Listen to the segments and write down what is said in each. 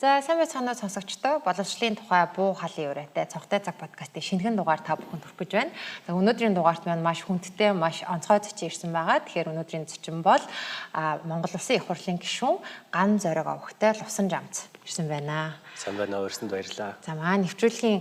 За сайн байцгаана уу сонсогчдоо. Боловсролын тухай буу халын ураатай цогтой цаг подкастын шинэхэн дугаар та бүхэнд хүргэж байна. За өнөөдрийн дугаарт маань маш хүндтэй, маш онцгой зочин ирсэн байгаа. Тэгэхээр өнөөдрийн зочин бол Монгол Улсын их хурлын гишүүн Ган Зориг овогтой Лувсан Жамц ирсэн байна. Сайн байна уу, өрсөнд баярлалаа. За маань нэвтрүүлгийн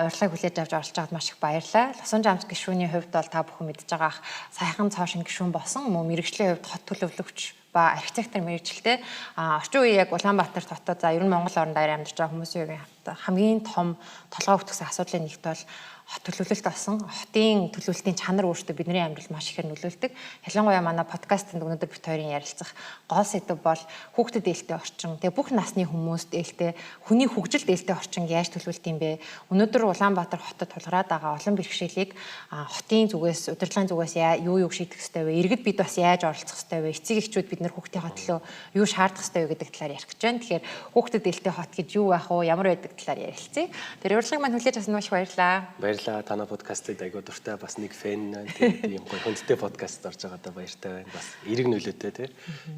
урилгыг хүлээж авч оролцож байгаад маш их баярлалаа. Лувсан Жамц гишүүний хувьд бол та бүхэн мэдж байгаа саяхан цоошин гишүүн болсон мөн мэрэгжлийн хувьд хот төлөвлөгч ба архитектор мэргэжилтэй орчин үеийн яг Улаанбаатар хотод за ер нь Монгол орн дээр амьдарч байгаа хүмүүсийн хамгийн том толгой өвтгсөн асуудлын нэгт бол хот төлөвлөлт болсон. Хотын төлөвлөлтийн чанар өөртөө бидний амьдралд маш ихээр нөлөөлдөг. Ялангуяа манай подкастт өнөөдөр бид хоёрын ярилцах гол сэдэв бол хүүхдэд ээлтэй орчин. Тэгээ бүх насны хүмүүст ээлтэй, хүний хөгжилд ээлтэй орчин яаж төлөвлөлт юм бэ? Өнөөдөр Улаанбаатар хотод тулгараад байгаа олон бэрхшээлийг хотын зүгээс, удирдлагын зүгээс юу шийдэх ёстой вэ? Иргэд бид бас яаж оролцох ёстой вэ? Эцэг эхчүүд бид нар хүүхдийнхээ төлөө юу шаардах ёстой вэ гэдэг талаар ярих гэж байна. Тэгэхээр хүүхдэд ээлтэй хот гэж юу байх вэ? Ямар байдаг талаар ярилцъя. Тэр урилгыг маань хүлээж авсан маш баярлалаа. Тана подкастыг айгуу дуртай бас нэг фэн тийм гоё хүндтэй подкаст орж байгаадаа баяртай байна. Бас эрэг нөлөөтэй тийм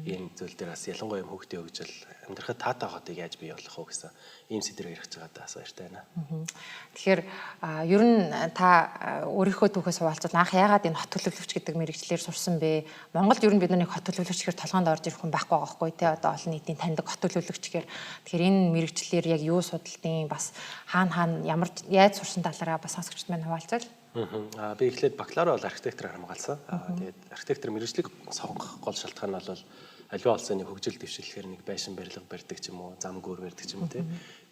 ийм зүйл дээр бас ялангуяа хүүхдийн хөгжил амьдрахад таатай хотыг яаж бий болох вэ гэсэн ийм сэдвээр ярих байгаадаа бас баяртай байна. Тэгэхээр ер нь та өөрийнхөө түүхээс хуваалцвал анх яагаад энэ хот төлөвлөгч гэдэг мэргэжлэр сурсан бэ? Монголд ер нь бид нэг хот төлөвлөгч гэхээр толгоонд орж ирэх хүн байхгүй байгаа хгүй тий одоо олон нийтийн таньдаг хот төлөвлөгч гэхээр тэгэхээр энэ мэргэжлэр яг юу судалдیں бас хаана ямар яаж сурсан талаараа бас сонсогчд маань хуваалцвал. Би эхлээд бакалавр бол архитектор хамгаалсан. Тэгээд архитектор мэргэжлийг сонгох гол шалтгаан нь бол аливаа улсын нэг хөгжил дэвшилэхээр нэг байшин барилга барьдаг ч юм уу, зам гүүр барьдаг ч юм уу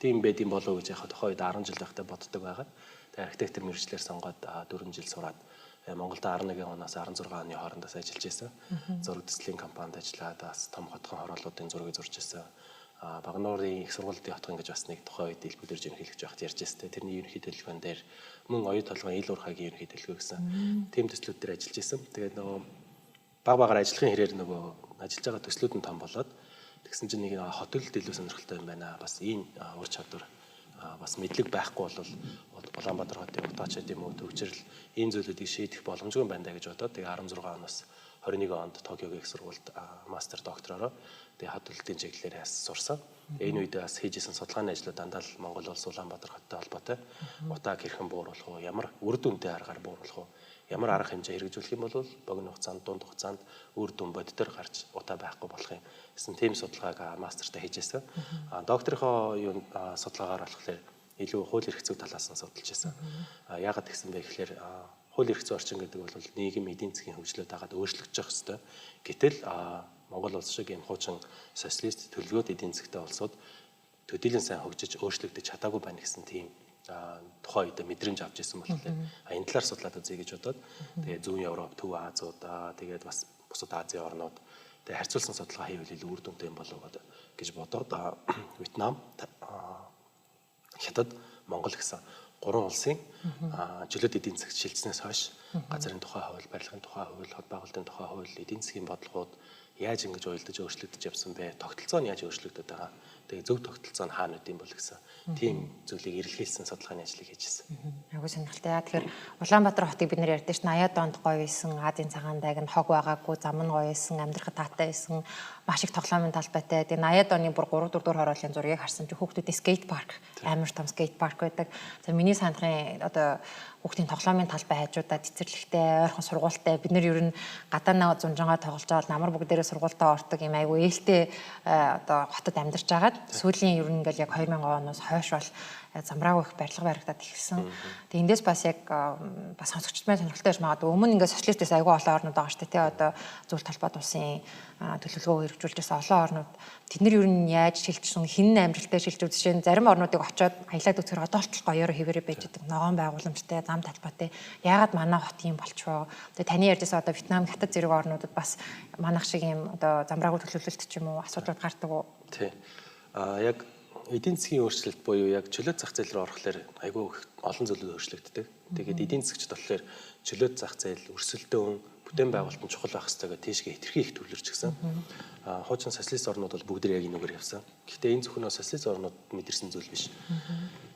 тийм байд юм болов уу гэж яг тухайн үед 10 жил байхдаа боддог байгаа. Тэгээд архитектор мэргэжлэр сонгоод 4 жил сураад Монголд 11 оноос 16 оны хоорондоос ажиллаж байсан. Зураг төслийн компанид ажиллаад бас том хотхон хорооллуудын зургийг зурж байсан. Багнуурын их сургуулийн хотхон гэж бас нэг тухайн үед дэлгүүдэрж ерөнхийлөгч байхад ярьж байсан. Тэрний ерөнхий дэлгүүрэн дээр мөн оюу толгойн ил уурхагийн ерөнхий дэлгүүр гэсэн тийм төслүүд дээр ажиллаж байсан. Тэгээд нөгөө баг ажиллахын хэрээр нөгөө ажиллаж байгаа төслүүд нь том болоод тэгсэн чинь нэг хот төлөлт илүү сонирхолтой юм байна. Бас ийм ур чадвар бас мэдлэг байхгүй бол Улаанбаатар хотын утаач гэдэг юм уу төвчрэл ийм зүйлүүдийг шийдэх боломжгүй байна даа гэж бодоод тэгээ 16 оноос 21 онд Токиогийн их сургуульд мастер доктороо тэгээ хот төлөлтийн чиглэлээр сурсан. Энэ үед бас хийжсэн судалгааны ажлууд дандаа л Монгол улс Улаанбаатар хоттой холбоотой. Утааг хэрхэн бууруулах вэ? Ямар үр дүнтэй аргаар бууруулах вэ? Ямар арга хэмжээ хэрэгжүүлэх юм бол богино хугацаанд дунд хугацаанд үр дүн боддоор гарч утаа байхгүй болох юм. Гэсэн тийм судалгааг мастертаа хийжсэн. Докторийнхоо судалгаагаар болохоор илүү хууль эрх зүйн талаас нь судалж байсан. Яагаад гэсэн бэ гэхээр хууль эрх зүйн орчин гэдэг бол нийгэм эдийн засгийн хөгжлөд дагаад өөрчлөгдөж явах хэрэгтэй. Гэтэл Монгол улс шиг ийм хуучин социалист төлөвлөгөөт эдийн засгтай улсууд төдийлөн сайн хөгжиж өөрчлөгдөж чадаагүй байна гэсэн тийм тухайн үед мэдрэмж авч ирсэн болохоор энэ талаар судлаад үзье гэж бодоод тэгээ зүүн Европ, Төв Азиуд тэгээд бас бусад Азийн орнууд тэгээ харьцуулсан судалгаа хийвэл илүү үр дүнтэй юм болов уу гэж бодоод Вьетнам, Хятад, Монгол гэсэн 3 улсын чөлөөт эдийн засагт шилжснээс хойш газрын тухай хууль, барилгын тухай хууль, хот байгуулалтын тухай хууль, эдийн засгийн бодлогууд яаж ингэж уялдаж өөрчлөгдөж явсан бэ? Тогтолцоо нь яаж өөрчлөгдөд байгаа? Тэгээ зөв тогтолцоо нь хаана үт юм бол гэсэн тийм зүйлийг эрэлхийлсэн судалгааны ажлыг хийжсэн. Агуу сонирхолтой. Тэгэхээр Улаанбаатар хотыг бид нэр ярьдээ ш 80-аад онд гоё байсан, Азийн цагаан дайг нь хог байгаагүй, зам нь гоё байсан, амьдрахад таатай байсан, маш их тоглоомын талбайтай. Тэгээ 80-аад оны бүр 3-4 дугаар хорооллын зургийг харсан чинь хүүхдүүдийн скейт парк, амар том скейт парк байдаг. За миний сандрын одоо хүүхдийн тоглоомын талбай хажуудаа цэцэрлэгтэй, ойрхон сургуультай бид нар ер нь гадаанаа зунжангаа тоглож байгаа намар бүгдээрээ сургуультаа ордог юм айгу ээлтэй одоо хотод амьдарч агаад сүүлийн ер нь ингээл яг 2000 оноос хойш бол замраагүй их барилга баригдаад эхэлсэн. Тэгээ эндээс бас яг бас сонсогчд маань сонирхолтой байж магадгүй. Өмнө ингээд социалистээс айгүй олон орнууд байгаа шүү дээ. Тэ одоо зөвлөлт талбайд улсын төлөвлөгөө хэрэгжүүлжсэн олон орнууд тэд нар ер нь яаж шилжсэн, хин амжилттай шилжүүлж жишээ нь зарим орнуудыг очиод аялаад үзэхээр одоо ч гоёор хэвээрээ байж байгаа. Ногоон байгууламжтай, зам талбайтай. Яагаад манай хот юм болчихвоо. Тэгээ таны ярьжсэн одоо Вьетнам, Хятад зэрэг орнуудад бас манайх шиг юм одоо замраагүй төлөвлөлт ч юм уу асуудлууд гардаг уу? Тий. Яг эдийн засгийн өөрчлөлт буюу яг чөлөөт зах зээл рүү орохлоор айгүй олон зүйлүүд өөрчлөгддөг. Тэгээд эдийн засгчд болохоор чөлөөт зах зээл, өрсөлдөөн, бүтээн байгуулалт нь чухал байх хэрэгтэйгээ тийшгээ хэтэрхий их төвлөрч гисэн. Хуучин социалист орнууд бол бүгд яг энэгээр явсан. Гэхдээ энэ зөвхөн социалист орнууд мэдэрсэн зүйл биш.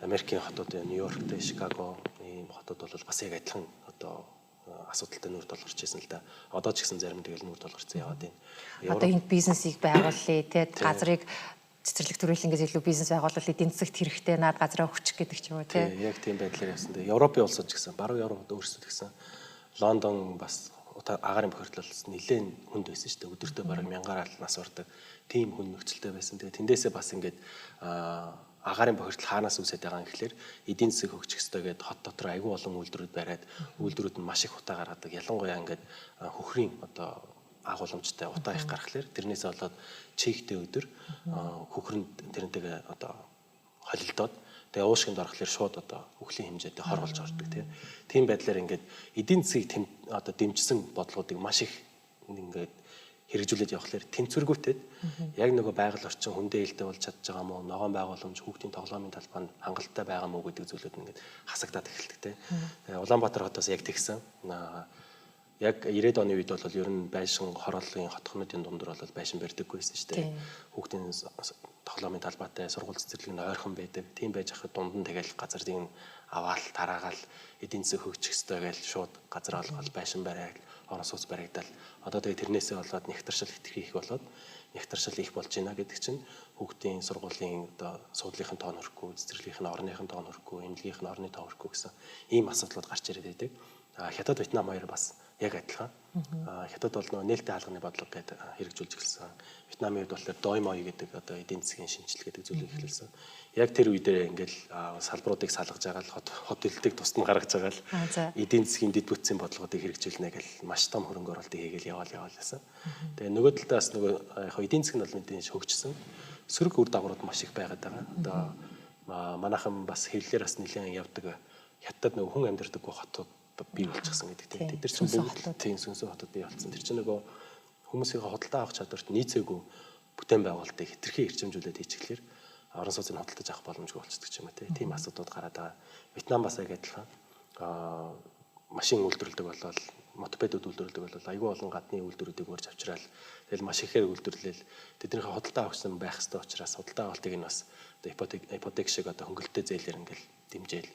Америкийн хотууд, Нью-Йорк, Чикаго ийм хотууд бол бас яг адилхан одоо асуудалтай нүүр толгорч ирсэн л да. Одоо ч гэсэн зарим тэгэл нүүр толгорцсон яваад байна. Одоо энэ бизнесийг байгуулъя, тэгээд газрыг цэцэрлэг төрөлнгөөс илүү бизнес байгуулалт эдийн засагт хэрэгтэй наад газраа өгчих гэдэг ч юм уу тий. Яг тийм байдлаар явсан. Тэгээ Европын улсууд ч гэсэн баруун Европод өөрсдөө гэсэн Лондон бас агаарын бохирдол нэлээд хүнд байсан шүү дээ. Өдөртөө бараг 1000-аар нас ордог тийм хүн нөхцөлтэй байсан. Тэгээ тэндээсээ бас ингээд агаарын бохирдол хаанаас үүсээд байгаа юм гэхэлэр эдийн засаг хөгжих ёстой гэдээ хот дотор аягүй олон үйлдвэрүүд бариад үйлдвэрүүд нь маш их утаа гаргадаг. Ялангуяа ингээд хөхрийн одоо агуулмжтай утаа их гаргахлаар тэрнээсээ болоод чийгтэй өдөр хөхрөнд тэрнтэйгээ одоо холилдоод тэгээ уушгинд орохлоор шууд одоо үхлийн хэмжээтэй хор болж ордог тийм байдлаар ингээд эдийн засгийг одоо дэмжсэн бодлогуудыг маш их ингээд хэрэгжүүлээд явхлаар тэнцвэргүүтээд яг нөгөө байгаль орчин хүндээ ээлтэй болж чадж байгаа мó ногоон байгууламж хүүхдийн тоглоомын талбайд хангалттай байгаа мó гэдэг зүйлүүд ингээд хасагдаад эхэлдэг тэгээ Улаанбаатар хотоос яг тэгсэн яг 90-ад оны үед бол ер нь байшин хорооллын хотхнуудын дундор бол байшин барьдаггүй байсан шүү дээ. Хүүхдийн тоглоомын талбайтай сургууль цэцэрлэг нь ойрхон байдаг. Тийм байж хахад дунд нь тэгэл газрыг аваал тараагаал эдийн засаг хөгжих ёстой гэж шууд газар олгоод байшин бариад орон сууц баригдал. Одоо тэгээ тэрнээсээ болоод нэгтаршил их болоод нэгтаршил их болж байна гэдэг чинь хүүхдийн сургуулийн одоо суудлынхын тоон хөрөхгүй, цэцэрлэгийнх нь орныхын тоон хөрөхгүй, эмнэлгийнх нь орны тоон хөрөхгүй гэсэн ийм асуудлууд гарч ирээд байдаг. Хятад Вьетнам хоёр бас яг адилхан. Хятад бол нөгөө нээлттэй хаалганы бодлого гэдэг хэрэгжүүлж эхэлсэн. Вьетнамын үед болохоор доймой гэдэг одоо эдийн засгийн шинжилгээ гэдэг зүйлийг эхэлсэн. Яг тэр үедээ ингээл салбаруудыг салгаж байгаа л хот элдийг тусад нь гаргаж байгаа л эдийн засгийн дэд бүтцийн бодлогуудыг хэрэгжүүлнэ гэж маш том хөрөнгө оруулалтыг хийгээл яваал яасан. Тэгээ нөгөө талаас нөгөө яг эдийн засаг нь бол мэдээж хөгжсөн. Сөрөг үр дагаврууд маш их байгаад байгаа. Одоо манайхан бас хэвлэлээр бас нэлээд явдаг. Хятад нөгөө хүн амьдардаг хотууд бий болчихсон гэдэг тийм. Тэд нар чинь бүгд тийм сүнсөө хотод бий болсон. Тэр чинь нөгөө хүмүүсийн хөдөлთა авах чадварт нийцээгүй бүтээн байгуулалтыг хэтэрхий эрчимжүүлээд хийчихлээр орон сууцыг хөдөлтөж авах боломжгүй болчихдог юм тийм. Тийм асуудлууд гараад байгаа. Вьетнам бас яг адилхан. Машин үйлдвэрлэдэг болол мотопедууд үйлдвэрлэдэг болол аюул олон гадны үйлдвэрүүдийг урьж авчраал тэгэл маш ихээр үйлдвэрлээл тэднийхээ хөдөлтөө авахсан байх ёстой учраас хөдөлтөө авалтыг нь бас ипотек шиг одоо хөнгөлөлтөө зээлээр ингээл дэмжээл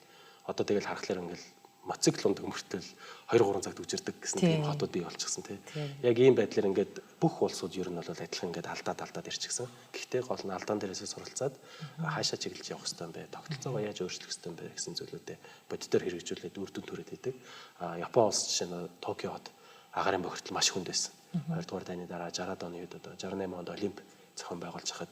одоо тэгэл харахаар ингээл мотоцикл ундаг мөртөл 2-3 цагт үжирдэг гэсэн тийм хотууд бий болчихсон тийм. Яг ийм байдлаар ингээд бүх улсууд ер нь бол адилхан ингээд алдаад ирчихсэн. Гэхдээ гол нь алдаан дээрээс суралцаад хаашаа чиглэж явах хэрэгтэй юм бэ? Тогтолцоогоо яаж өөрчлөх хэрэгтэй юм бэ гэсэн зүйлүүдээ бодитоор хэрэгжүүлээд үр дүн төрөөд идэг. Япон улс жишээ нь Токио хот агаарын бохирдол маш хүнд байсан. 2-р дайны дараа 60-ад оны үед одоо 68 онд Олимп зохион байгуулж хахад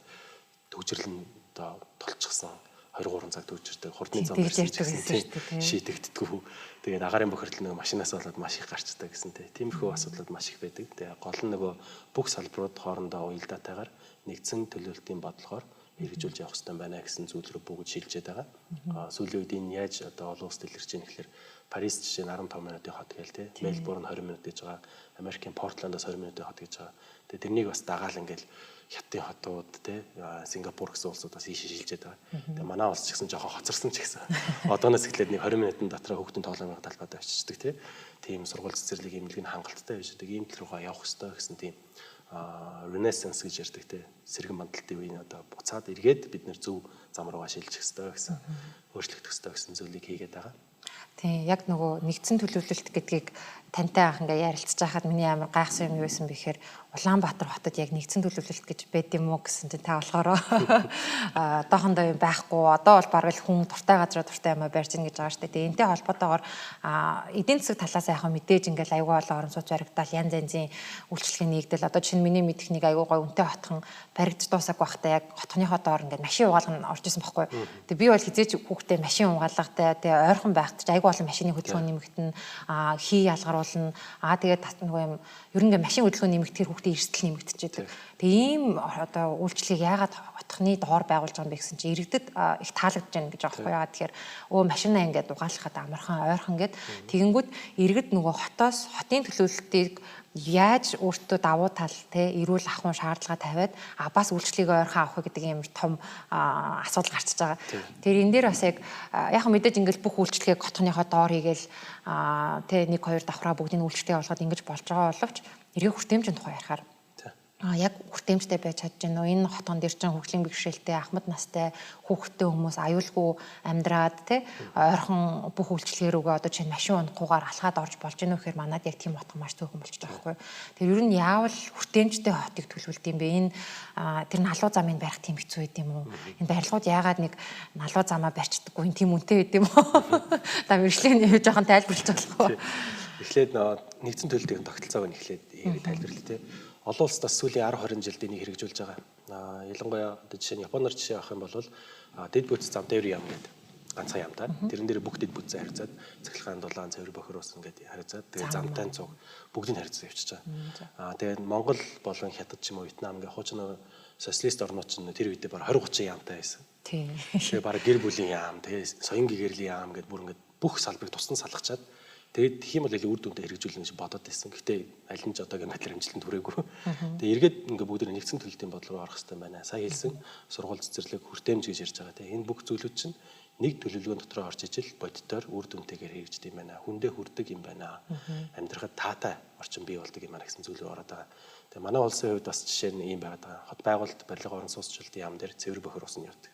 төгжрөл нь одоо толчихсон. 2-3 цаг төвчөртэй хурдны зам шийтэгддэггүй. Тэгээд агаарын бохирдол нэг машинаас болоод маш их гарчдаг гэсэн тиймэрхүү асуудлууд маш их байдаг. Тэгээд гол нь нөгөө бүх салбарууд хоорондоо уялдаатайгаар нэгдсэн төлөвлөлтийн бодлогоор хэрэгжүүлж явах хэрэгтэй байна гэсэн зүйл рүү бүгд шилжээд байгаа. Сүүлийн үед энэ яаж одоо олон улс дэлгэрч ийн гэхээр Парис жишээ нь 15 минутын хот гээл Мельбурн 20 минут гэж байгаа. Америкийн Портландаас 20 минутын хот гэж байгаа. Тэгээд тэрнийг бас дагаал ингээл Хятадын хотууд Сингапур гэсэн улсууд бас ийшээ шилжээд байгаа. Тэгээ манай улс ч гэсэн жоохон хоцорсон ч гэсэн одооноос эхлээд нэг 20 минутын дотор хүүхдийн тоглоомын талбайд очиждаг тийм сургууль цэцэрлэг эмнэлгийн хангалттай байж байгаа. Ийм тал руугаа явах хэрэгтэй гэсэн тийм Renaissance гэж ярьдаг сэргэн мандалтын үеийн одоо буцаад эргээд бид нэр зөв зам руугаа шилжих хэрэгтэй гэсэн өөрчлөгдөх хэрэгтэй гэсэн зүйлийг хийгээд байгаа. Тийм яг нөгөө нэгдсэн төлөвлөлт гэдгийг тантай анх ингээ ярилцж байхад миний амар гайхсан юм юу байсан бэ гэхээр Улаанбаатар хотод яг нэгдсэн төлөвлөлт гэж байд юм уу гэсэн чинь та болохоор одоохондоо юм байхгүй. Одоо бол бараг л хүн дуртай газраа дуртай юм барьж ийн гэж байгаа шүү дээ. Энтэй холбоотойгоор эдийн засаг талаас яг мэдээж ингээл аюул олон орон сууц баригдал янз янзын үйлчлэгийн нэгдэл одоо чинь миний мэдих нэг аюул гой үнэтэй хотхон баригдж дуусах байхдаа яг хотхныхоо доор ингээд машин угаалга нь орж исэн байхгүй. Тэгээ би бол хизээч хүүхдээ машин угаалгатай тэгээ ойрхон байхад ч аюул олон машины хөдөлгөөн нэмэгдэн хий ялгаруулна. Тэгээд нөгөө юм ер нь машин хөдөлгөөн нэмэгдэхээр хүүхдийн эрсдэл нэмэгдчихэд. Тэгээ ийм одоо үйлчлэгийг яагаад хотхны доор байгуулж байгаа юм бэ гэсэн чинь иргэдэд их таалагдж байна гэж аахгүй яа. Тэгэхээр машинаа ингээд угаалгахад амархан ойрхон гэд тэгэнгүүт иргэд нөгөө хотоос хотын төлөвлөлтийг яаж өөртөө давуу тал эрүүл ахуйн шаардлага тавиад бас үйлчлэгийг ойрхон авах гэдэг юм том асуудал гарчиж байгаа. Тэр энэ дээр бас яг мэдээж ингээл бүх үйлчлэгийг хотхныхоо доор хийгээл нэг хоёр давхраа бүгдийг үйлчлэгээ болгоод ингэж болж байгаа боловч эргээ хүртээмжийн тухай ярихаар яг хүртээмжтэй байж чадж байна уу? Энэ хотгон дээр чинь хөгжлийн бэрхшээлтэй, ахмад настай хүүхэдтэй хүмүүс аюулгүй амьдраад тий ойрхон бүх үйлчлэгээр рүүгээ одоо чинь машин унахгүйгээр алхаад орж болж гэнэ үхээр манад яг тийм хотгон маш цөөхөн болчих жоохгүй. Тэр ер нь яавал хүртээмжтэй хотыг төлөвлөлт юм бэ? Энэ тэр налуу замыг барих тийм хэцүү байд юм уу? Энэ барилгууд яагаад нэг налуу замаа барьчдаггүй тийм үнэтэй байд юм уу? Та мэржлийн жоохон тайлбарлаж болох уу? Эхлээд нэгдсэн төлөлтийн тогтолцоог нь эхлээд тайлбарлая тий. Олон улсаас сүүлийн 10-20 жилд энийг хэрэгжүүлж байгаа. Ялангуяа одоо жишээ нь Японоор жишээ авах юм бол дэд бүтц зам тээврийн яам гэдэг ганцхан яам та. Тэрэн дээр бүх дэд бүтцээ харьцаад цахилгаан дулаан цэвэр бохироос ингээд харьцаад тэгээ замтай цуг бүгдийг харьцаж явчихж байгаа. Тэгээд Монгол болон Хятад ч юм уу Вьетнам ингээд хуучин социалист орнууд ч тэр үедээ баг 20-30 яамтай байсан. Тийм. Тэгээ баг гэр бүлийн яам, тэгээ соён гэгэрлийн яам гэдэг бүр ингээд бүх салбарыг тусдан салгачаад тэгээд тийм бол үр дүндээ хэрэгжүүлнэ гэж бодоод байсан. Гэхдээ аль нь ч одоогийн байдлаар амжилтанд хүрээгүй. Тэгээд эргээд ингээ бүгд нэгдсэн төлөлтийн бодлого орох хэрэгтэй байна. Сая хэлсэн сургууль цэцэрлэг хүртээмж гэж ярьж байгаа. Энэ бүх зүйлүүд чинь нэг төлөвлөгөөн дотор орж ижил бодитоор үр дүнтэйгээр хэрэгждэг юм байна. Хүндээ хүрдэг юм байна. Амьдрахад таатай орчин бий болдог юм байна гэсэн зүйлүүд ороод байгаа. Тэгээд манай улсын хувьд бас жишээ нь ийм байгаад байгаа. Хот байгуулалт барилга орон сууцчлалтын яам дээр цэвэр бохир ус нь явдаг.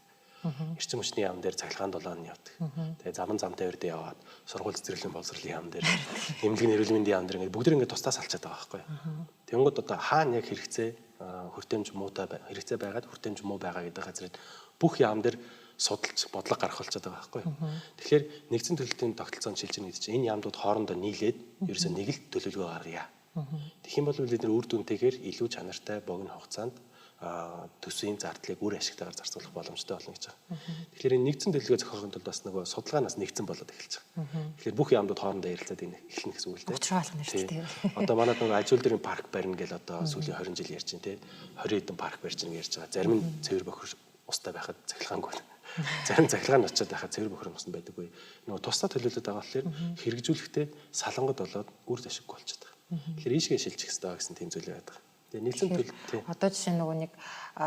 Эрчим хүчний яам дээр цахилгаан дулаан нь явдаг. Тэгээ зам тээвэр дээр яваад сургууль цэцэрлэгийн боловсролын яам дээр эмнэлгийн эрүүл мэндийн яам дээр ингээд бүгд ингээд тусдаа салчаад байгаа байхгүй. Тэнгүүд одоо хаана яг хэрэгцээ хүртээмж муутай хэрэгцээ байгаад хүртээмж муу байгаа гэдэг газрыг бүх яам дээр судалж бодлого гаргах болчиход байгаа байхгүй. Тэгэхээр нэгдсэн төлөлтийн тогтолцоонд шилжиж байгаа гэдэг чинь энэ яамдууд хоорондоо нийлээд ерөөсөө нэг л төлөвлөгөө гаргая. Тэгэх юм бол бид нар үр дүнтэйгээр илүү чанартай богино хугацаанд төсвийн зардлыг үр ашигтайгаар зарцуулах боломжтой болно гэж байгаа. Тэгэхээр энэ нэгдсэн төлөвлөгөө зохиохын тулд бас нөгөө судалгаанаас нэгдсэн болоод эхэлж байгаа. Тэгэхээр бүх яамдууд хоорондоо ярилцаад эхэлнэ гэсэн үг л дээ. Учраа болгоно шүү дээ. Одоо манайд нөгөө ажил дээрийн парк барина гэж одоо сүүлийн 20 жил ярьж байна те. 20 хэдэн парк барьж байгаа ярьж байгаа. Зарим нь цэвэр бохир устай байхад цахилгаангүй байна. Зарим цахилгаан очиод байхад цэвэр бохир ус нь байдаггүй. Нөгөө тусдаа төлөвлөлөд байгаа болохоор хэрэгжүүлэхдээ салангад болоод үр ашиггүй болчиход байгаа. Тэгэхээр ийшгээ шилжих хэрэгтэй гэсэн тийм зүйл байдаг. Тэгээ нэгэн төлөлт. Одоо жишээ нөгөө нэг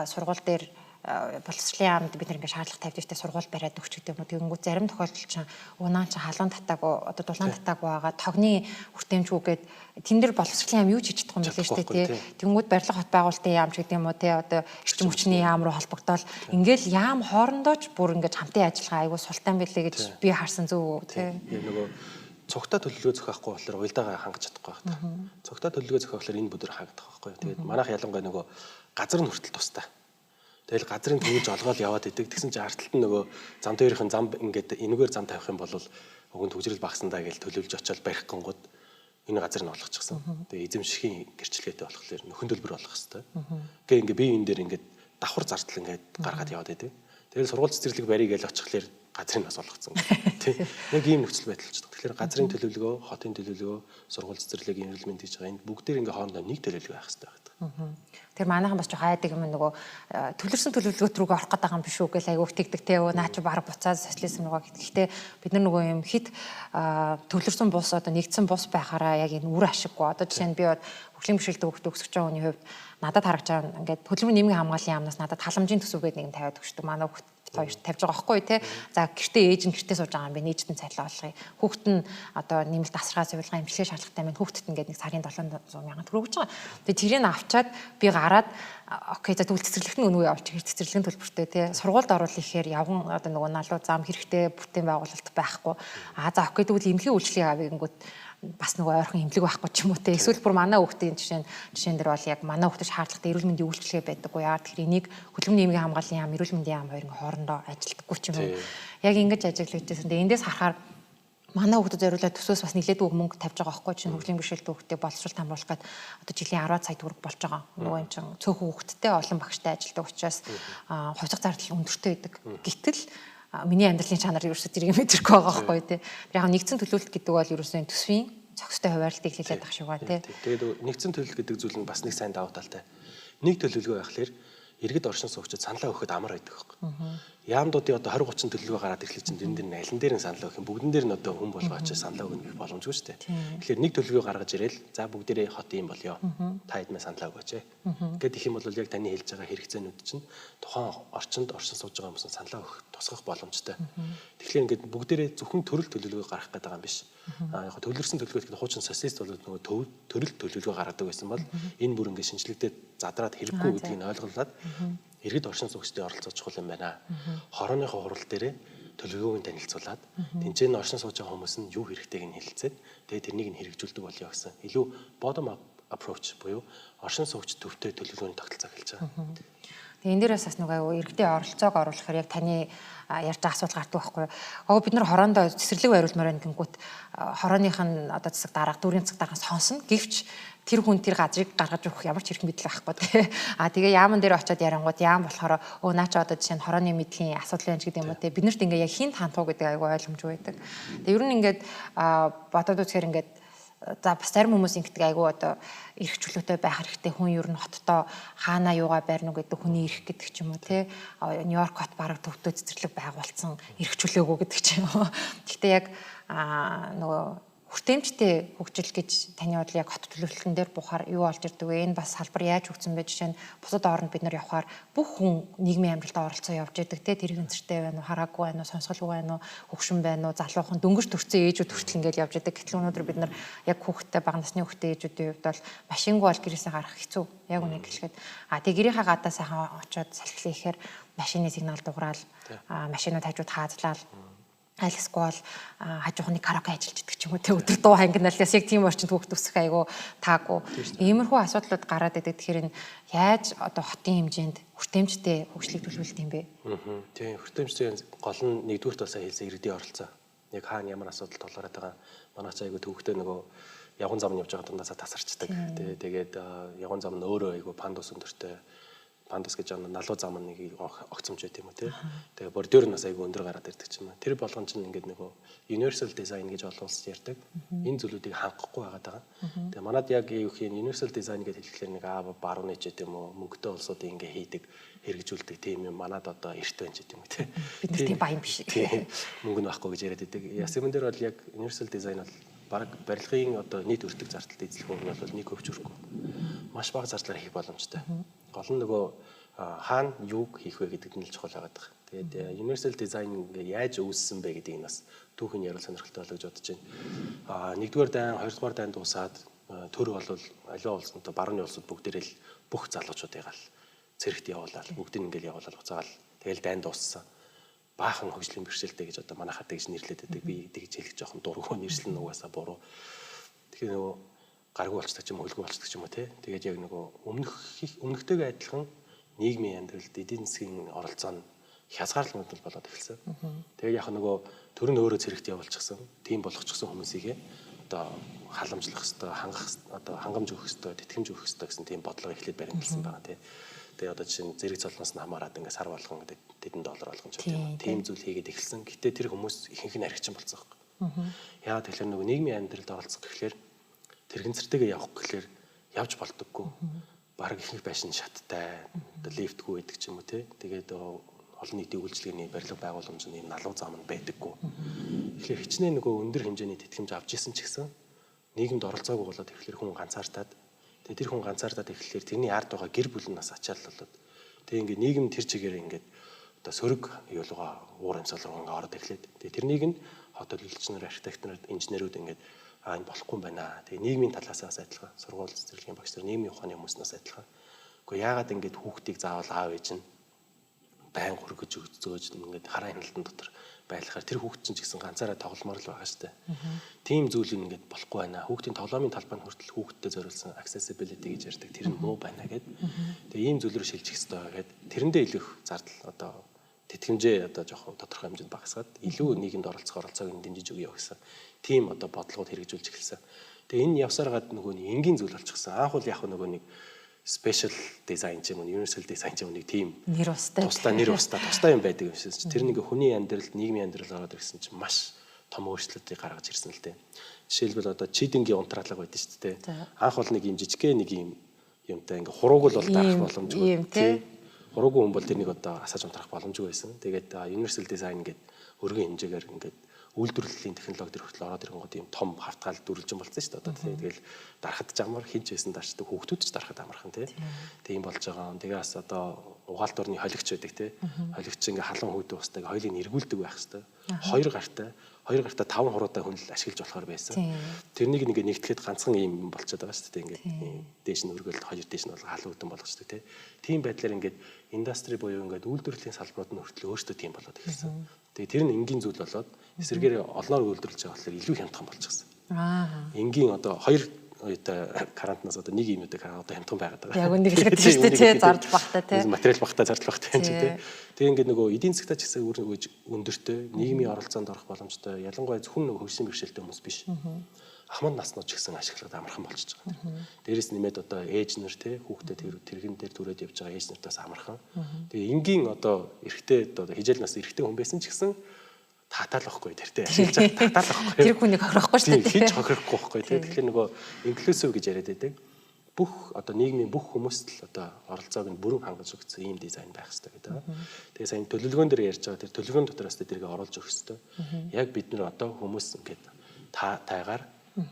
сургууль дээр боловсролын яамд бид нэг шаардлага тавьж ихтэй сургууль бариад өгч гэдэг юм уу. Тэгэнгүүт зарим тохиолдолд чинь унаан чинь халуун татаагүй одоо дулаан татаагүй байгаа тогны хүртээмжгүйгээд тэн дээр боловсролын яам юу ч хийж чадахгүй юм билээ шүү дээ тий. Тэгэнгүүт барилга хот байгуулалтын яам ч гэдэг юм уу тий одоо эрчим хүчний яам руу холбогдоод ингээл яам хоорондоо ч бүр ингэж хамтын ажиллагаа айгуу султаан билээ гэж би харсан зөв тий. Нөгөө цогтой төлөвлөгөө зохиохгүй болохоор уялдаагаа хангаж чадахгүй байна. Цогтой төлөвлөгөө зохиохлоор энэ бүдэр хаагдах байхгүй. Тэгээд манайх ялангуяа нөгөө газар нь хүртэл тустай. Тэгэл газрын төвөж олгоод яваад идэг. Тэгсэн чинь арталт нь нөгөө зам тээврийн зам ингээд энэгээр зам тавих юм бол өгөн төгжрөл багсандаа гэж төлөвлөж очиод барих гингууд энэ газар нь олгочихсон. Тэгээ эзэмшихийн гэрчлэгээтэй болохоор нөхөн төлбөр олох хэрэгтэй. Ингээ би энэ дээр ингээд давхар зардал ингээд гаргаад яваад идэг. Тэгэл сургууль цэцэрлэг барья гэж очихлаар газрын нас олгоцсон. Тийм. Яг ийм нөхцөл байдал болчихдог. Тэгэхээр газрын төлөвлөгөө, хотын төлөвлөгөө, сургууль цэцэрлэгийн эрүүл мэнд хийж байгаа энэ бүгдээр ингээ хоорондоо нэг төлөвлөгөө байх хэрэгтэй байдаг. Тэр манайхан бас жоох айдаг юм нөгөө төлөрсөн төлөвлөгөөт рүү орох гэдэг юм биш үү гэж айгуух тэгдэг те наа чи баг буцаад социализм руугаа гэхдээ бид нар нөгөө юм хит төлөрсөн бус одоо нэгдсэн бус байхаараа яг энэ үр ашиггүй одоо жишээ нь би хөгжлийн бэрхшээлтэй хүүхдээ өсгөж байгаа хүний хувьд надад харагч байгаа ингээд хөдөлмөрийн нийгмийн хамгааллын яамнаас надад халамжийн төсөвгээд нэг тавиад өгчдөг манай хүүхд тавьж байгаа байхгүй тий. За гэртээ ээж нь гэртээ сууж байгаа юм би нээжтэн цайлаа болгоё. Хүүхэд нь одоо нэмэлт асаргаа зөвлөгөө эмчилгээ шаардлагатай байна. Хүүхдэд ингээд нэг сарын 700 мянган төгрөг өгч байгаа. Тэгээ тэрийг авчаад би гараад окей за тэгвэл цэцэрлэгт нь өнөө явуулчих. Цэцэрлэгийн төлбөртэй тий. Сургуульд оруулах ихээр явган одоо нөгөө налуу зам хэрэгтэй бүтээн байгуулалт байхгүй. За окей тэгвэл эмнэлгийн үйлчлэгийг авъя гингүүт бас нөгөө ойрхон имлэг байхгүй ч юм уу те эсвэл бүр манай хүүхдийн жишээн дээр бол яг манай хүүхдэд шаардлагатай эрүүл мэндийн үйлчлэгээ байдаггүй яа тэгэхээр энийг хөдөлмөрийн нийгмийн хамгааллын яам эрүүл мэндийн яам хоёрын хоорондоо ажилтдаггүй ч юм уу яг ингэж ажиглагдчихсан. Тэгээ эндээс харахаар манай хүүхдэд зориулаад төсөөс бас нэлээд үг мөнгө тавьж байгаа байхгүй чинь хөгжлийн бэрхшээлтэй хүүхдэд боловсролт хамруулах гээд одоо жилийн 10 сая төгрөг болж байгаа. Нөгөө юм чинь цөөхөн хүүхдтэй олон багштай ажилтдаг учраас хувьцах зардал өндөртэй байдаг. Гэтэл миний амьдралын чанар ерөөсөө зэрэг мэдэрхгүй байгаа байхгүй тий. Яг нэгдсэн төлөвлөлт гэдэг бол ерөөсөө төсвийн зохистой хуваарлтыг хэлээд ах шиг байна тий. Тэгээд нэгдсэн төлөвлөлт гэдэг зүйл нь бас нэг сайн давуу талтай. Нэг төлөвлөгөө байхлаэр иргэд оршин суугчид саналаа өгөхөд амар байдаг байхгүй. Яамдуудын одоо 20 30 төлөвлөгөө гараад ирэхлээр чинь дэн дээр алин дээр нь саналаа өгөх юм бүгдэн дээр нь одоо хүн болгооч саналаа өгнө гэх боломжгүй шүү дээ. Тэгэхээр нэг төлөвлөгөө гаргаж ирээл за бүгдээрээ хот юм болёо. Та хэдмээ саналаа өгөөч. Гэт их юм бол яг таны хэлж байгаа хэрэгцээнүүд чинь тухайн орчинд оршин сууж байгаа хүмүүс саналаа өгөх тусгах боломжтой. Тэгэхээр ингээд бүгдээрээ зөвхөн төрөл төлөвлөгөө гаргах гэдэг юм биш. Яг төвлөрсөн төлөвлөгөө гэдэг хуучин социалист бол нөгөө төрөл төлөвлөгөө гаргадаг байсан бол энэ бүр ингээд шинжлэгдээд задраад хэрэггүй гэдгийг ойлголоод иргэд оршин суугчдын оролцоо чухал юм байна. Хорооныхоо хурал дээрээ төлөвлөгөөг танилцуулаад тэнцэн оршин сууж байгаа хүмүүс нь юу хэрэгтэйг нь хэлэлцээд тэгээд тэрнийг нь хэрэгжүүлдэг болёо гэсэн. Илүү bottom up approach буюу оршин суугч төвтэй төлөвлөгөөний тогтолцоо хэлж байгаа. Тэгээ энэ дээрээс бас нөгөө иргэдийн оролцоог оруулахаар яг таны ярьж байгаа асуулт гардаг байхгүй юу? Бид нар хороондоо цэцэрлэг байруулмаар байна гингүүт хорооных нь одоо засаг дарга, дүүрийн засаг дарга сонсно. Гэвч тэр хүн тэр газрыг гаргаж өгөх ямар ч хэрэг мэдл байхгүй тий. Тэгээ яаман дээр очиод ярангууд яам болохоор наача одоо жишээ нь хорооны мэдлийн асуудал байна ч гэдэг юм уу тий. Биднэрт ингээ яг хин таантуу гэдэг айгүй ойлгомжгүй байдаг. Тэгээ ер нь ингээд бодоод үзэхээр ингээд за бас зарим хүмүүс ингэдэг айгүй одоо эрх чөлөөтэй байх хэрэгтэй хүн ер нь хоттоо хаана юугаа байрна гэдэг хүний эрх гэдэг ч юм уу тий Нью-Йорк хот бараг төвдөө цэцэрлэг байгуулсан эрх чөлөөгөө гэдэг ч юм уу. Гэхдээ яг нөгөө хүртээмжтэй хөгжил гэж таны бодлоо яг хот төлөвлөлтөн дээр бухаар юу олж ирдэг вэ? Энэ бас салбар яаж хөгжсөн бэ? Жишээ нь бусад орнд бид нар явхаар бүх хүн нийгмийн амьдралд оролцоо явж идэг те тэр хэмцэртэй байна уу, хараагүй байна уу, сонсголгүй байна уу, хөгшин байна уу, залуухан дөнгөж төрсэн ээжүүд хүртэл ингээд явж идэг. Гэтэл өнөөдөр бид нар яг хүүхдтэй бага насны хүүхдтэй ээжүүдийн хувьд бол машингүй бол гэрээсээ гарах хэцүү. Яг үнэ гэлэхэд тэг гэрийнхаа гадаа сайхан очиод салхилаа ихээр машины сигнал дуграал машинууд хажууд хаазлал айлсгүй бол хажуухны караоке ажиллаж идэг ч юм уу те өдөр дуу хангиналаас яг тийм орчинд хүүхд төсөх айгу таагүй. Иймэрхүү асуудлууд гараад идэг. Тэгэхээр яаж одоо хотын хэмжээнд хүртээмжтэй хөгжлийг төлөвлөлт юм бэ? Тийм хүртээмжтэй гол нь нэгдүгürt бас хэлсэн иргэдийн оролцоо. Яг хаана ямар асуудал тулгараад байгаа манай ч айгу төвхтэй нөгөө явган зам нь явж байгаа дундаасаа тасарчдаг. Тэгээд явган зам нь өөрөө айгу пандус өндөртэй пандус гэж налуу зам нэг огцомж байт юм уу тий. Тэгээ бордюр нас айгу өндөр гараад ирдэг ч юм. Тэр болгон чинь ингээд нөгөө universal design гэж олон улсад ярьдаг. Энэ зүйлүүдийг хангахгүй байгаад байгаа. Тэгээ манад яг юу гэх юм universal design гэж хэлэхлээр нэг барууны ч гэдэм үү мөнгөтэй улсууд ингээ хийдэг хэрэгжүүлдэг тийм юм манад одоо эрт байна ч гэдэм үү тий. Бид нар тийм баян биш. Мөнгө нь байхгүй гэж яриад байдаг. Ясмэн дээр бол яг universal design бол бараг барилгын одоо нийт өртөг зардалд эзлэх хүн бол нэг өвч өрөхгүй. Маш бага зардлаар хийх боломжтой. Гол нь нөгөө хаана юуг хийх вэ гэдэг нь л чухал байгаад байгаа. Тэгээд universal design ингээ яаж үүссэн бэ гэдгийг нь бас түүхэн ярил сонирхолтой болоо гэж бодож байна. Нэгдүгээр дайн, хоёрдугаар дайн дуусаад төр бол аливаа улсынтай барууны улсууд бүгдээрээ л бүх залуучуудыг л цэрэгт явуулаад бүгдийг ингээл явуулаад буцаагаал тэгэл дайн дууссан. Баахан хөгжлийн бэрхшээлтэй гэж одоо манайхад тэгж нэрлэдэг байдаг. Би тэгж хэлэх жоохон дургүй нэршлэн угаасаа буруу. Тэгэхээр нөгөө гаргүй болцдог ч юм уу, хөлгүй болцдог ч юм уу тий. Тэгээд яг нөгөө өмнөхтэйгээ адилхан нийгмийн амьдралд эдийн засгийн оролцоо нь хязгаарлалт болоод эхэлсэн. Тэгээд яг нөгөө төр нь өөрөө цэрэгт явуулчихсан, тийм болгочихсон хүмүүсийгээ одоо халамжлах хэвээр, хангах одоо хангамж өгөх хэвээр, тэтгэмж өгөх хэвээр гэсэн тийм бодлого эхлээд баримталсан байгаа тий. Тэгээ одоо жишээ нь зэрэг цолноос нь хамаарад ингээ сар болгон тэдэн доллар болгон ч юм. Тийм зүйл хийгээд эхэлсэн. Гэтэ тэр хүмүүс ихэнх нь архичин болсон байхгүй. Яагаад тэгэхээр нөгөө нийгмийн амьдралд оролцох гэхлээр тэрэгцэртэйгээ явах гэхлээр явж болдоггүй. Бараг ихэнх байшин шаттай, одоо лифтгүй байдаг ч юм уу те. Тэгээд олон нийтийн үйлчлэгээний барилга байгууламж нь ийм налуу зам нь байдаггүй. Тэгэхээр хичнээн нөгөө өндөр хэмжээний тэтгэмж авч исэн ч гэсэн нийгэмд оролцоогүй болоод тэгэхээр хүн ганцаардаад тэр хүн ганцаардаад эхлэхээр тэрний ард байгаа гэр бүл нь бас ачаал болоод тэгээ ингээд нийгэм тэр чигээр ингээд одоо сөрөг юулгаа уур амьсгал руу ингээд ороод эхлээд тэгээ тэрнийг нь хотод үйлчлэгчнэр, архитектор, инженерүүд ингээд энэ болохгүй юм байна. Тэгээ нийгмийн талаас бас адилхан сургууль цэцэрлэгийн багш нар нийгмийн ухааны хүмүүснээс адилхан. Гэхдээ яагаад ингээд хүүхдийг заавал аав ээж нь байн хөргөж өгцөөж ингээд хараа хяналтан дотор байлахаар тэр хүүхд чинь ч гэсэн ганцаараа тогломоор л байгаа штэ. Тийм зүйл ингээд болохгүй байна. Хүүхдийн тоглоомын талбай нь хүртэл хүүхдэд зориулсан accessibility гэж ярьдаг. Тэр нь муу байна гэд. Тэгээ ийм зүйл рүү шилжих хэрэгтэй байгаа гэд. Тэрэндээ илүү их зардал одоо тэтгэмжээ одоо жоохон тодорхой хэмжээнд багасгаад илүү нийгэмд оролцох оролцоог нь дэмжиж өгье гэсэн. Тийм одоо бодлогод хэрэгжүүлж эхэлсэн. Тэгээ энэ явсаар гад нөгөө нэг энгийн зүйл болчихсон. Анх бол яг нөгөө нэг special design ч юм уу, universal design ч юм уу нэг тийм нэр устай тустай юм байдаг юм шиг. Тэр нэг хүний амьдралд, нийгмийн амьдрал ороод ирсэн чинь маш том өөрчлөлтийг гаргаж ирсэн л дээ. Жишээлбэл одоо чидингийн унтраалга байдаг шүү дээ. Анх бол нэг юм жижигхэн нэг юм юмтай ингээ хурууг л дарах боломжгүй тий. Хуруугүй хүн бол тэрнийг одоо асааж унтрах боломжгүй байсан. Тэгээд universal design гэдэг өргөн хэмжээгээр ингээд үйлдвэрлэлийн технологи төр хүртэл ороод ирэнгүүт ийм том хавтгаал дүрлжин болсон шүү дээ. Одоо тэгэл дарахад жамаар хинч байсан дарчдаг хүүхдүүд ч дарахад амархан тийм болж байгаа. Тэгээс одоо угаалт орны холигч байдаг тий. Холигч ингээ халуун хүйдэ устдаг хоёлыг эргүүлдэг байх хэвээр. Хоёр гартаа 5 хуруутай хүнэл ашиглаж болохоор байсан. Тэрнийг ингээ нэгтгэхэд ганцхан юм болчиход байгаа шүү дээ. Ингээд дээш нь өргөлд хоёр дээш нь бол халуун хөтөн болгочтой тий. Тийм байдлаар ингээд индастри буюу ингээд үйлдвэрлэлийн салбарууд нь хүртэл өөрсдөө тийм болоод ирсэн. Тэгээ тэр нь энгийн зүйл болоод эсрэгээр олноор үйлдвэрлэж байгаа болохоор илүү хямдхан болчихсон. Энгийн одоо хоёр карантинаас одоо нэг юм одоо хямдхан байгаад байгаа. Яг үнэ хэлэхэд тийм шүү дээ тий зарж багтаа тий. Материал багтаа зарж багтаа юм чи тий. Тэгээ ингээд нөгөө эдийн засгтаа ч гэсэн өндөртэй нийгмийн оролцоонд орох боломжтой ялангуяа зөвхөн нөгөө хөгжлийн бэрхшээлтэй хүмүүс биш. Ахмад наснууд ч гэсэн ашиглахад амархан болчихж байгаа. Дээрээс нэмээд одоо ээж нар тий хүүхдэд тэрхэн дээр түрээд явж байгаа ээж нартаас амархан. Тэгээ энгийн одоо эрэгтэй одоо хижээл нас эрэгтэй хүн байсан ч гэсэн татаалахгүй тэртэй ашиглаж байгаа татаалахгүй. Тэр хүнийг хохирохгүй шүү дээ. Хинч хохирохгүй байхгүй тий. Тэгэхээр нөгөө инклюзив гэж яриад байдаг. Бүх одоо нийгмийн бүх хүмүүст л одоо оролцоог нь бүрэн хангаж өгсөн ийм дизайн байх хэрэгтэй гэдэг. Тэгээ сайн төлөвлөгөөн дээр ярьж байгаа тэр төлөвлөгөөн дотроос тэрийг оруулж өгөх хэрэгтэй. Яг бид нэр одоо хүмүүс ингээд тайгаар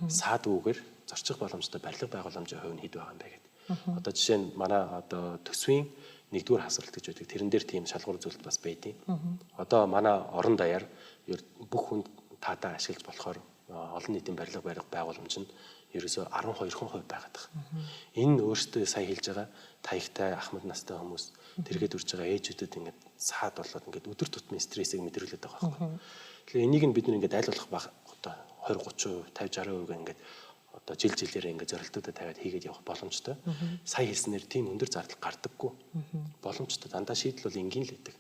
саадгүйгээр зорчих боломжтой барилга байгууламжийн хувь нь хэд байгаа юм бэ гэдэг. Одоо жишээ нь манай одоо төсвийн нэгдүгээр хасралт гэж байдаг. Тэрэн дээр тийм шалгуур зүйлд бас байдیں۔ Одоо манай орон даяар бүх хүнд таатаа ашиглаж болохоор олон нийтийн барилга байгууламж нь ерөөсөө 12% байгаад байгаа. Энэ өөртөө сая хэлж байгаа таягтай ахмад настай хүмүүс тэргээд үрж байгаа ээжүүдэд ингээд саад болоод ингээд өдөр тутмын стрессийг мэдрүүлээд байгаа байхгүй. Тэгэхээр энийг нь бид нэг ингээд аль болох одоо 20 30%, 50 60% ингээд одоо жилээр ингээд зорилтуудад тавиад хийгээд явах боломжтой. Сая хэлснээр тийм өндөр зардал гардаггүй. Боломжтой дандаа шийдэл бол энгийн л байдаг.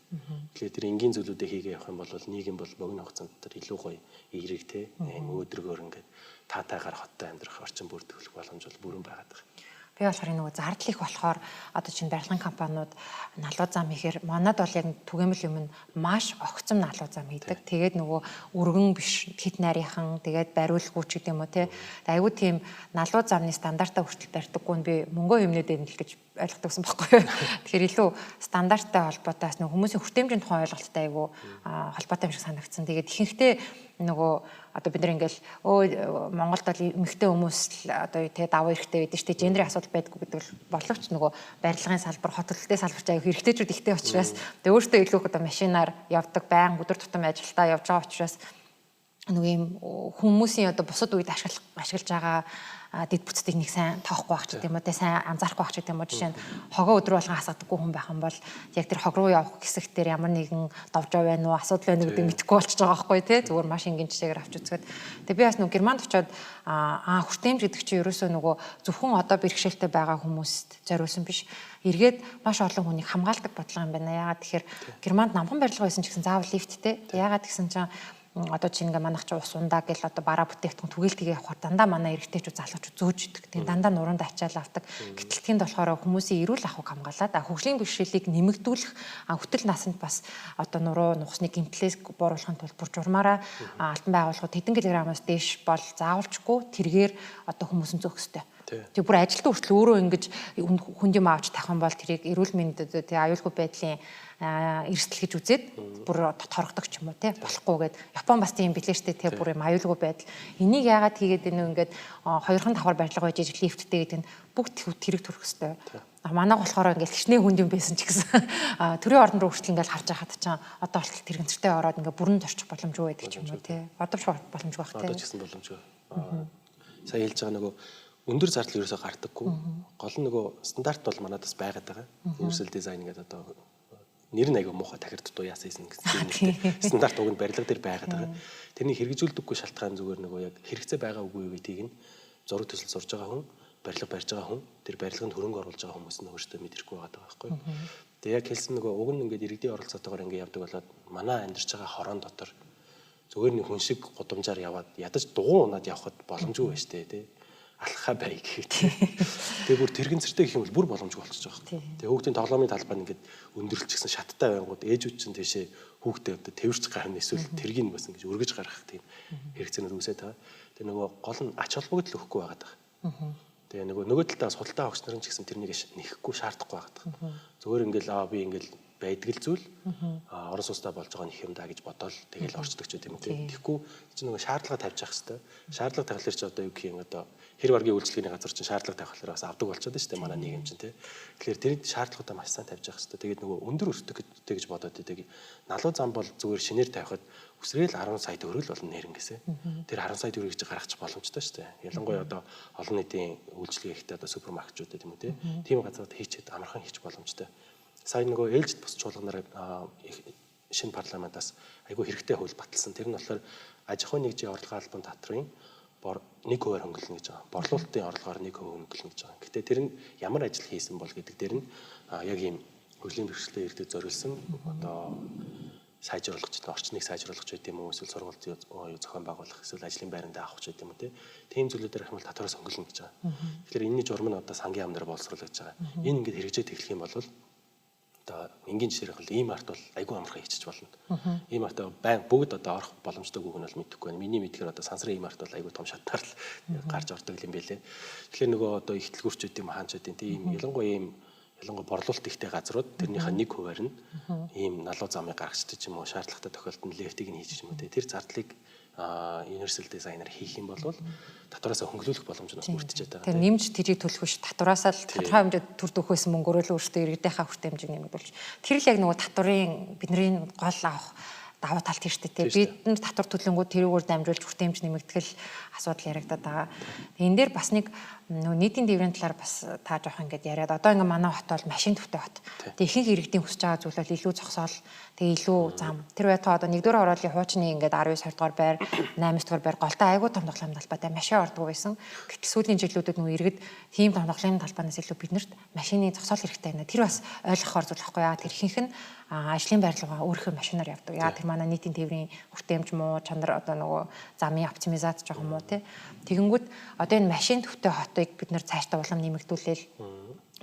Тэгэхээр тэр энгийн зүйлүүдээ хийгээ явах юм бол нийгэм бол богино хугацаанд тэр илүү гоё эерэг те өөдрөгөөр ингээд таатайгаар хоттой амьдрах орчин бүр төвлөх боломж бол бүрэн байгаад байгаа. Би болохоор нөгөө зардал их болохоор одоо чинь барилгын компаниуд налуу зам ихээр манад бол яг түгээмэл юм нь маш огцом налуу зам хийдэг. Тэгээд нөгөө өргөн биш хит нарийнхан тэгээд бариулгүй ч гэдэм үү те. Айгуу тийм налуу замны стандартаа хүртэл барьдаггүй нь би мөнгөө хэмнээд байна л гэж ойлгодог гэсэн байхгүй юу. Тэгэхээр илүү стандарттай холбоотойс нөгөө хүмүүсийн хүртээмжийн тухайн ойлголттой айгуу холбоотой юм шиг санагдсан. Тэгээд ихэнхдээ нөгөө одоо бид нар ингээл Монголд бол эмэгтэй хүмүүс одоо тэгээ даваа эрэхтэй байдаг шүү дээ. Гендрийн асуудал байдаггүй гэдэг боловч нөгөө барилгын салбар, хот төлөлтийн салбар ч аюу эрэгтэйчүүд ихтэй учраас тэгээ өөртөө илүү одоо машинаар явдаг, байнга өдөр тутам ажилдаа явж байгаа учраас нөгөө юм хүмүүсийн одоо бусад үед ашиглаж байгаа дэд бүтцийг нэг сайн тоохгүй байх ч гэдэм үү те сайн анзаарахгүй байх ч гэдэм үү жишээ нь хогоо өдөр болгон хасагдаггүй хүн байх юм бол яг тэр хог руу явах хэсэг дээр ямар нэгэн довжоо байна уу асуудал байна уу гэдэг мэдэхгүй болчихж байгаа байхгүй те зүгээр маш энгийн жишээгээр авч үзгээд тэгээ би бас нөгөө Германд очиод хүртээмж гэдэг чинь ерөөсөө нөгөө зөвхөн одоо бэрхшээлтэй байгаа хүмүүст зориулсан биш эргээд маш олон хүнийг хамгаалдаг бодлого юм байна. Яагаад тэгэхээр Германд намхан барилга байсан ч гэсэн заавал лифттэй. Яагаад гэсэн чинь одоо чинь ингээ манайх чи ус ундаа гэл одоо бараа бүтээгдэхүүн түгээлтгээ явахаар дандаа манай эрэгтэйчүүд залуучууд зөөж идэг. Тэгээ дандаа нуруунд ачаал авдаг. Гэтэл тэнд болохоор хүмүүсийн эрүүл ахуйг хамгаалаад хөгжлийн бэрхшээлийг нэмэгдүүлэх хүртэл насанд бас одоо нуруу нухсны гэмтлээс бууруулахын тулд бүр журмаараа алтан байгууллагууд хэдэн килограммаас дээш бол заавалчгүй тэргээр одоо хүмүүсийн зөөх ёстой. Тэг бүр ажилтан хүртэл өөрөө ингэж хүнд юм авч тавих юм бол тэрийг эрүүл мэндэд тэг аюулгүй байдлын эрсдэл гэж үзээд бүр торгодог ч юм уу те болохгүйгээд Япон бас тийм билээ штэ те бүр юм аюулгүй байдал энийг яагаад хийгээд энэ ингээд 2хан давхар барилга байж иж лифттэй гэдэг нь бүгд тэрэг төрөх хэвээр манайг болохоор ингээд хичнээн хүнд юм байсан ч гэсэн төрийн ордон руу хүртэл ингээд харж байхад чаа одоо болтол тэрэгцэртэй ороод ингээд бүрэн зорчих боломжгүй байдаг ч юм уу те одоо ч боломжгүй байх те одоо ч гэсэн боломжгүй сая хэлж байгаа нөгөө өндөр зардал ерөөсөө гардаггүй гол нь нөгөө стандарт бол манайдас байгаад байгаа universal design гэдэг одоо нэр нь аяга муухай тахирдтуу яасан юм гэсэн стандарт уг нь барилга дээр байгаад байгаа. Тэрнийг хэрэгжүүлдэггүй шалтгаан зүгээр нөгөө яг хэрэгцээ байгаа үгүй гэдгийг нь зураг төсөл сурж байгаа хүн, барилга барьж байгаа хүн, тэр барилганд хөрөнгө оруулж байгаа хүмүүс нь өөрсдөө мэдэрхгүй байгаа байхгүй. Тэгээ яг хэлсэн нөгөө уг нь ингээд иргэдийн оролцоотойгоор ингээд явдаг болоод манай амьдарч байгаа хорон дотор зүгээр нэг хүн шиг гудамжаар яваад ядаж дугуй унаад явхад боломжгүй байж тээ тий. Алхаа бай гэхээ. Тэгээ бүр тэрэгцэртэй гэх юм бол бүр боломжгүй болчихж байгаа. Тэгээ хүүхдийн тоглоомын талбай нь ингээд өндөрлчихсэн шаттай байнгут ээжүүд чинь тийшээ хүүхдээ одоо тэрвэрч гарна эсвэл тэргийг бас ингэж өргөж гаргах тийм хэрэгцээнүүд үүсээд байгаа. Тэгээ нөгөө гол нь ач холбогдол өгөхгүй байгаад байгаа. Тэгээ нөгөө талаас худалдаа авагч нарын ч гэсэн тэрнийг нэхэхгүй шаардахгүй байгаад байгаа. Зүгээр ингээл би ингээл байдаг л зүйл орон сууцтай болж байгаа нэг юм даа гэж бодоол тэгэл орчдог ч гэдэм үү. Тэгэхгүй чи нөгөө шаардлага тавьж явах хэрэгтэй. Шаардлага тавихлаар чи одоо юу гэх юм одоо хэр баргийн үйлчлэгийн газар чинь шаардлага тавихлаар бас авдаг болчиход байна шүү дээ манай нийгэм чинь тий. Тэгэхээр тэр шаардлагуудаа маш сайн тавьж явах хэрэгтэй. Тэгээд нөгөө өндөр өртөгтэй гэж бодоод идэг. Налуу зам бол зүгээр шинээр тавихад үсрээл 10 сая төгрөг л болно нэрнгээсээ. Тэр 10 сая төгрөгийг чи гаргачих боломжтой шүү дээ. Ялангуяа одоо олон нийтийн үйлчлэгээ ихтэй одоо супермаркетчуудад тийм үү тий. Тийм газарт хийчихэд амархан хийчих боломжтой. Сая нөгөө ээлжид бус чуулганаар шинэ парламентаас айгүй хэрэгтэй хууль баталсан. Тэр нь болохоор аж ахуйн нэгжийн орлогын албан татрын 1% хөнгөлнө гэж байгаа. Борлуулалтын орлогоор 1% хөнгөлнө гэж байгаа. Гэтэ тэр нь ямар ажил хийсэн бол гэдэг дээр нь яг ийм хөгжлийн бэрхшээлтэй иргэдэд зориулсан одоо сайжруулах ч орчныг сайжруулах ч гэдэм үү эсвэл сургууль зохион байгуулах эсвэл ажлын байранд авах ч гэдэм үү тийм зүйлүүдээр их бол татвараас хөнгөлнө гэж байгаа. Тэгэхээр энэний журам нь одоо сангийн амнаар боловсруулж байгаа. Энэ ингээд хэрэгжээд эхлэх юм бол одоо энгийн жишээр бол ийм арт бол айгүй амархан хийчих болно. Ийм арт бүгд одоо орох боломжтой үг нь бол мэдэхгүй байна. Миний мэдхээр одоо сансрын ийм арт бол айгүй том шатаар л гарч ордог юм байлээ. Тэгэхээр нөгөө одоо ихтлгүүрчүүд юм хаанчууд тийм ялангуяа борлуулалт ихтэй газрууд тэрнийхээ 1%-аар нь ийм налуу замыг гаргацдаг юм уу шаардлагатай тохиолдолд лефтийг нь хийж юм уу тэр зардлыг universal designer хийх юм бол татвараас хөнгөлүүлэх боломж нь бас бүрдчихэд байгаа. Тэр нэмж тэрийг төлөх биш татвараас л тодорхой хэмжээнд төр дөхөөсөн мөнгөөрөө л өөртөө иргэдийнхаа хүртэ хэмжээг нэмэгдүүлж. Тэр л яг нөгөө татварын бидний гол авах давуу талт тийм шүү дээ. Бид нар татвар төлөнгүүд тэрүүгээр дамжуулж хүртэ хэмжээ нэмэгдэх асуудал яригадаад байгаа. Энэ дээр бас нэг нийтийн тээврийн талаар бас та жоох ингэж яриад одоо ингээ манай хот бол машин төвтэй хот. Тэгээ ихэнх иргэдийн хүсэж байгаа зүйл бол илүү зогсоол, тэгээ илүү зам. Тэр байтугай одоо 1-р хорооллын хуучны ингээд 19 дугаар байр, 8 дугаар байр голтой айгүй том тоглоом талбайтай машин ордог байсан. Гэтэл сүүлийн жилүүдэд нөгөө иргэд тийм том тоглоомын талбайнаас илүү биднэрт машины зогсоол хэрэгтэй байна. Тэр бас ойлгохоор зүйл байхгүй яа. Тэр ихэнх нь ажлын байрлалгаа өөрийнхөө машинаар явдаг. Яа тэр манай нийтийн тээврийн хүртээмж муу, чанар одоо нөгөө замын оптимизац жоох юм уу тий. Тэгэнгүүт одоо энэ машин төвтэй хотыг бид нэр цаашдаа улам нэмэгдүүлээл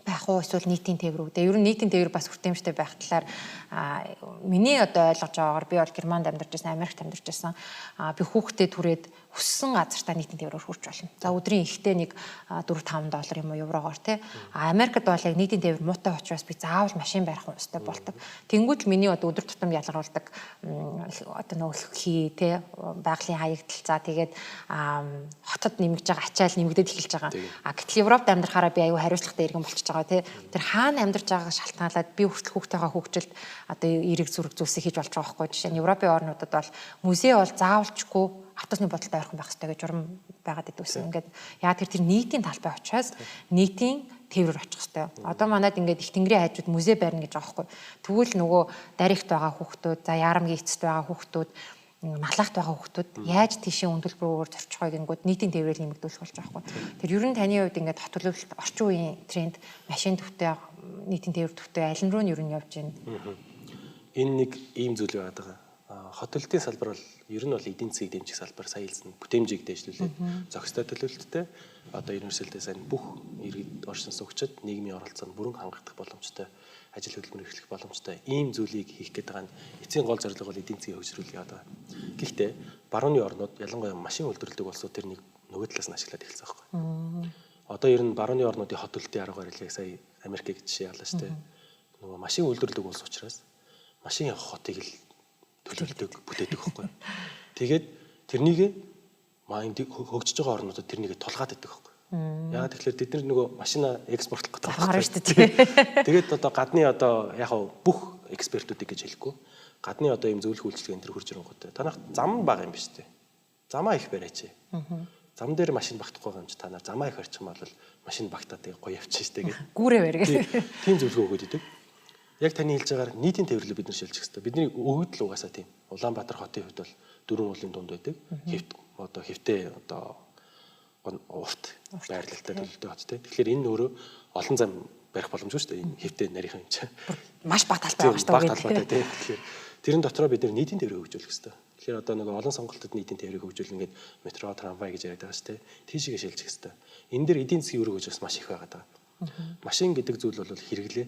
байх уу эсвэл нийтийн тээвэр үү. Тэгээ ер нь нийтийн тээвэр бас хүртээмжтэй байх талаар миний одоо ойлгож байгаагаар би бол Германд амьдарч байсан, Америкт амьдарч байсан. Би хүүхдээ түрээд хүссэн газартаа нийтийн тээврээр хүрч болно. За өдрийн ихтэй нэг $4-5 юм уу еврогоор тий. Америкт бол яг нийтийн тээвэр муутай учраас би заавал машин барих хэрэгтэй болдог. Тэнгүүд л миний одоо өдөр тутам ялгаруулдаг одоо нөгөө хий тий байгалийн хаягдтал за тэгээд хотод нэмэгдэж байгаа ачаал нэмэгдээд эхэлж байгаа. Гэтэл Европт амьдрахаараа би аюу хариуцлагатай иргэн болчихж байгаа тий. Тэр хаана амьдарч байгаагаас шалтгаалаад би хүртэл хүүхдтэйгээ хөгжилд одоо эерэг зүрх зүйлсийг хийж болж байгаа байхгүй. Жишээ нь Европын орнуудад бол музей бол заавалчгүй автобусны бодолтой ойрхон байх хэрэгтэй гэж журам байгаад идвэсэн. Ингээд яа тэр нийтийн талбай учраас нийтийн тээврээр очих хэрэгтэй. Одоо манайд ингээд их тэнгэрийн хайжууд музей барина гэж байгаа байхгүй. Тэгвэл нөгөө даригт байгаа хүүхдүүд, за яарамгийн эцэст байгаа хүүхдүүд, малахт байгаа хүүхдүүд яаж тийшээ үндэлбэрөөр зорчих вэ гингүүд нийтийн тээврээр нэмэгдүүлэх болж байгаа байхгүй. Тэр ер нь таны хувьд ингээд хот төлөвлөлт орчин үеийн тренд машин төвтэй, нийтийн тээвэр төвтэй аль руу нь ер нь явж байна? Энэ нэг ийм зүйл байгаад байгаа. Хот төлөлтийн салбар бол ер нь бол эдийн засгийг дэмжих салбар сая хэлсэн бүтээмжийг дэвшлүүлээд зохистой төлөвлөлттэй одоо universal design бүх иргэд оршин суугчид нийгмийн оролцоонд бүрэн хангагдах боломжтой ажил хөдөлмөр эрхлэх боломжтой ийм зүйлийг хийх гээд байгаа нь эцсийн гол зорилго бол эдийн засгийн хөгжрүүлэх яваад байгаа. Гэхдээ барууны орнууд ялангуяа машин үйлдвэрлэдэг улсууд тэр нэг нөгөө талаас нь ашиглаад эхэлсэн байхгүй. Одоо ер нь барууны орнуудын хот төлөлтийн арга барилыг сая Америкийг жишээ яллаа шүү дээ. Нөгөө машин үйлдвэрлэдэг улс учраас машин явах хотыг л төлөвлөдөг, бүтээдэг байхгүй. Тэгээд тэрнийг хөгжиж байгаа орнуудад тэрнийг тулгаад идэг байхгүй. Яагаад тэгэхээр тэд нар нөгөө машина экспортлох гэдэг байна шүү дээ. Тэгээд одоо гадны одоо яг бүх экспертүүдийг гэж хэлэхгүй. Гадны одоо ийм зөвлөх үйлчлэг энэ төр хурж ирэнгүүтээ танах зам бага юм биш үү? Замаа их бариач. Зам дээр машин багтахгүй байгаа юм чи та нар замаа их барьчих юм бол машин багтаад гоё явчих штэ гэдэг. Гүүрээ барьгаа. Тийм зөвлөгөө өгөөд идэг. Яг таны хэлж байгаагаар нийтийн тээвэрлэлийг бид нар шилжих хэрэгтэй. Бидний өгөгдөл угаасаа тийм. Улаанбаатар хотын хувьд бол 4 уулын дунд байдаг. Хэвтээ одоо урт байрлалтай төлөвтэй хот тийм. Тэгэхээр энэ өөрөө олон зам барих боломжгүй шүү дээ. Энэ хэвтээ нарийнхан юм чинь. Маш бага талбай байгаа шүү дээ. Бага талбайтай тийм. Тэгэхээр тэрэн дотроо бид нар нийтийн тээврийг хөгжүүлэх хэрэгтэй. Тэгэхээр одоо нэг олон сонголтод нийтийн тээврийг хөгжүүлнэ ингээд метро, трамвай гэж яриад байгаа шүү дээ. Тийшээ шилжих хэрэгтэй. Энэ дээр эдийн засгийн өрөө гэж бас маш их байгаад байгаа. Машин гэдэг зүйл бол хэрэглээ.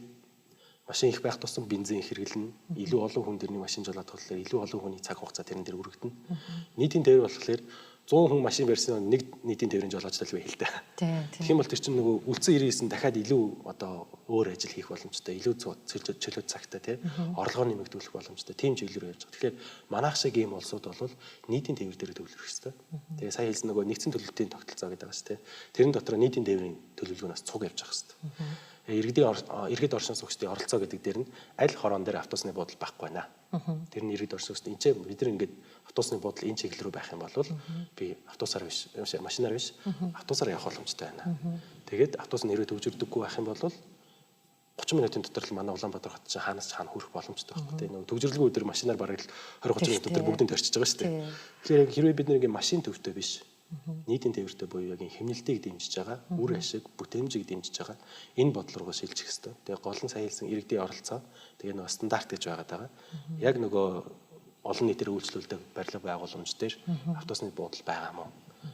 Машин их байх тусам бензин хэрэглэнэ. Илүү олон хүн дэрний машин жолоод болохоор илүү олон хүний цаг хугацаа тэрэн дээр өргөдөнө. Нийтийн тээвэр болохоор 100 хүн машин барьсан нэг нийтийн тээврийн жолоочтой л бай хэл дээ. Тэгэх юм бол тэр чинь нөгөө үлдсэн 99 дахиад илүү одоо өөр ажил хийх боломжтой, илүү чөлөө цагтай тий орлогоо нэмэгдүүлэх боломжтой. Тийм чиглэлээр явж байгаа. Тэгэхээр манайх шиг ийм улсууд бол нийтийн тээвэр дээр төвлөрөх хэрэгтэй. Тэгээ сая хэлсэн нөгөө нэгдсэн төлөвлөлтийн тогтолцоо гэдэг байгаа шүү дээ. Тэрэн дотор нийтийн тээврийн төлөвлөгөөнөөс цуг явж байгаа хэрэгтэй. Иргэд оршин суугчдын оролцоо гэдэг дээр нь аль хороон дээр автобусны буудал байхгүй байна. Тэр нь иргэд оршин суугчдын энэ бид нар ингээд автобусны буудал энэ чиглэл рүү байх юм бол би автобусаар биш, машинаар биш, автобусаар явах боломжтой байна. Тэгээд автобус нэрээ төвжирдэггүй байх юм бол 30 минутын дотор л манай Улаанбаатар хот чинь хаанаас хаана хүрэх боломжтой байхгүй тийм нөгөө төвжирлгүй өдөр машинаар бараг 20-30 минут дотор бүгдийг төрчихж байгаа шүү дээ. Тэгэхээр хэрвээ бид нэг машин төвтэй биш нийтийн тээвэртэй буюу яг хэмнэлтийг дэмжиж байгаа, үр ашиг, бүтээмжийг дэмжиж байгаа энэ бодол руугаа шилжих хэрэгтэй. Тэгээ гол нь сая хэлсэн иргэдийн оролцоо, тэгээ нөгөө стандарт гэж байгаа. Яг нөгөө олон нийтээр үйлчлүүлдэг барилга байгууламж дээр автобусны буудал байгаа мó.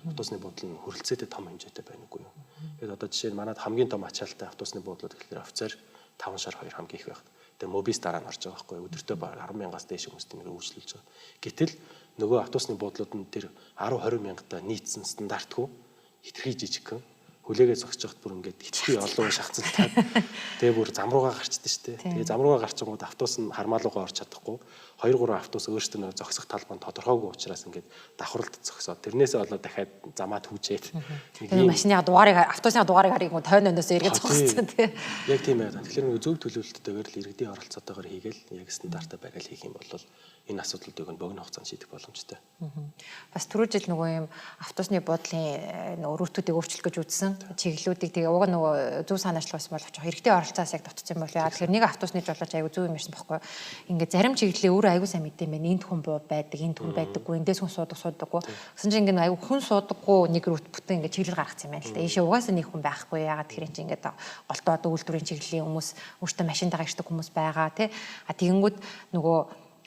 Автобусны буудал нь хөрөлцөөтэй том хэмжээтэй байна үгүй юу. Тэгээд одоо жишээ нь манайд хамгийн том ачаалттай автобусны буудлууд гэхэлэр офицер 5 шар 2 хамгийн их байхад. Тэгээ мобис дараа нь орж байгаа байхгүй юу. Өдөртөө 10,000-аас дээш хүмүүс тэнийг үйлчлүүлж байгаа. Гэтэл нөгөө автобусны буудлууд нь тэр 10-20 мянгата нийцсэн стандартгүй хитрхий жижигхэн хүлээгээ зогсож байхад бүр ингээд хитрхий олон шахацтай. Тэгээ бүр зам руугаа гарчдаг шүү дээ. Тэгээ зам руугаа гарчингууд автобус нь хармаалуугаа орч чадахгүй. 2-3 автобус өөрсдөө нэг зогсох талбай нь тодорхойгүй учраас ингээд давхралт зогсоод тэрнээсээ болоод дахиад замаа түүжээд тэгээ машины дугаарыг автобусны дугаарыг харыг тойноноос эргээд зогссон тий. Яг тийм байна. Тэгэхээр нэг зөв төлөвлөлттэйгээр л иргэдийн оролцоотойгоор хийгээл яг стандартаа барайл хийх юм бол энэ асуудлуудыг нь богино хугацаанд шийдэх боломжтой. Бас түрүү жил нөгөө юм автобусны буудлын нөгөө рутуудыг өөрчлөх гэж үзсэн чиглэлүүдийг тэгээ уг нөгөө зөв санаачлах байсан боловч иргэдийн оролцоос яг дутцсан болов яа. Тэгэхээр нэг автобусны жолооч аягүй зөв юм ярьсан байхгүй. Ингээд зарим чиглэлээ өөрөө аягүй сайн мэддэм байх. Энд хүн байдаг, энд хүн байдаггүй, эндээс хүн суудаггүй. Гэсэн чинь ингээд аягүй хүн суудаггүй нэг рут бүтэн ингээд чиглэл гаргацсан юм байна л да. Ийшээ угаасаа нэг хүн байхгүй. Ягаад тэгэхээр чинь ингээд голтоо одоо үйлдвэрийн чиглэлийн хүмүүс өөртөө машинтайгаа ирдэг хүмүүс байгаа тий. А тэгэнгүүт нөгөө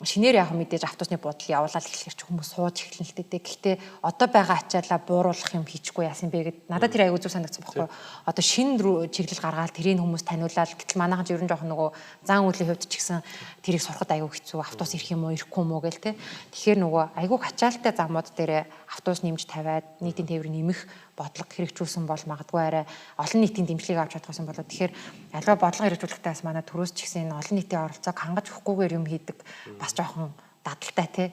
шинээр яг мэдээж автобусны буудлыг явуулаад эхлэхээр ч хүмүүс сууж эхэлнэ л дээ. Гэхдээ одоо байгаа ачаалаа бууруулах юм хийчихгүй яасан бэ гэд надад тэр аягүй зүг санагдсан байхгүй. Одоо шинэ чиглэл гаргаад тэрийг хүмүүс таниулаад гэтэл манайхан ч ерөн жоохон нөгөө зан үйлийн хувьд ч гэсэн тэрийг сурахад аягүй хэцүү. Автобус ирэх юм уу, ирэхгүй юм уу гэл те. Тэгэхээр нөгөө аягүй ачаалтай замууд дээр автобус нэмж тавиад нийтийн тээврийг нэмэх бодлого хэрэгжүүлсэн бол магадгүй арай олон нийтийн дэмжлэгийг авч чадсан болоо. Тэгэхээр аливаа бодлого хэрэгжүүлэхдээ бас манай төрөөс ч гэсэн энэ олон нийтийн оролцоог хангаж өгөхгүйгээр юм хийдэг бас жоохон дадалтай тий.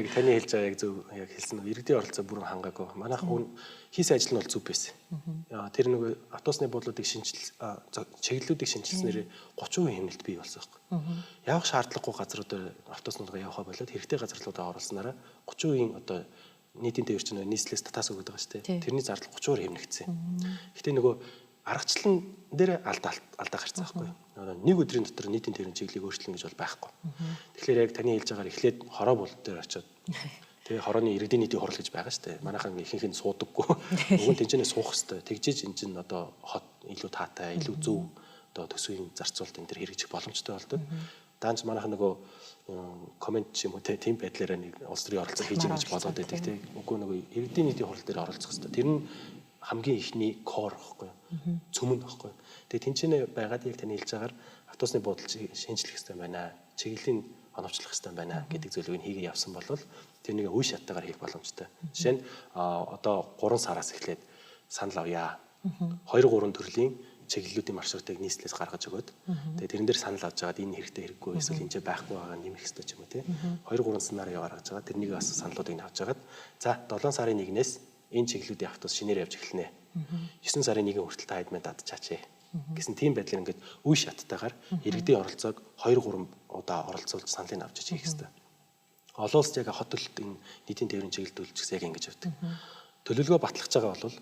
Яг таны хэлж байгаа яг зөв яг хэлсэн нь иргэдийн оролцоо бүрэн хангаагүй. Манайх хийсэн ажил нь бол зөв байсан. Тэр нөгөө автобусны буудлуудыг чиглэлүүдийг шинжилснээр 30% хэмнэлт бий болсон байхгүй. Явах шаардлагагүй газруудаар автобуснуудаа явахаа болоод хэрэгтэй газарлуудаа оруулснараа 30% одоо нийтийн тээвэр чинь нийслэлээс татаас өгöd байгаа шүү дээ. Тэрний зардал 30% хэмнэгдсэн. Гэхдээ нөгөө аргачлал дээр алдаа гарцсан байхгүй. Нэг өдрийн дотор нийтийн тээврийн чиглэлийг өөрчлөн гэж бол байхгүй. Тэгэхээр яг таны хэлж байгаагаар эхлээд хороо бул дээр очиод тэгээ хорооны иргэдийн нийтийн хурал гэж байгаа шүү дээ. Манайхан ихэнх нь суудаггүй. Өгөн тэнцэнэ суух хэвээр. Тэгжиж энэ чинь одоо хот илүү таатай, илүү зөв одоо төсвийн зарцуулалт энэ төр хэрэгжих боломжтой болдог. Даанч манайхан нөгөө комент ч юм уу тийм байдлаараа нэг улс төрийн оролцоо хийж байгаа гэж бодоод байдаг тийм. Үгүй нөгөө иргэдийн нийтийн хурал дээр оролцох хэрэгтэй. Тэр нь хамгийн ихний кор байхгүй юу? Цөмөн байхгүй юу? Тэгээ тэнцэнэ байгаад яг таны хэлж байгаагаар автобусны буудал шинжлэх хэрэгтэй байна. Чиглэлийн оновчлох хэрэгтэй байна гэдэг зөвлөгөөг хийгээ явсан бол тэр нэг үе шаттайгаар хийх боломжтой. Жишээ нь одоо 3 сараас эхлээд санал авъя. 2-3 төрлийн чиглэлүүдийн маршрутыг нийслэлээс гаргаж өгөөд тэгээ тэрэн дээр санал авч байгаад энэ хэрэгтэй хэрэггүй эсвэл энэ ч байхгүй байгаа нэмэх хэрэгтэй ч юм уу тий. 2-3 сценарио гаргаж байгаа. Тэрнийг бас саналуудыг авч байгаад за 7 сарын 1-ээс энэ чиглэлүүдийн автобус шинээр явж эхэлнэ. 9 сарын 1-ийн хүртэл та хэдмэ дадчихаач гэсэн тийм байдлаар ингээд үе шаттайгаар иргэдийн оролцоог 2-3 удаа оролцуулж саналыг авч хийх хэрэгтэй. Олон улс яг хот төлөлтийн нийтийн тээврийн чиглэлд үйлчилж яг ингэж явдаг. Төлөвлөгөө батлах байгаа бол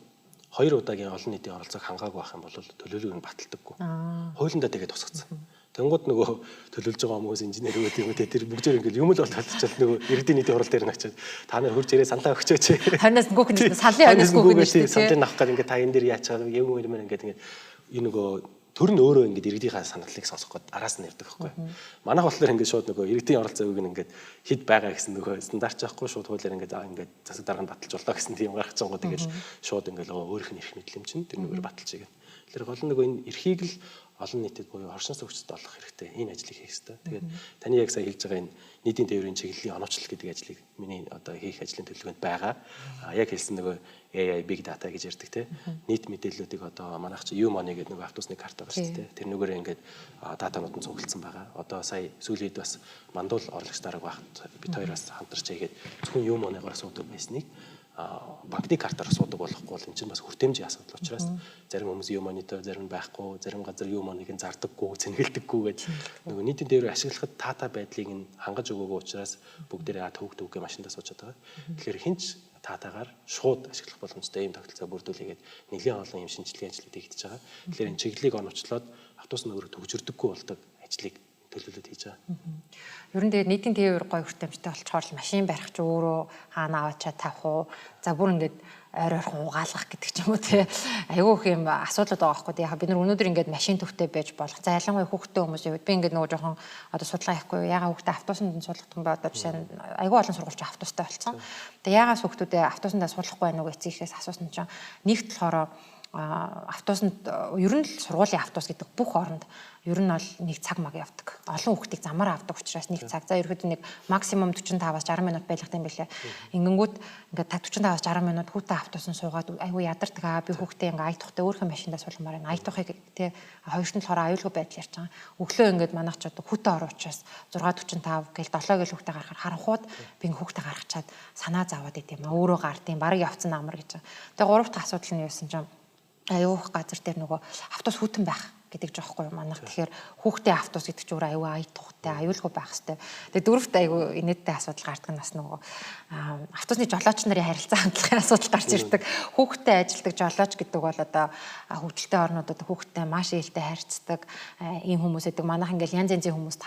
2 удаагийн олон нийтийн оролцоог хангаагүй байх юм бол төлөвлөгөөг нь баталдаггүй. Хуулиндаа тэгээд тусгацсан. Тэнгууд нөгөө төлөвлөж байгаа хүмүүс инженер гэдэг юм те тэр бүгдээр ингээл юм л болчихвол нөгөө иргэдийн нийтийн хурал дээр начаад та нар хурж ирээ саналаа өгчөөч. Хойноос гүөх саналын хойноос гүөх гэж тийм саналыг авах гэдэг ингээд та энэ дээр яачаад юм юм ингээд энэ нөгөө төр нь өөрөө ингээд иргэдийнхаа саналыг сонсох гээд араас нь ярьдаг байхгүй. Манайх болохоор ингээд шууд нөгөө иргэдийн оролцоог ингээд хэд байгаа гэсэн нөгөө стандарт байхгүй шууд хуулиар ингээд засаг дарга нь баталж боллоо гэсэн тийм гаргаж байгаа тэгэл шууд ингээд өөрийнх нь эрх мэдлэмж чинь тэр нүгээр баталж байгаа. Тэгэхээр гол нь нөгөө энэ эрхийг л олон нийтэд буюу оршин суугчдад олох хэрэгтэй. Энэ ажлыг хийх хэрэгтэй. Тэгээд таны яг сая хэлж байгаа энэ нийтийн тээврийн чиглэлийн оновчлол гэдэг ажлыг миний одоо хийх ажлын төлөвлөгөөнд байгаа. Яг хэлсэн нөгөө AI big data гэж ярьдаг те. Нийт мэдээллүүдийг одоо манайх чи U-money гэдэг нөгөө автобусны карт байгаа шүү дээ. Тэр нүгээр ингээд датанууд нь цуглуулсан байгаа. Одоо сая сүүлийн үед бас мандуул орлогч дарга байхад бид хоёроос хамтарч хийгээд зөвхөн U-money-гоор суудаг байсныг банкны картаар суудаг болохгүй бол энэ чинь бас хүртээмжийн асуудал учраас зарим хүмүүс U-money-тэй зарим нь байхгүй, зарим газар U-money-г нь зардаггүй, цэнгэлдэггүй гэж нөгөө нийтийн тээврийг ашиглахад таата байдлыг нь хангаж өгөөгүй учраас бүгдээрээ төвг машиндаа суучаад байгаа. Тэгэхээр хинч таатаагаар шууд ашиглах боломжтой ийм тогтолцоо бүрдүүлээгээд нэлээд олон юм шинжилгээ ажлууд хийгдэж байгаа. Тэгэхээр энэ чиглэлийг оновчлоод автобус нөөрэд төгжирдөггүй болдог ажлыг төлөвлөлт хийж байгаа. Ер нь тэгээд нийтийн тээвэр гоё хүртээмжтэй болчихоор машин барих ч өөрөө хаана аваачаа тавих уу. За бүр ингээд ойрхон угаалгах гэдэг ч юм уу те. Айгүй их юм асуудлууд байгаа байхгүй. Яг бид нар өнөөдөр ингээд машин төвтэй байж болох. За ялангуяа хүүхдтэй хүмүүсийн хувьд би ингээд нөгөө жоохон одоо судалгаа хийхгүй ягаа хүүхдээ автобусанд суулгах юм ба одоо жишээ нь айгүй олон сургуульч автобустай болцсон. Тэгээ ягаа хүүхдүүдээ автобусандаа суулгахгүй байх уу эцэг ихээс асуусан чинь нэгт болохоор автобусанд ер нь л сургуулийн автобус гэдэг бүх оронд ер нь бол нэг цаг маг явдаг. Олон хүүхдийг замаар авдаг учраас нэг цаг. За ерөөдөө нэг максимум 45-аас 60 минут байлгах юм билээ. Ингэнгүүт ингээд 45-аас 60 минут хүүхдээ автобусанд суугаад айгүй ядардаг аа би хүүхдээ ингээд ая тухтай өөрхөн машиндаа суулгамаар байна. Ая тухыг тий хоёр нь болохоор аюулгүй байдал ярьж байгаа. Өглөө ингээд манайх ч одоо хүүтэй ороо учраас 6:45 гээл 7 гээл хүүхдээ гаргахаар харанхууд би хүүхдээ гаргачаад санаа зовоод идэм. Өөрөө гардыг баг явцсан амар гэж. Тэгээ гурав дахь асуудал нь юусэн чинь аюух газар дээр нөгөө автобус хүйтэн байх гэдэг жоохгүй юм манайх. Тэгэхээр хүүхдээ автобус гэдэг чинь өөр аюу ая тухтай аюулгүй байх хэвээр. Тэгээ дөрөвт аюу инээдтэй асуудал гардаг нас нөгөө автобусны жолооч нарын харилцаа хандлагын асуудал гарч ирдэг. Хүүхдээ ажилдаг жолооч гэдэг бол одоо хөгжилтэй орнуудад хүүхдээ маш ээлтэй харьцдаг ийм хүмүүс эдэг. Манайх ингээл янз янзын хүмүүс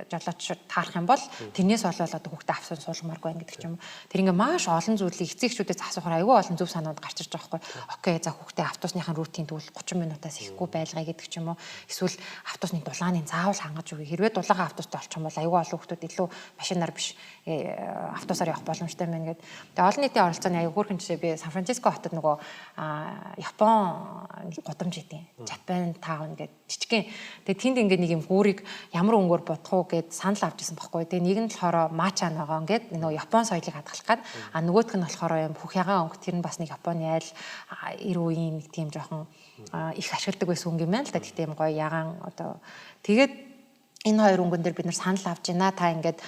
жолооч таарах юм бол тэрнээс болоод одоо хүүхдээ авсан суулгамааргүй байх гэдэг ч юм. Тэр ингээ маш олон зүйлийг эцэгчүүдээс асуухаар аюу олон зөв санаанд гарч ирж байгаа байхгүй. Окей за хүүхдээ автобусныхаа рутин тэгвэл 30 минутаас ихгүй байлгая гэдэг ч юм уу. Эсвэл автобусны дулааныг заавал хангаж өгье. Хэрвээ дулаагаа автобустай болчих юм бол аюу олон хүүхдүүд илүү машинаар биш автобусаар явах боломжтой байна гэдэг. Тэгээ олон нийтийн оролцооны аюу хөөрхөн жишээ би Сан Франциско хотод нөгөө Япон гудамж идэв. Japan Town гэдэг жижигхэн. Тэгээ тэнд ингээд нэг юм гүүрийг ямар өнгөөр бодох уу гэд санал авч ирсэн байхгүй. Тэгээ нэг нь болохоор мача ногоон гэд нөгөө Япон соёлыг хадгалах гад нөгөөх нь болохоор юм бүх ягаан өнгө тэр нь бас нэг Японы айл 90 үеийн нэг тийм жоохон их ашигладаг байсан өнгө юм байна л да. Тэгтээ юм гоё ягаан одоо тэгээд энэ хоёр өнгөн дээр бид нар санал авч байна. Та ингээд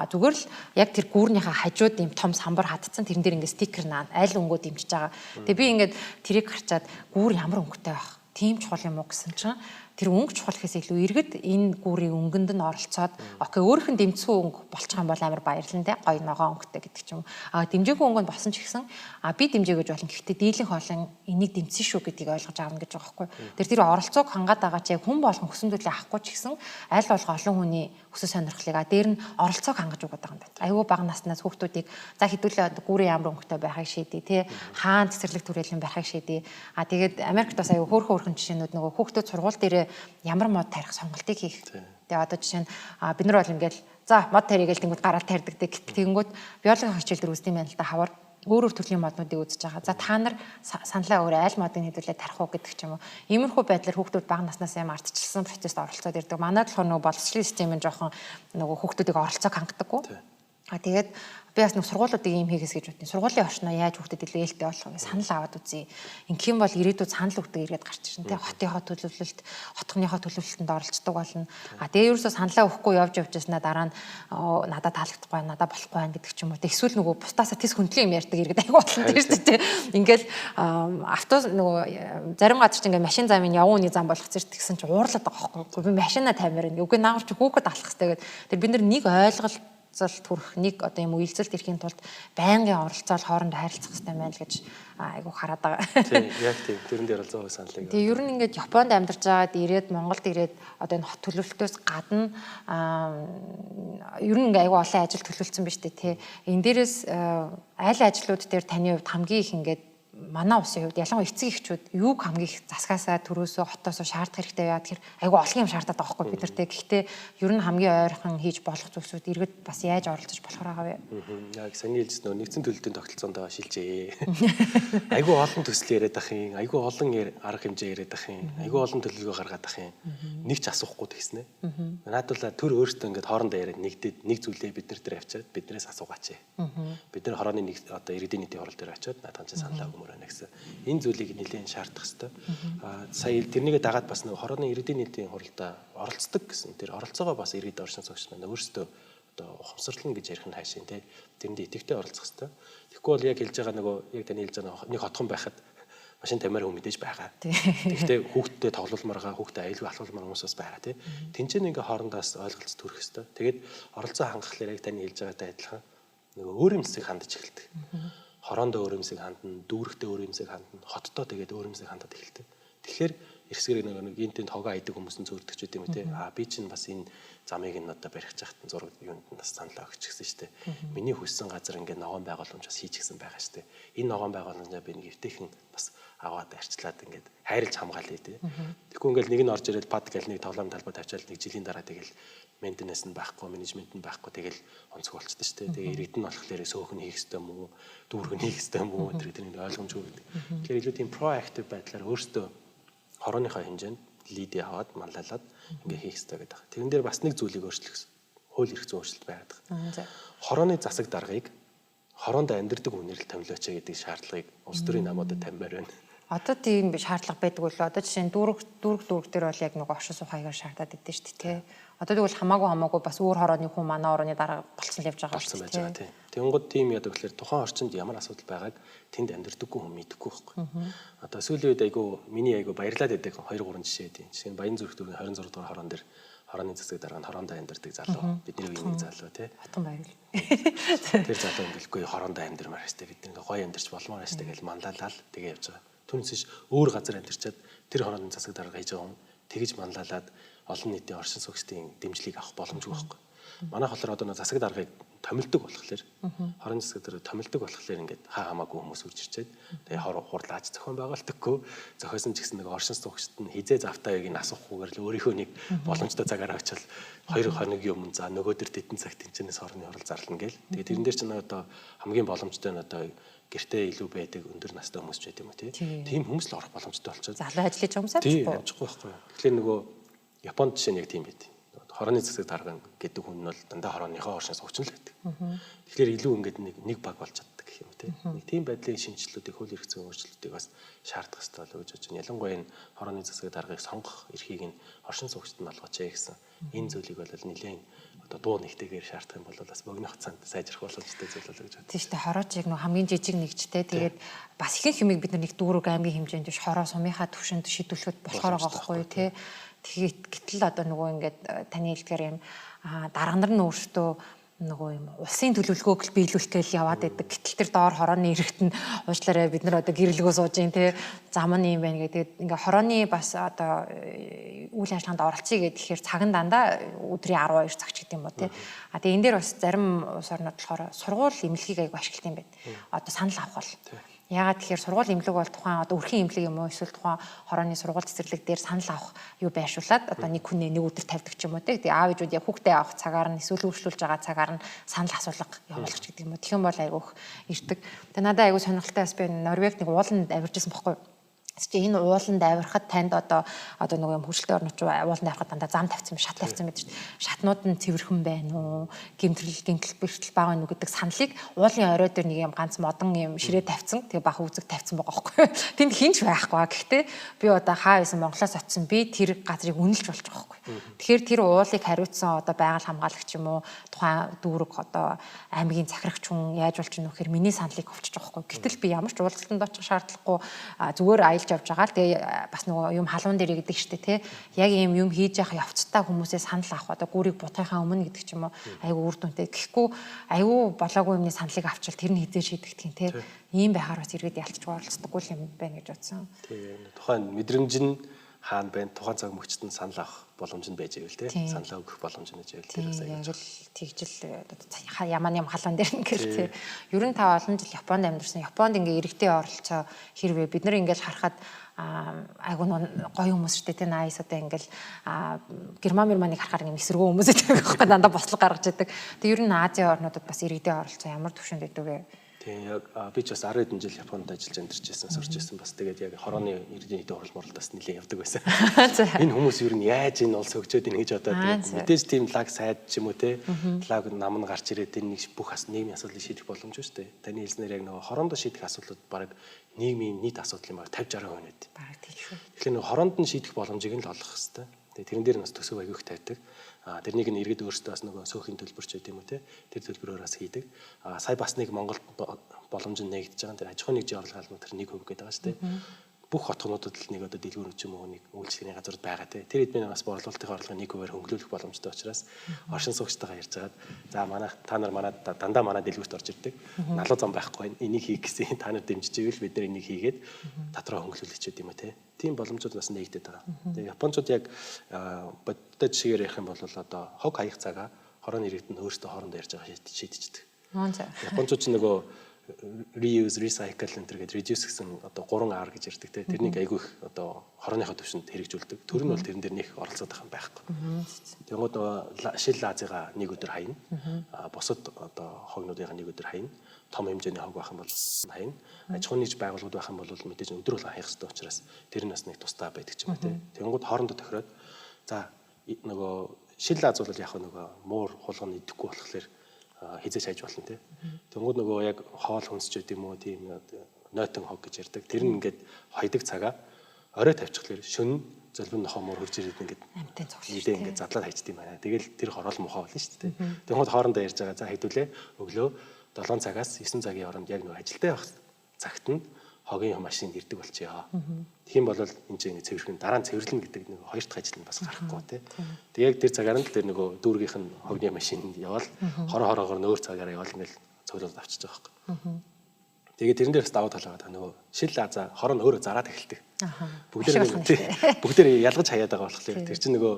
зүгээр л яг тэр гүүрнийхээ хажууд юм том самбар хатцсан тэрэн дээр ингээд стикер наа аль өнгөө дэмжиж байгаа. Тэгээ би ингээд тэрийг харчаад гүүр ямар өнгөтэй байх. Тийм чухал юм уу гэсэн чинь тэр өнгө чухал гэхээс илүү иргэд энэ гүүрийн өнгөнд нь оролцоод окей өөрийнх нь дэмцсэн өнгө болчих юм бол амар баярлалаа те гоё ногоон өнгөтэй гэдэг ч юм. Дэмжээгүй өнгө нь босон ч гэсэн би дэмжээгэж болно. Гэхдээ дийлэнх олон энийг дэмцсэн шүү гэдгийг ойлгож аавна гэж байгаа байхгүй. Тэр оролцоог хангаад байгаа чи яг хүн болгон хүсэн зүйлээ авахгүй ч гэсэн аль болох олон хүний хүсэл сонирхлыг дээр нь оролцоог хангаж өгöd байгаа юм байна. Айгүй бага наснаас хүүхдүүдийг за хэдүүлээ гүүрийн ямар өнгөтэй байхыг шийдээ те хаан цэцэрлэг түрээлэн байхыг шийдээ. Тэгээд Америкт бас айгүй хөөрхөн жишээнүүд нөгөө хүүхдүүд сургууль дээр ямар мод тарих сонголтыг хийх. Тэгээ одоо жишээ нь бид нар бол ингээл за мод тарийгээл тэнгууд гараал тарьдаг тэгэнгүүт биологийн хичээл дээр үздэм байнал та хавар өөрөөр төрлийн моднуудыг үзэж байгаа. За та нар саналаа өөрөө аль модыг хэдүүлээ тарих уу гэдэг ч юм уу. Иймэрхүү байдлаар хүүхдүүд бага наснаас юм ардчилсан процессд оролцоод ирдэг. Манайд болохоор нөгөө боловсролын системийн жоохон нөгөө хүүхдүүдийг оролцоог хангадаггүй. Тэгээд би бас нэг сургуулиудыг ийм хийгээс гэж бодсон. Сургуулийн орчноо яаж хүүхдэд илүү ээлтэй болох вэ? Санал аваад үзье. Ингэх юм бол ирээдүйд санал өгдөг ирээд гарч ирнэ. Тэ хотынхоо төлөвлөлт, хотгоныхоо төлөвлөлтөнд оролцдог болно. Тэгээ ерөөсөө саналаа өгөхгүй явж явжснаа дараа нь надад таалагдахгүй байна, надад болохгүй байна гэдэг ч юм уу. Тэ эсвэл нөгөө бусдаасаа тис хөндлөн юм ярьдаг иргэд аягүй болно тийм шүү дээ. Ингээл автобус нөгөө зарим газар чинь ингээ машин замын явууны зам болгоц ирсэн чинь уурлаад байгаа байхгүй. Би машинаа тамир байна. Үгүй наагур чи хүүхэд алах хэрэгтэй гэдэг. Тэр бид нар нэг ойлголт төрөх нэг одоо юм үйлцэлт ирэхийн тулд байнгын оролцоол хоорондоо харилцах хэрэгтэй байна л гэж айгу хараад байгаа. Тийм, яг тийм. Тэрэн дээр бол 100% санал нэг. Тэгээ ер нь ингээд Японд амьдарч байгаад ирээд Монголд ирээд одоо энэ хот төлөвлөлтөөс гадна ер нь ингээ айгу олон ажил төлөвлөсөн ба штэ тий. Энэ дээрээс аль ажлууд дээр таны хувьд хамгийн их ингээд манай улсын хувьд ялангуяа эцэг эхчүүд юуг хамгийн их засгаасаа төрөөсөө хотоосоо шаардах хэрэгтэй яа тэгэхээр айгүй олон юм шаардаад байгаа байхгүй бид нар те. Гэхдээ ер нь хамгийн ойрхон хийж болох зүйлсүүд иргэд бас яаж оролцож болохоор байгаа вэ? Яг саний хэлсэн нөө нэгдсэн төлөлтийн тогтолцоонд шилжээ. Айгүй олон төсөл яриад ах юм, айгүй олон арга хэмжээ яриад ах юм, айгүй олон төлөвлөгөө гаргаад ах юм. Нэг ч асуухгүй тэгснэ. Наадвал төр өөртөө ингээд хоорондоо яриад нэгдээд нэг зүйлээ бид нар дээр авчиад биднээс асуугаач. Бид нар хорооны нэг одоо иргэдийн нийтийн хурал дээр очиод наадхан ч саналаа өгмөр байна гэсэн. Энэ зүйлийг нэлээд шаардах хэрэгтэй. Сая тэрнийгээ дагаад бас нэг хорооны иргэдийн нийтийн хуралдаа оролцдог гэсэн. Тэр оролцоогоо бас иргэд оршин суугч маань өөрсдөө одоо ухамсарлан гэж ярих нь хайшин тий. Тэрэнд идэвхтэй оролцох хэрэгтэй. Тэгэхгүй бол яг хэлж байгаа нөгөө яг таны хэлж байгаа нэг хотхон байхад машин тамиар хүн мэдээж байгаа. Гэхдээ хүүхдтэй тоглолморгаа хүүхдээ аюулгүй алхуулмаар хүмүүс бас байгаа тий. Тэнцэн ингээ хоорондоос ойлголц төрөх хэрэгтэй. Тэгээд оролцоо хангахлаар яг таны хэлж байгаатай адилхан нөгөө өөр юмсыг хандаж эхэлдэг. Хороондоо өөр юмсыг хандна, дүүрэгтэй өөр юмсыг хандна, хоттоо тэгээд өөр юмсыг хандаад эхэлдэг. Тэгэхээр эрсгэр нэг энтэнд хогоо айдаг хүмүүс нь зөөрдөг ч гэдэм үү те. Би чинь бас энэ замыг нь одоо барих чахтан зураг юунд нь бас саналаа өгч гисэн штэ. Миний хүссэн газар ингээд ногоон байгууламж бас хийж гисэн байгаа штэ. Энэ ногоон байгууламжаа би нэг эвтэйхэн бас аваад арчлаад ингээд хайрлж хамгаалъя те. Тэгэхгүй ингээд нэг нь орж ирээд пад гэл нэг тоглоом талбай тавьчаал нэг жилийн дараа тэгэл ментенанс нь байхгүй, менежмент нь байхгүй тэгэл онцгой болчтой шүү дээ. Тэгээ иргэд нь болохоор сөөхн хийх хэрэгтэй юм уу, дүүргэн хийх хэрэгтэй юм уу тэр ойлгомжгүй гэдэг. Тэгэхээр илүү тийм proactive байдлаар өөртөө хорооныхоо хэмжээнд лид аваад манлайлаад ингээ хийх хэрэгтэй гэдэг. Тэрэн дээр бас нэг зүйлийг өөрчлөх хууль эрх зүйн өөрчлөлт байгаад байгаа. Хорооны засаг даргыг хороонд амьдардаг хүнээр л томилооч гэдэг шаардлагыг улс төрийн намуудад тамбаар байна. Одоо тийм шаардлага байдаг үл одоо жишээ нь дүүрэг дээр бол яг нэг оршин суух хаягаар шаардаад идэв шүү дээ. Одоо тэгвэл хамаагүй бас өөр хорооны хүн манай орны дараа болцсон л явж байгаа шүү дээ. Тэнгууд тийм яадаг гэхээр тухайн орчинд ямар асуудал байгааг тэнд амьдэрдэггүй хүн мэдэхгүй байхгүй. Одоо сүүлийн үед миний баярлаад байдаг 2 3 жишээ дээ. Жишээ нь Баян зүрх дүүргийн 26 дугаар хорон дээр хорооны засаг дарга нь хороондоо амьдардаг залуу. Бидний үеийн нэг залуу тий. Хатан баярл. Тэр залуу ингэлгүй хороондоо амьдмаар штэ бид нэг гоё амьдарч болмоор штэ гэж манлайлал тэгээ явж байгаа. Түүнээс өөр газар амьдарчаад тэр хорооны засаг дарга хийж байгаа хүн тэгж манлайлаад олон нийтийн оршин суугчдын дэмжлэгийг авах боломжгүй байхгүй. Манайх болохоор одоо засаг даргыг томилдог болохоор хорон засаг дарга томилдог болохоор ингээд хамаагүй хүмүүс үрж ирчээд тэгээ хурлааж зохион байгуулдаггүй зохиосон ч гэсэн нэг оршин суугчд нь хизээ завтаа яг энэ асуухгүйгээр л өөрийнхөө нэг боломжтой цагаар авчвал 2 хоног юм за нөгөөдөр тэтэн цагт тэнцэнээс хорны хурал зарлана гээл. Тэгээ тэрэн дээр ч одоо хамгийн боломжтой нь одоо гэртээ илүү байдаг өндөр настай хүмүүс ч байт юм уу тийм хүмүүс л орох боломжтой болчиход залуу ажиллаж байгаа хүмүүсаа тийм амжихгүй байхгүй. Тэгэхээр нөгөө Японд жишээ нь яг тийм байт. Хорооны засаг дарга гэдэг хүн нь бол дандаа хорооныхоо оршин суугч л байдаг. Тэгэхээр илүү ингээд нэг баг болж чаддаг гэх юм тийм. Нэг тийм байдлын шинжилэлүүдийг хууль эрх зүйн өөрчлөлтийг бас шаардах хэрэгтэй болов гэж бодож байна. Ялангуяа энэ хорооны засаг даргыг сонгох эрхийг нь оршин суугчд нь олгооч гэсэн энэ зүйлийг бол нэлээд одоо дуу нэгтэйгээр шаардах юм бол бас богино хугацаанд сайжрах боломжтой зүйл болов гэж бодож байна. Тийм шүү дээ. Хороочийг нэг хамгийн жижиг нэгжтэй тэгээд бас ихэнх юмыг бид нар нэг дүүрэг аймгийн хэмжээнд биш хороо сумынхаа түвшинд шийдвэрлэхэд болохоор байгаа байхгүй тий. Тэгээд гэтэл одоо нөгөө ингээд таны хэлдгээр юм дарга нар нь өөртөө нөгөө юм улсын төлөвлөгөөг л биелүүлэх гээл яваад байдаг. Гэтэл тэр доор хорооны иргэд нь уучлаарай бид нар одоо гэрэлгөө сууж ийн те зам нь юм байна гэдэг. Ингээ хорооны бас одоо үйл ажиллагаанд оролцъё гэхээр цаг нь дандаа өдрийн 12 цаг ч гэдэг юм уу те. А тэгээ энэ дээр бас зарим улс орнууд болохоор сургууль эмнэлгийг аяг ашиглах юм байна. Одоо санал авах бол яагаад тэгэхээр сургууль эмнэлэг бол тухайн одоо өрхийн эмнэлэг юм уу эсвэл тухайн хорооны сургууль цэцэрлэг дээр санал авах юу байршуулад одоо нэг хүн нэг өдөр тавьдаг ч юм уу те. Тэгээ аав ээжүүд яг хүүхдээ авах цагаар нь эсвэл өөрчлүүлж байгаа цагаар нь санал асуулга явуулах ч гэдэг юм уу. Тэгэх юм бол айгүйх ирдэг. Тэгээ надад айгүй сонирхолтой бас би Норвегт нэг ууланд авиржсэн бохгүй. Чи энэ ууланд авирахад танд одоо нэг юм хурцлын орнууд ууланд авирахад дандаа зам тавьсан шат тавьсан байдаг шүү дээ. Шатнууд нь цэвэрхэн байна уу? Гэмтрэл бэртэл байгаа нү гэдэг саналыг уулын орой дээр нэг юм ганц модон юм ширээ тавьсан. Тэгээ бах үзэг тавьсан байгаа байхгүй. Тэнд хинч байхгүй. Гэхдээ би одоо хаа байсан Монголоос очисон би тэр газрыг үнэлж болж байгаа байхгүй. Тэгэхээр тэр уулыг хариуцсан одоо байгаль хамгаалагч юм уу тухайн дүүрэг одоо аймгийн захирагч хүн яаж болж гэнэ вэхээр миний саналыг авчиж байгаа байхгүй. Гэтэл би ямар ч уулзалтанд очих шаардлагагүй зүгээр аялж явж байгаа л тэгээ бас нөгөө юм халуун дээр гэдэг штэ тий яг юм хийж явах явцтай хүмүүсээ санал авах одоо гүрийг бутахын өмнө гэдэг ч юм уу айгу үр дүнтэй гэхгүй айгу болоогүй юмны саналыг авчвал тэр нь хизээ шийдэгдэх тий ийм байхаар бас иргэд ялцж оролцдоггүй юм байна гэж бодсон. Тэгээ тухайн мэдрэмж нь хаана байна, тухайн цаг мөчтөд нь санал авах боломж нь байж ивэл тий. Саналаа өгөх боломж нь байж ивэл тэр бас аягүй. Яг л тэгжил ямаа юм халуун дээр ингээл тий. Ер нь та олон жил Японд амьдарсан. Японд ингээ иргэдийн оролцоо хэрвээ бид нар ингээл харахад айгуу гоё хүмүүс шүү дээ тий. Найс одоо ингээл Герман Германыг харахаар ингээ эсэргүү хүмүүс байдаг байхгүй дандаа бослог гаргаж идэг. Тэг ер нь Азийн орнуудад бас иргэдийн оролцоо ямар төвшөнд идэв вэ? Тийм яг би ч бас 10 хэдэн жил Японд ажиллаж амьдарч байсан, сурч байсан бас тэгээд яг хорооны иргэдийн нийтийн орол моролдоос нэлээд явдаг байсан. Энэ хүмүүс ер нь яаж энэ улс хөгжөөд ийн гэж бодоод мэдээж тийм лаг сайд ч юм уу те лаг нам нь гарч ирээд энэ нэг бүх нийгмийн асуудлыг шийдэх боломжгүй шүү дээ. Таны хэлснээр яг нөгөө хороондоо шийдэх асуудлууд баг нийгмийн нийт асуудлын баг 50-60% нэт. Баг тийм шүү. Тэгэхээр нөгөө хороонд нь шийдэх боломжийг нь л олох хэрэгтэй. Тэгээд тэрэн дээр нь бас төсөв аягүйх тавьдаг. Тэрнийг нь иргэд өөрсдөө бас нөгөө сөөхийн төлбөрч гэдэг юм уу те тэр төлбөрөөр бас хийдэг. Сая бас нэг Монголд боломж нь нэгдэж байгаа. Тэр аж ахуйн нэгжийн орлого албан тэр 1% гэдэг байгаа шүү дээ. Бүх хотгонуудад л нэг одоо дэлгүүр ч юм уу нэг үйлчлэгийн газар байгаа те. Тэр эдмийн бас борлуулалтын орлогыг 1%-аар хөнгөлүүлэх боломжтой учраас оршин суугчтайгаа ярьж хагаад за та нар дандаа манай дэлгүүрт орж ирдэг. Налуу зам байхгүй энийг хийх гэсэн та нар дэмжиж ивэл бид нар энийг хийгээд дотроо хөнгөлүүлэх ч гэдэг юм уу те. Тийм боломжууд бас нэгдээд байгаа. Тэгээ Японууд яг бодтой жишгээр ярих юм бол одоо хог хаях цагаа хорооны иргэд нь өөрсдөө хоорондоо ярьж байгаа шийдчихдэг. Японууд ч нөгөө reuse, recycle гэдэг reduce гэсэн одоо 3R гэж ярьдаг те. Тэрнийг айгүй их одоо хорооныхоо төвшөнд хэрэгжүүлдэг. Төр нь бол тэрэн дээр нэг оролцоод байгаа юм байхгүй. Тэгвэл нөгөө Шил Азигаа нэг өдөр хайна. Бусад одоо хогнуудынхаа нэг өдөр хайна. Том хэмжээний хог байх юм бол хайна. Аж ахуйн нэгж байгууллагууд байх юм бол мэдээж өдөр болгон хаях хэрэгтэй учраас тэр нь бас нэг тусдаа байдаг ч юм уу те. Тэгвэл хоорондоо тохироод за нөгөө Шил Аз бол яг нөгөө муур хулгана идэхгүй болохоор хизээж хайж болно те. Тэнгууд нөгөө яг хоол хүнсч гэдэг юм уу тийм нойтон хог гэж ярьдаг. Тэр нь ингээд хоёдаг цагаа орой тавьчихлаар шөнө золбин нохоо муур хурж ирээд ингээд амтын цогш идэ ингээд задлаад хайчт юм байна. Тэгэл тэр хороол мохоо болно шүү дээ. Тэнгууд хоорондоо ярьж байгаа за хэдүүлээ өглөө 7 цагаас 9 цагийн хооронд яг нөгөө ажилдаа явах цагт нь хогийн машин ирдэг болчихё. Тэгэх юм бол энэ чинь цэвэрхэн дараа нь цэвэрлэн гэдэг нэг хоёр дахь ажил нь бас гарахгүй тий. Тэг яг тэр цагаар нь л тэр нөгөө дүүргийнх нь хогны машинд явал хороогоор нөөр цагаараа явал ингээл цуглуулж авчиж байгаа байхгүй. Тэгээд тэрэн дээр бас давуу тал байгаа. Нөгөө Шил Аза хорон өөрөө зараад эхэлдэг. Бүгдээр ялгаж хаяад байгаа болохоор тэр чинь нөгөө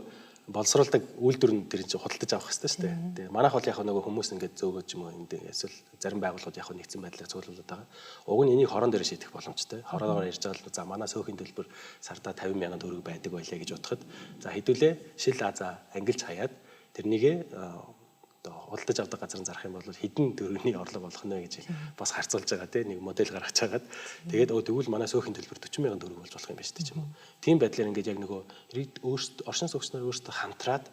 боловсруулдаг үйлдвэр нь тэр чинь худалдаж авах хэрэгтэй шүү дээ. Тэгээ манайх бол яг нөгөө хүмүүс ингээд зөөгөөж юм уу энд эсвэл зарим байгууллагууд яг нэгдсэн байдлаар цуглуулдаг байгаа. Уг нь энийг хорон дээр шийдэх боломжтой. Хороогоор ярьж байгаа л за манай сөөхийн төлбөр сардаа 50,000 төгрөг байдаг байлаа гэж бодоход за хэдүүлээ Шил Аза ангилж хаяад тэрнийгээ одоо худалдаж авдаг газар зарах юм бол хэдэн төгрөгийн орлого болох нэ гэж бас харьцуулж байгаа тийм нэг модель гаргаж хагаад тэгээд тэгвэл манай сөөхийн төлбөр 40,000 төгрөг болж болох юм байна шүү дээ ч юм уу. Тийм байдлаар ингээд яг нөгөө өөрсдөө оршин суугч нар өөрсдөө хамтраад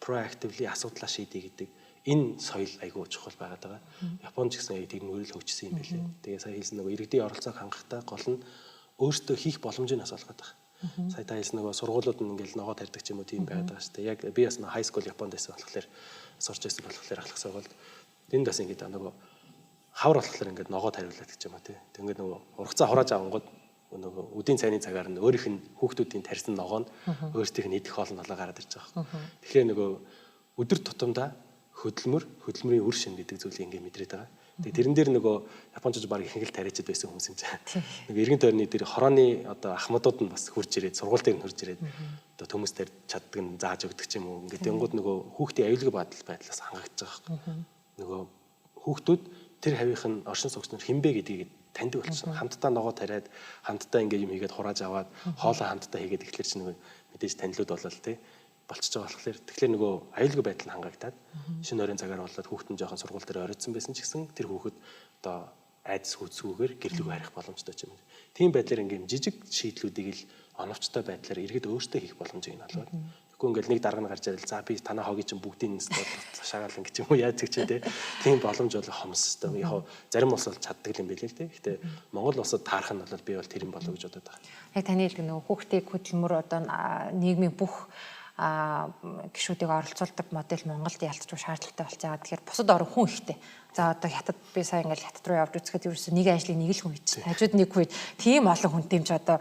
proactively асуудлаа шийдэе гэдэг энэ соёл айгүй чухал байгаад байгаа. Японд ч гэсэн тэгнүүрэл хөгжсөн юм билээ. Тэгээ сая хэлсэн нөгөө иргэдийн оролцоог хангахтаа гол нь өөрсдөө хийх боломжийг бас олгоод байгаа. Сая та хэлсэн нөгөө сургуулиуд нь ингээл ногоо тарьдаг ч юм уу тийм байгаад байгаа шүү дээ. Яг би бас high school Японд байсан болохоор сурч байсан болохоор ахлах сургуульд энд бас ингээд нөгөө хавар болохоор ингээд ногоо тариулаад гэж юм аа тий. Тэг ингээд нөгөө ургацаа хурааж авангууд нөгөө үдийн цайны цагаар нь өөрийнх нь хүүхдүүдийн тарьсан ногоо нь өөрсдийнх нь идэх хоолн болоо гараад ирж байгаа. Тэгэхээр нөгөө өдөр тутамдаа хөдөлмөрийн үр шин гэдэг зүйлийг ингээд мэдрээд байгаа. Тэгээ тэрэн дээр нөгөө Япончууд баг ихэнх л тариачд байсан хүмүүс юм чинь. Нөгөө эргэн тойрны дээр хорооны одоо ахмадууд нь бас хурж ирээд сургуультайг нь хурж ирээд одоо хүмүүстэй чаддаг нь зааж өгдөг ч юм уу. Ингээд тэнгууд нөгөө хүүхдийн аюулгүй байдлаас хангагдаж байгаа хэрэг. Нөгөө хүүхдүүд тэр хавийнх нь оршин суугч нар хинбэ гэдгийг таньдаг болчихсон. Хамтдаа ногоо тариад хамтдаа ингээд юм хийгээд хурааж аваад хоолоо хамтдаа хийгээд ихлээр чинь нөгөө мэдээж танилуд болол тий болчихж байгаа болохоор тэгэхээр нөгөө аюулгүй байдал нь хангагдаад шинэ оройн цагаар болоод хүүхдэн жоохон сургууль дээр оройтсан байсан ч гэсэн тэр хүүхэд одоо айдас хүүцгүүгээр гэрлүүг харих боломжтой ч юм. Тийм байдлаар ингээм жижиг шийдлүүдийг л оновчтой байдлаар иргэд өөртөө хийх боломжийг нь олгоод тэгэхгүй ингээл нэг дарга нь гарч ирэл за би танаа хогийн чинь бүгдийн шагаал ингэ ч юм уу яаж ч гэдэг тийм боломж бол хомстой. Яг зарим улс бол чаддаг юм билээ л дээ. Гэтэ Монгол улсад таарах нь бол би бол тэр юм болов гэж бодоод байгаа. Яг таны хэлдэг нөгөө хүүхдийн хөдөлмөр одоо нийгмийн бүх гишүүдийг оролцуулдаг модель Монголд ялцчих шаардлагатай болцгаа. Тэгэхээр бусад орн хүн ихтэй. За одоо хятад би сая ингээл хятад руу явж үзэхэд ерөөсөө нэг ажлыг нэг л хүн хийж. Хажууд нэг хүн тийм олон хүнтэй юм ч одоо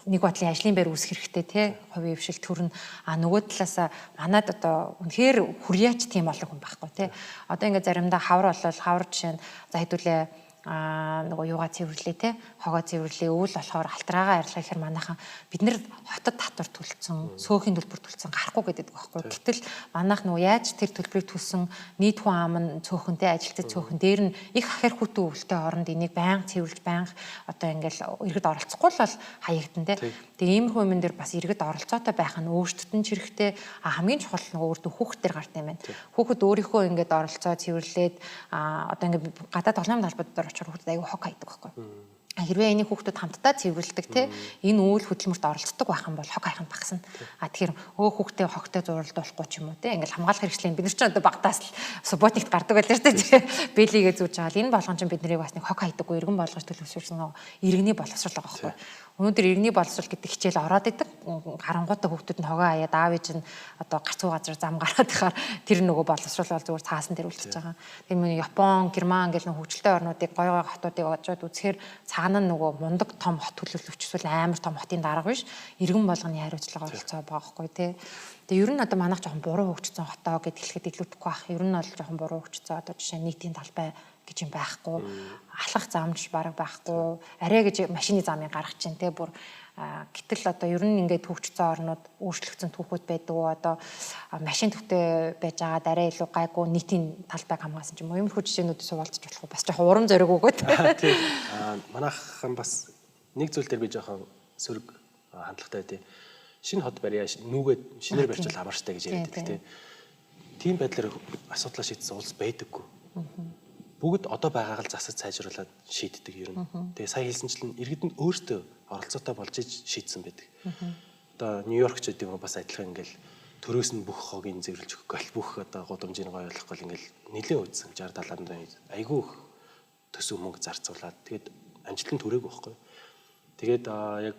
нэг бодлын ажлын байр үүсгэх хэрэгтэй тий хувийн хвшил төрн нөгөө талаасаа манад одоо үнэхээр хүрьяач тийм олон хүн байхгүй тий одоо ингээд заримдаа хавар болол хавар жишээ нь за хэдүүлээ нөгөө юугаа цэвэрлээ те хогоо цэвэрлээ өвөл болохоор алтраагаа арилгаа гэхээр манайхан бид нэр хотод татвар төлсөн сөөхийн төлбөр төлсөн гарахгүй гэдэг байхгүй. Гэтэл манайх нөгөө яаж тэр төлбөрийг төлсөн нийт хүн ам нь цөөхөнтэй ажилтны цөөхөн дээр нь их ахэр хүүтэн өвөлтэй оронд энийг байнга цэвэрлж байнга одоо ингээл иргэд оролцохгүй л бол хаягдан те. Тэгээ иймэрхүү юмн дээр бас иргэд оролцоотой байх нь өөрсдөд нь ч хэрэгтэй хамгийн чухал нөгөө өөртөө хүүхдээр гарт юм байна. Хүүхэд өөрийнхөө ингээд оролцоо цэвэрлээд одоо ингээд гадаад тоглоомын талбарт дээр очиж хүүхдэд аягүй хог хайдаг байхгүй. Хэрвээ энийг хүүхдүүд хамтдаа цэвэрлдэг те энэ үйл хөдөлмөрт оролцдог байх юм бол хог хайх нь багасна. Тэгэхээр хүүхдээ хогтой зуралдуулахгүй ч юм уу те ингээл хамгаалах хэрэгслийн бид нар ч одоо багтаас л субботикт гардаг байлаа шүү дээ. Бэлигээ зүүж байгаа л энэ болгон чинь бид нарыг бас нэг хог хайдаггүй иргэн болгож төлөвшүүлсэн иргэний боловсрол байгаа байхгүй. Өнөөдөр иргэний боловсрол гэдэг хичээл ороод идэг. Харангуйтай хүүхдүүд нь хогоо хаяад аав ээж нь одоо гарцуу газар зам гараад ихаар тэр нөгөө боловсрол бол зүгээр цаасан дээр үлдчихэж байгаа. Тэр миний Япон, Герман гэл нөгөө хөгжилтэй орнуудыг гоё хотуудыг очиод үзэхээр цаана нь нөгөө мундаг том хот төлөвлөгч эсвэл амар том хотын дарга биш иргэн болгоны хариуцлага оролцоо байгаа байхгүй тий. Тэгээ ер нь одоо манайх жоохон буруу хөгжсөн хотоо гэд хэлэхэд илүүдэхгүй байх. Ер нь бол жоохон буруу хөгжсөн одоо жишээ нийтийн талбай гэж юм байхгүй. Алхах замч бараг байхгүй. Арай гэж машины замыг гаргаж чинь те бүр гэтэл одоо ер нь ингээд хөгжсөн орнууд өөрчлөгдсөн түүхүүд байдаг уу одоо машин төвтэй байж байгаа арай илүү гайгүй нийтийн талбайг хамгаалсан ч юм уу юм хүү жишээнүүдээс суулцж болох уу бас жоохон урам зориг өгөөд тийм манайхан бас нэг зүйл дээр би жоохон сөрөг хандлагатай тий шинэ хот барья нүүгээд шинээр барьчвал хамаарчтай гэж яриад тий тийм байдлаар асуудлаа шийдсэн улс байдаггүй бүгд одоо байгаагаар засаж сайжруулад шийддэг ер нь. Тэгээ сая хэлсэнчлэн иргэд нь өөртөө оролцоотой болж шийдсэн байдаг. Одоо Нью-Йорк ч гэдэг нь бас адилхан ингээл төрөөс нь бүх хогийг зэвэрлж өгөх гал бүх одоо гудамжийг гоёлох гол ингээл нэлээд үдсэн 60 70 айгүй төсөв мөнгө зарцуулаад тэгээд амжилтанд хүрээгүй байхгүй. Тэгээд яг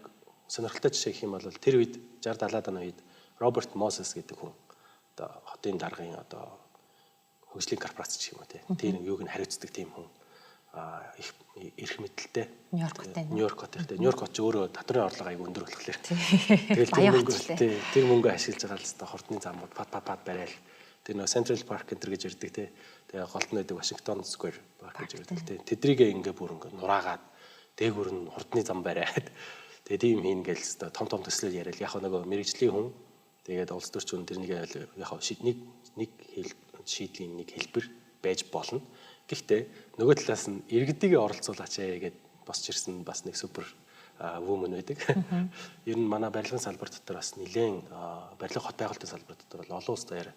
сонирхолтой жишээ гэх юм бол тэр үед 60 70 оны үед Роберт Мозес гэдэг хүн одоо хотын даргын одоо хөгжлийн корпорац гэх юм уу тий. Тэр юуг нь хариуцдаг тийм хүн их эрх мэдэлтэй Нью-Йорк хоттой. Нью-Йорк хот ч өөрөө татварын орлого аяг өндөр болохоор. Тэгэл тэр мөнгө ашиглаж байгаа л хэвээр хортны замууд пат барайл. Тэр нөө Central Park энэ гэж ярьдаг тий. Тэгээ голд нь байдаг Washington Square Park гэж ярьдаг тий. Тэдрийг ингээ бүр ингээ нураагаад дээгүүр нь хортны зам бариад тэгээ тийм хийн гээл том төслөл яриад яг нөгөө мэрэгжлийн хүн тэгээд улс төрчүүн тэрнийг яг нэг шийдлийн нэг хэлбэр байж болно. Гэхдээ нөгөө талаас нь иргэдийг оролцуулаач гэгээд босч ирсэн бас нэг супер вумен байдаг. Ер нь манай барилгын салбар дотор бас нэлээд барилга хот байгуулалтын салбар дотор бол олон улс даяар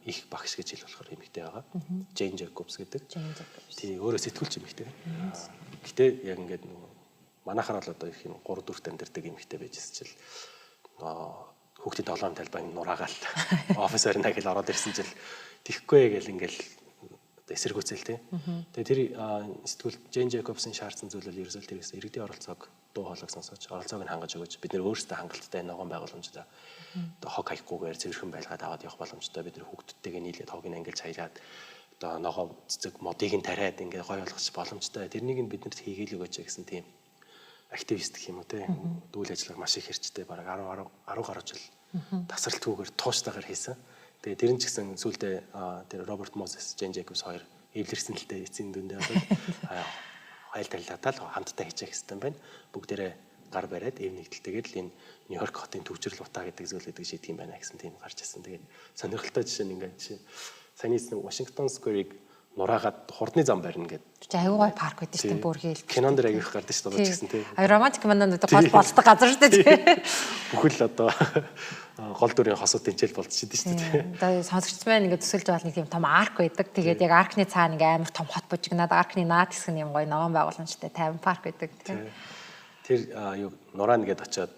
их багш гэж хэл болохоор эмэгтэй байгаа. Jane Jacobs гэдэг. Тий өөрөө сэтгүүлч эмэгтэй. Гэхдээ яг ингээд нөгөө манайхаар бол одоо их юм 3 4 тандэрдэг эмэгтэй байжсэн чил хүүхдийн тоглоом талбайг нураагаал офисоор нэг л ороод ирсэн чил тийхгүй гэл ингээл эсэргүүцэл тий. Тэгээ тэр сэтгүүл Jane Jacobs-ын шаардсан зүйл бол ерөөсөө тэрээс иргэдийн оролцоог дуу хоолойг сонсож оролцоог нь хангаж өгөөж бид нэр өөрсдөө хангалттай ногоон байгууламжтай одоо хог хаяггүйгээр цэвэрхэн байлгаад аваад явах боломжтой бид нэр хүүхдүүдтэйгээ нийлээд хогийг ангилж хаялаад одоо ногоон цэцэг модыг нь тариад ингээ гоё болгочих боломжтой. Тэрнийг нь биднэрт хийгээл өгөөч гэсэн тийм активист гэх юм уу те дүүл ажиллагаа маш их хэрчтэй бараг 10 гаруй жил тасралтгүйгээр тууштайгаар хийсэн. Тэгээ тэр нь ч гэсэн сүүлдээ тэр Роберт Мозес, Jane Jacobs хоёр эвлэрсэн л дээ эцсийн дүндээ бол хайл таллаатай л хамтдаа хийчих гэсэн байна. Бүгдээрээ гар бариад эв нэгдэлтэйгээр л энэ Нью-Йорк хотын төвчрөл утаа гэдэг зүйл гэдэг шийдэх юм байна гэсэн тийм гарч ирсэн. Тэгээд сонирхолтой жишээ нь ингээд жишээ санийс нэг Washington Square-ыг нураагаад хурдны зам барина гэдэг. Аюу гой парк байдаг шүү дээ бүр хийл. Кинонд дэр аяг их гардаг шүү дээ гэсэн тийм. Романтик кинонд гол болдог газар шүү дээ. Бүхэл одоо гол дүрийн хосууд тэнцэл болчихсон шүү дээ. Одоо сонсогч маань ингээд төсөлж байгаа нэг тийм том арк байдаг. Тэгээд яг аркны цаана ингээ амар том хот бужигнаад аркны наад хэсэг нь юм гоё ногоон байгууламжтай 50 парк байдаг тийм. Тэр юу нураана гэд очиод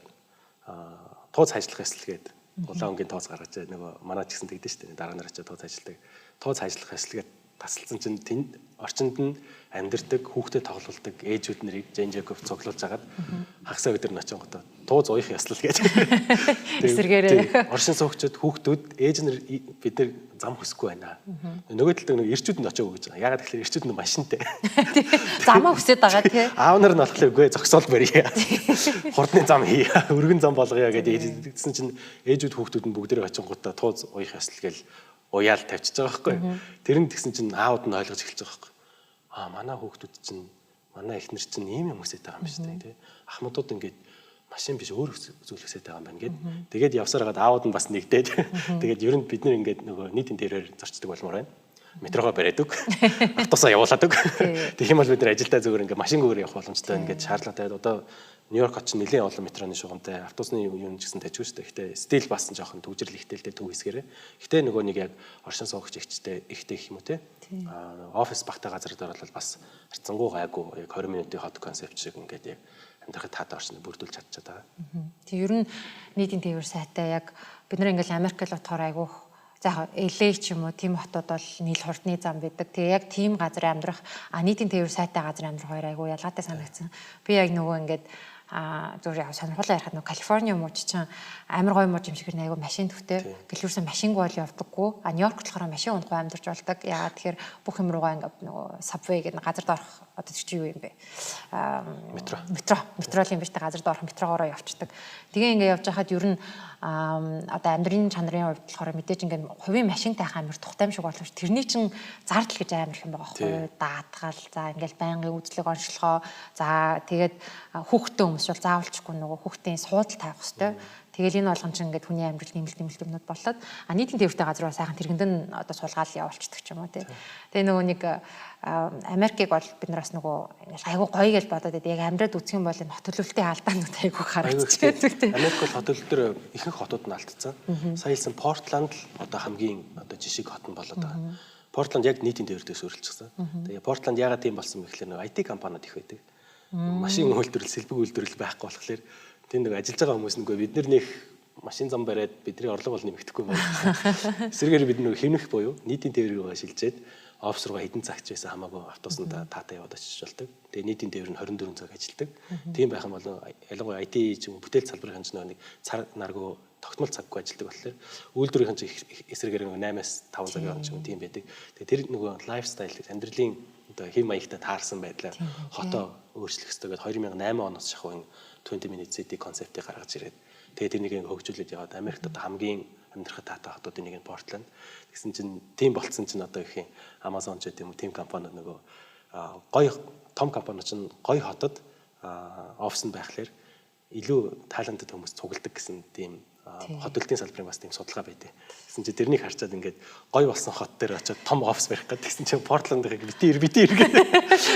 тууз ажиллах эслэгээд улаан өнгийн тооц гаргаж нөгөө манай ч гэсэн тэгдэж шүү дээ. Дараа нь очиод тооц ажилдаг. Тооц ажиллах эслэгээд тасалсан чинь тэнд орчинд нь амьдэрдэг, хүүхдэд тоглолдог ээжүүд нарыг Jane Jacobs цуглуулж агаад хагасаа өдөр нь очингуудаа тууз уях яслал гэж. Эсэргээрээ. Оршин суугчид хүүхдүүд ээж нар бид нар зам хөсөхгүй байна. Нөгөө талд нэг ирчүүд нь очиог гэж байгаа. Ягаад гэхээр ирчүүд нь машинтай. Замаа хөсөд байгаа тий. Аав нар нь болохоор үгүй зогсоол барья. Хурдны зам хий. Өргөн зам болгоё гэдэг идсэн чинь ээжүүд хүүхдүүд нь бүгдээрээ очингуудаа тууз уях яслал гэж уяал тавьчихж байгаа байхгүй. Тэр нь тэгсэн чинь аауд нь ойлгож эхэлж байгаа байхгүй. манай хүүхдүүд чинь манай эхнэр чинь ийм юм өсөж байгаа юм биш үү тий. Ахмадууд ингээд машин биш өөр зүйл өсөж байгаа юм байна гэд. Тэгээд явсаар гад аауд нь бас нэгдээд тэгээд ер нь бид нэр ингээд нөгөө нийтийн тэрээр зорчдөг болмоор байна. Метрогоо бариадаг. Автобусаа явуулаадаг. Тэгэх юм бол бид нар ажилдаа зүгээр ингээд машин гүүгээр явах боломжтой байна гэж шаардлагатай. Одоо Нью-Йорк хот чинь нэлээд олон метроны шугамтай, автобусны юм ч гэсэн тажгүй шүү дээ. Гэхдээ стил басан жоохон төгжрөл ихтэлтэй төв хэсгээрээ. Гэхдээ нөгөө нэг яг оршин суугч ихтэй гэх юм уу те. Офис багтаа газар дээр бол бас харцангуй гайгүй яг 20 минутын хот концепт шиг ингээд яг амьдрахад таатай орчныг бүрдүүлж чадчихад байгаа. Тэг ер нь нийтийн тээвэр сайтай яг бид нар ингээл Америк л утгаар айгүйх за LA ч юм уу тийм хотод бол нийл хурдны зам байдаг. Тэгээ яг тийм газар амьдрах нийтийн тээвэр сайтай газар амьдрах хоёр айгүй ялгаатай санагдсан. Би яг нөгөө ингээд зүгээр яг сонирхолтой ярихад нөгөө Калифорни мууч чинь амар гоё мууч юм шиг айгүй машин төвтэй. Гэлүүрсэн машинг бол явдаггүй. Нью-Йорк болохоор машин унахгүй амьдарч болдог. Яагаад тэгэхээр бүх юм руугаа ингээд нөгөө subway гэдэг газар доорх одоо чи юу юм бэ? Метро юм биш та газар доорх метрогоороо явцдаг. Тэгээ ингээд явж байхад ер нь одоо амьдрын чанарын хувьд болохоор мэдээж ингээд хувийн машинтай хаа амар тухтай юм шиг боловч тэрний чин зардал гэж амар их юм байгаа байхгүй. Даатгал за ингээд байнгын үзлэг онцлогоо за тэгээд хүүхдтэй хүмүүс бол заавалчгүй нөгөө хүүхдийн суудал тавих хэрэгтэй. Тэгэл энэ болгон чинь ингээд хүний амьдрал нэмэлт юмнууд болоод нийтийн тээвэртэй газар сайхан тэргэнд нь одоо суулгаал явуулчихдаг ч юм уу тий. Тэгээ нөгөө нэг Америкийг бол бид нараас нөгөө айгуу гоё гэж бодоод байдаг. Яг амьдраад үсэх юм бол энэ хот төлөвлөлтийн алдаанууд айгуу харагдчихдаг тий. Америк бол хот төлөвлөлтөөр ихэнх хотууд нь алдсан. Сая хэлсэн Портланд л одоо хамгийн одоо жишг хот нь болоод байгаа. Портланд яг нийтийн тээвэртээс өөрчлөгдсөн. Тэгээ Портланд яагаад тийм болсон бэ гэхээр нөгөө IT компаниуд их байдаг. Машин үйлдвэрлэл, сэлбэг үйлдвэрлэл байхгүй болохоор тийм нэг ажиллаж байгаа хүмүүс нөгөө бид нар нэг машин зам бариад бидний орлого бол нэмэгдэхгүй байна. Эсвэргээр бид нөгөө хэмнэх буюу нийтийн тээврийгээ шилжээд офис руугаа хэдэн цагч байсан хамаагүй автобусанд таатай яваад очиж болдог. Тэгээ нийтийн тээвэр нь 24 цаг ажилладаг. Тийм байх юм бол ялангуяа IT ч юм уу бүтээл салбарын хэмжээ нэг цаг наргүй тогтмол цаггүй ажилладаг болохоор үйлдвэрийн хэмжээ эсрэгээр нөгөө 8-аас 5 цагийн хооронд ч юм тийм байдаг. Тэгээ тэр нөгөө лайфстайл амьдралын одоо хэм маягтай таарсан байдлаар хотоо өөрчлөх хэрэгтэй гэдэг 2008 оноос шахуу 20 minute city концептыг гаргаж ирээд тэгээд тэрнийг хөгжүүлээд яваад Америкт одоо хамгийн амьдрахад таатай хотуудын нэг нь Портланд гэсэн чинь тийм болцсон чинь одоо их юм Amazon ч гэдэм үү тийм компаниуд нөгөө гоё том компаниуд чинь гоё хотод офис нь байхлаар илүү тааланттай хүмүүс цугладаг гэсэн тийм хот төлтийн салбарын бас тийм судалгаа байдیں۔ Гэсэн чинь тэрнийг харчаад ингээд гоё болсон хот дээр очиод том офис барих гэдэг. Гэсэн чинь Портландыг битээр гэдэг.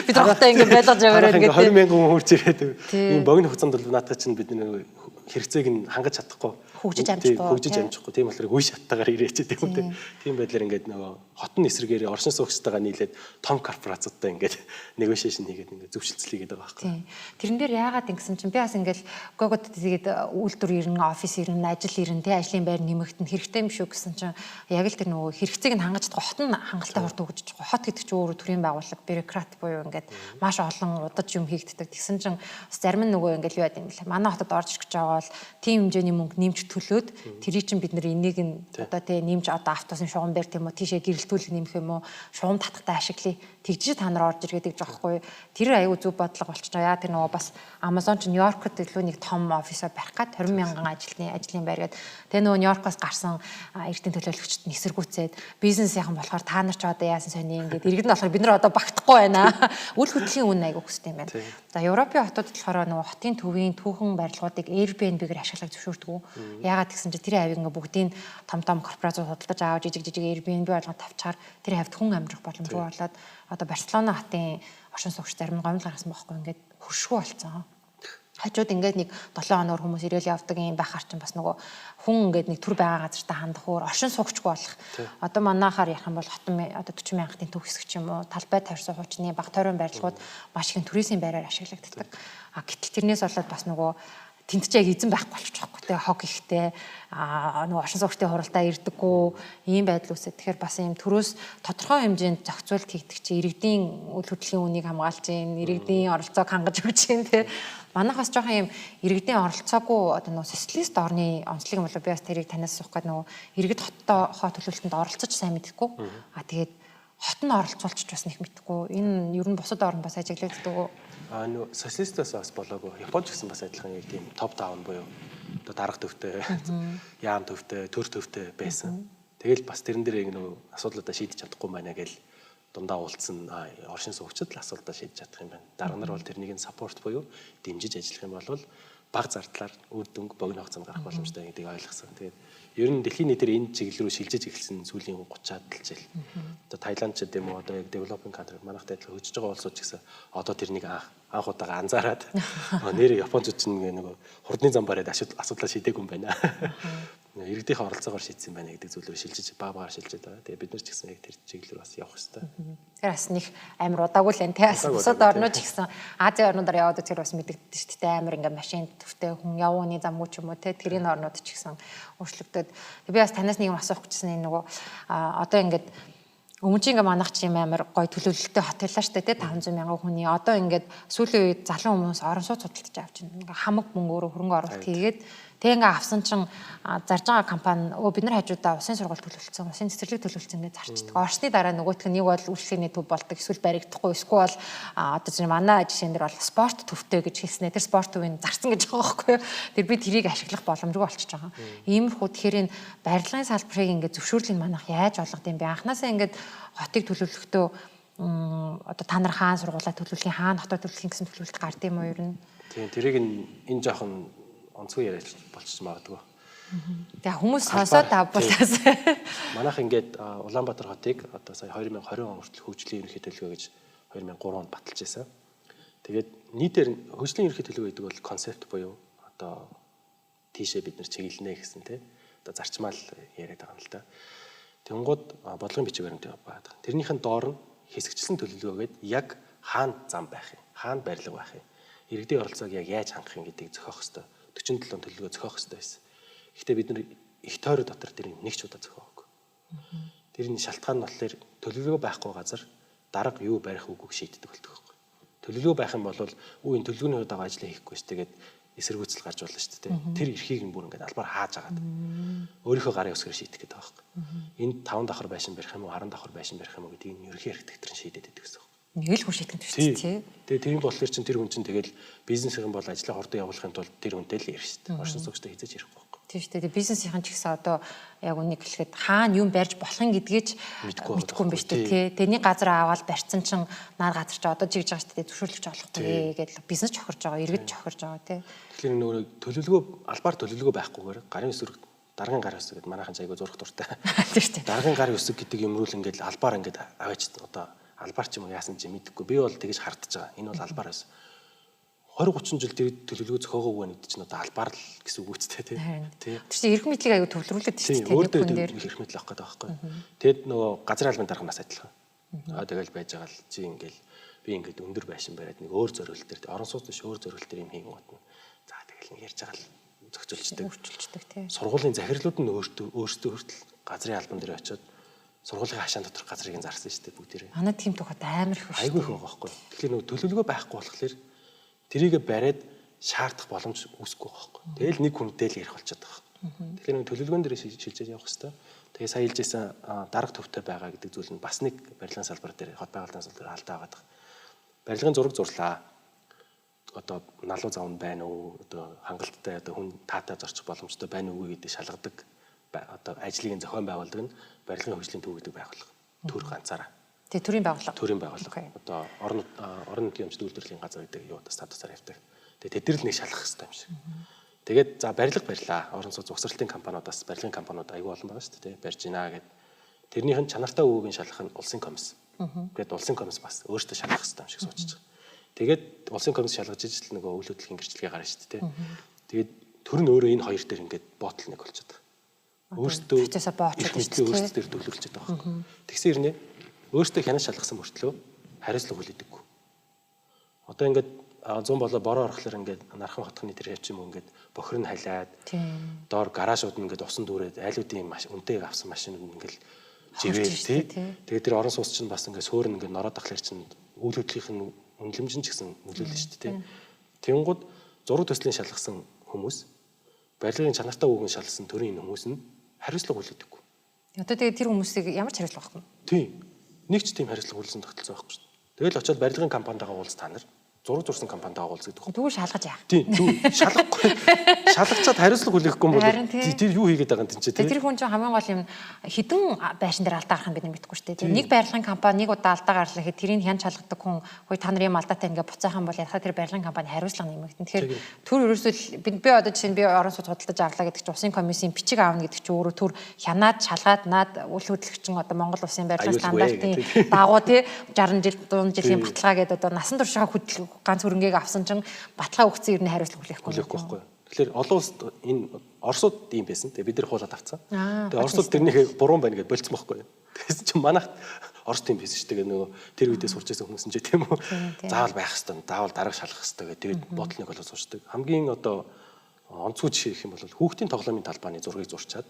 Бид хоттой ингээд байлгаж яваарэ гэдэг. 20 мянган хүн хурж ирээд ийм богино хугацаанд бол наадах чинь бид нэг хэрэгцээг нь хангаж чадахгүй. Хөгжиж амжихгүй. Тийм болохоор үе шаттайгаар ирээч гэдэг юм тийм. Тийм байдлаар ингээд нөгөө хотын эсрэгээр оршин суугчтайгаа нийлээд том корпорацуудтай ингээд негошиашн хийгээд ингээд зөвшөлтслийгээд байгаа байхгүй. Тэрэн дээр яагаад ингэсэн чинь би бас ингээд гогод тэгээд үйлдвэр ирнэ, офис ирнэ, ажил ирнэ, тий ажлын байр нэмэгдэн хэрэгтэй юм шүү гэсэн чинь яг л тэр нөгөө хэрэгцээг нь хангаж чадахгүй хот нь хангалттай хурд хөгжиж байгаа. Хот гэдэг чинь өөрөө төрийн байгууллага, бюрократ буюу ингээд маш олон удаж юм хийгддэг. Тэгсэн чинь зарим нь нөгөө ингээд юу яа гэм бэлээ. Манай хотод орж ирэх гэж байгаа бол тийм хэмжээний мөнгө нэмж төлөөд тэрийг чинь бид нар энийг нь одоо тий нэмж одоо автобусын шугам дээр тийм үү тийшээ гэрэлтүүлэг нэмэх юм уу шугам татахтай ашиглая тэгжиж та нар орж иргээд гэж байгаа хгүй тэр аюу зөв бодлого болчихоо яа тэр нөгөө бас Amazon ч Нью-Йоркт илүү нэг том офисоо барих гад 20 мянган ажлын байр гээд тэгээ нөгөө Нью-Йоркоос гарсан эртний төлөөлөгчд нь эсэргүүцээд бизнесийнхэн болохоор та нар ч одоо яасан сони ингээд иргэд нь болохоор бид нар одоо багтахгүй байна үл хөдлөлийн үн аягүй өстэй юм байна. За Европын хотууд болохоор нөгөө хотын төвийн түүхэн барилгуудыг Airbnb-гээр ашиглах зөвшөөрдөг. Яагаад гэсэн чинь тэр авийг ингээ бүгдийн том корпорацууд худалдаж аваад жижиг Airbnb болгоод тавьчаар тэр хавьд хүн амьдрах боломжгүй болоод одоо Барселона хотын оршин суугч зарим гомдол гаргасан байхгүй ингээд хөршгөө болцсон. Хажууд ингээд нэг 7 хоноор хүмүүс ирээл явдаг юм байхаар чинь бас нөгөө хүн ингээд нэг төр байгаа газартаа хандах өөр оршин суугчгүй болох. Одоо манайхаар ярих юм бол хотын одоо 40 мянгатын төв хэсэг ч юм уу талбай тавьсан хуучны баг тойрон барилгууд маш их туризмын байраар ашиглагддаг. Гэтэл тэрнээс болоод бас нөгөө тэнд ч яг эзэн байхгүй болчих жоохгүй те хог ихтэй нөгөө оршин суугчдын хуралдаа ирдэггүй ийм байдал үүсэ. Тэгэхээр бас ийм төрөөс тодорхой хэмжээнд зохицуулт хийгдэг чи иргэдийн үйл хөдлөлийн үнийг хамгаалж гин иргэдийн оролцоог хангаж өгч гин те манайх бас жоохон ийм иргэдийн оролцоогүй одоо нөгөө социалист орны онцлог юм болоо би бас тэрийг танаас асуух гээд нөгөө иргэд хот төлөвлөлтөнд оролцож сайн мэдэхгүй тэгээд хот нь оролцуулчих бас нэг мэдэхгүй энэ ер нь бусад орнд бас ажиглагддаг. Нөө социалистаас бас болоогүй. Японч гэсэн бас адилхан яг тийм топ даун буюу одоо дарга төвтэй, яам төвтэй, төр төвтэй байсан. Тэгэл бас тэрэн дээр нэг асуудлуудаа шийдэж чадахгүй байна гэл дундаа уулзсан оршин суугчид л асуудал шийдэж чадах юм байна. Дарга нар бол тэрнийг нь саппорт буюу дэмжиж ажиллах юм бол бага зардлаар үр дүнг богино хугацаанд гарах боломжтой гэдгийг ойлгосон. Тэгээд ер нь дэлхийн нийтээр энэ чиглэл рүү шилжиж эхэлсэн сүүлийн 30-аад жил. Одоо Таиланд ч гэдэм үү одоо яг developing country манайхтай адилхан хөгжиж байгаа улсууд ч гэсэн одоо тэрнийг анх удаага анзаараад нэр Японууд ч нэг хурдны зам бариад асуудлаа шийдээгүй юм байна. Иргэдийн оролцоогоор шийдсэн байна гэдэг зүйл рүү шилжиж багаар шилжиж байгаа. Тэгээ бид нар ч гэсэн яг тэр чиглэл рүү бас явах хэрэгтэй. Тэр бас нэг амар удаагүй л энэ те. Бусад орнууд ч гэсэн Азийн орнуудаар яваад тэр бас мэдэгдэж шүү дээ. Амар ингээм машин төвтэй хүн явууны замгүй ч юм уу те. Тэрийн орнууд ч гэсэн өөрчлөгдөд. Би бас танаас нэг юм асуух гэжсэн энэ нөгөө одоо ингээд Өмчингээ манах чи юм амар гой төлөвлөлтөй хотеллаа штэ тий 500 мянган хүний одоо ингээд сүүлийн үед залуу хүмүүс орон сууц худалдаж авч байна. Ингээ хамаг мөнгөөр хөрөнгө оруулалт хийгээд тэг ингээ авсан чин зарж байгаа компани бид нар хажуудаа усын сургууль төлөвлөсөн, усын цэцэрлэг төлөвлөсөн ингээ зарчдаг. Орсны дараа нөгөөх нь нэг бол үйлчлэгийн төв болдог, эсвэл баригдахгүй, эсвэл одоо чинь манай жишээн дээр бол спорт төвтэй гэж хэлснээр тэр спорт төвийн зарсан гэж байгаа байхгүй юу. Тэр би тэрийг ашиглах боломжгүй болчихж байгаа. Иймэрхүү тэгэхээр энэ барилгын салбарыг ингээ зөвшөөрлийг манах яаж болгох юм бэ? Анханасаа ингээ хотыг төлөвлөхдөө одоо та нар хаана сургуулаа төлөвлөхийн хаана хотоо төлөвлөхийн гэсэн төлөвлөлт гардыг юм уу ер нь? Тийм тэрийг энэ жоохон онцгой яриач болчих магадгүй. Тэгээ хүмүүс сонсоод авбалтаас манайх ингээд Улаанбаатар хотыг одоо сая 2020 он хүртэл хөгжлийн ерөнхий төлөвлөгөө гэж 2003 онд баталж байсан. Тэгээд нийтээр хөгжлийн ерөнхий төлөвлөгөө гэдэг бол концепт буюу одоо тийшээ бид нар чиглэнэ гэсэн тий. Одоо зарчмаал яриад байгаа юм л да. Тэнгууд бодлогын бичиг баримт яваад байгаа. Тэрнийхэн доор нь хэсэгчлэн төлөвлөгөөгээд яг хаана зам байх юм, хаана барилга байх юм, иргэдийн оролцоог яг яаж хангах юм гэдгийг зохиох хэрэгтэй. 47 төлөвлөгөө зохиох хэрэгтэй байсан. Гэхдээ бид нар их тойрог дотор тэрийг нэг ч удаа зохиохгүй. Тэрний шалтгаан нь болохоор төлөвлөгөө байхгүй газар дарга юу барих үгүйг шийддэг болдог байхгүй. Төлөвлөгөө байх юм бол энэ төлөвлөгөөний хувьд байгаа ажлаа хийхгүй ш. Тэгээд эсэргүүцэл гарч болно шүү дээ. Тэр эрхийг нь бүр ингээд албаар хааж агаад өөрийнхөө гарын өсгөр шийдэх гэдэг байгаа байхгүй. Энд 5 давхар байшин барих юм уу 10 давхар байшин барих юм уу гэдгийг нь ерөнхий архитектор нь шийдээд байдаг гэсэн. Нэг л хүн шийтгэн төштэй тий. Тэгээ тэрийн болохоор чинь тэр хүн чинь тэгэл бизнесийн бол ажлаа хурдан явуулахын тулд тэр хүнтэй л ярих шүү дээ. Оршин суугчтай хязгаарч ярихгүй байхгүй. Тийм шүү дээ. Бизнесийн ч гэсэн одоо яг үнийг хэлэхэд хаана юм барьж болох юм гэдгийг мэдэхгүй юм биш үү тий. Тэрний газар аваад барьсан чинь наар газар чи одоо жигж байгаа шүү дээ. Зөвшөөрлөгч олохгүй гэдэл бизнес чохорж байгаа, иргэд чохорж байгаа тий. Тэгэхээр нөгөө төлөвлөгөө албаар төлөвлөгөө байхгүйгээр гарын өсвөр даргын гар өсөг гэдэг манайхан айгуу зурх дуртай. Тийм шүү дээ. Даргын гар өсөг гэдэг юм руу л ингээд албаар ингээд аваач одоо албаар ч юм уу яасан ч мэдэхгүй. Би бол тэгэж хардж байгаа. Энэ бол албаар байсан. 20 30 жил тэр төлөвлөгөө зохиогоогүй гэдэг чинь одоо албаар л гэсэн үг үстэй тий. Тэр чинь эрх мэдлийг аягүй төвлөрүүлээд шүү дээ. Өөрөө эрх мэдэл авах гэдэг байхгүй. Тэгэд нөгөө газрын албаны дарганаас адилхан. Тэгэл байж байгаа л чи ингээл би ингээд өндөр байшин бариад нэг өөр зориулт төр орон сууц биш өөр зориулт төр юм хийн гот нь. За тэгэл нэг ярьж байгаа л зохицуулчдаг. Өөрчилчдэг тий. Сургуулийн захирлууд нь өөртөө хүртэл газрын албан дээр очиод сургуулийн хашаан дотор газрыг зарсан шүү дээ бүгдээрээ. Манай тийм тухайд амар их айгүй их байгаа байхгүй. Тэгэхээр нөгөө төлөвлөгөө байхгүй болохоор тэрийгэ бариад шаардах боломж үүсэхгүй байхгүй. Тэгэл нэг хүнтэй л ярих болчиход байгаа. Тэгэхээр нөгөө төлөвлөгөөн дээр шилжиж явах хэрэгтэй. Тэгээ сая хэлжсэн дарга төвтэй байгаа гэдэг зүйл нь бас нэг барилгын салбар дээр хот байгуулалтын салбар дээр алдаа байгаа. Барилгын зураг зурлаа. Одоо налуу завн байна уу? Одоо хангалттай одоо хүн таатай зорчих боломжтой байна уу гэдэг шалгадаг одоо ажлын зохион байгуулдаг нь барилгын хөгжлийн төв гэдэг байгууллага. Төр ганцаараа. Тэгээ төрийн байгууллага. Төрийн байгууллага. Одоо орон нутгийн өмчт үйлдвэрлэлийн газар гэдэг юу статусаар явдаг. Тэгээ тэд нар л нэг шалгах хэрэгтэй юм шиг. Тэгээд за барилга барьлаа. Орон сууц угсралтын компаниудаас барилгын компаниуд аягүй олон байгаа шүү дээ. Барьж гинэ гэд. Тэрнийх нь чанартай өвөгийн шалгах нь улсын комисс. Тэгээд улсын комисс бас өөртөө шалгах хэрэгтэй юм шиг суучих. Тэгээд улсын комисс шалгаж ижил нөгөө үйл хөдлөлийн гэрчлэгээ гарна шүү дээ. Тэгээд төр нь өөрөө энэ хоёр дээр ингээд боотл нэг болчиход байгаа. Өөртөө өөртөө төлөвлөж байгаа байхгүй. Тэгсэн хэрнээ өөртөө хянаж шалгасан мөртлөө хариуцлага хүлээдэггүй. Одоо ингээд 100 болоо бороо орохлоор ингээд нархан хотхны тэр явчих юм ингээд бохир нь халиад доор гараажууд нь ингээд усан дүүрээд айлуудын үнэтэйг авсан машинууд ингээд живээл тий. Тэгээд тэр орон сууц чинь бас ингээд суурн ингээд нороод ахлаар чинь үйл хөдлөлийн үнэлэмж нь ч гэсэн нөлөөлнө шүү дээ тий. Тэнгууд зураг төслийн шалгасан хүмүүс барилгын чанартай үгийн шалгасан төрийн хүмүүс нь хариуцлага хүлээдэггүй. Одоо тэгээд тэр хүмүүсийг ямар ч хариуцлага авахгүй. Тийм. Нэг ч тийм хариуцлага хүлээсэн тогтолцоо байхгүй шүү дээ. Тэгэл очиод барилгын компанитайгаа уулз та нар. зураг зурсан компанид агуулж гэдэг. Тэгвэл шалгаж яах. Тийм шалгахгүй. Шалгачаад хариуцлага хүлээхгүй бол тэр юу хийгээд байгаа юм тийм ч тийм. Тэр хүн чинь хамгийн гол юм хідэн байшин дээр алдаа гарах нь бид нар мэдэхгүй шүү дээ. Нэг барилгын компани нэг удаа алдаа гарлаа гэхэд тэрийг хян шалгадаг хүн хөөе та нар юм алдаатай ингээ буцаахан бол яхаа тэр барилгын компани хариуцлага нэмэгдэн. Тэгэхээр төр ерөөсөө би одоо жишээ нь би орон сууц худалдаж авлаа гэдэг чинь усын комиссийн бичиг аавна гэдэг чинь өөрөө төр хянаад шалгаад наад үл хөдлөгчин одоо Монгол улсын барилгын стандартын дагуу тий 60 жил 100 жилийн баталгаа гэдэг одоо насан туршийнхаа хөдөлгөөн ганц хөрөнгөийг авсан чинь баталгаа өгсөн ер нь хариуцлага хүлээхгүй байхгүй. Тэгэхээр олон улсад энэ Оросууд ийм байсан. Тэгээ бид нар хуулаад авцсан. Тэгээ Оросууд тэрнийхээ буруу байна гэж болцсон байхгүй. Тэгсэн чинь манайх Орос тийм байсан шүү дээ. Нөгөө тэр үедээ сурч байсан хүмүүс нь ч тийм үү. Заавал байх хэвээр, заавал дарга шалгах хэвээр. Тэгээд бодлыг болоо суучдаг. Хамгийн одоо онцгой жишээ гэх юм бол хүүхдийн тоглоомын талбайны зургийг зурчаад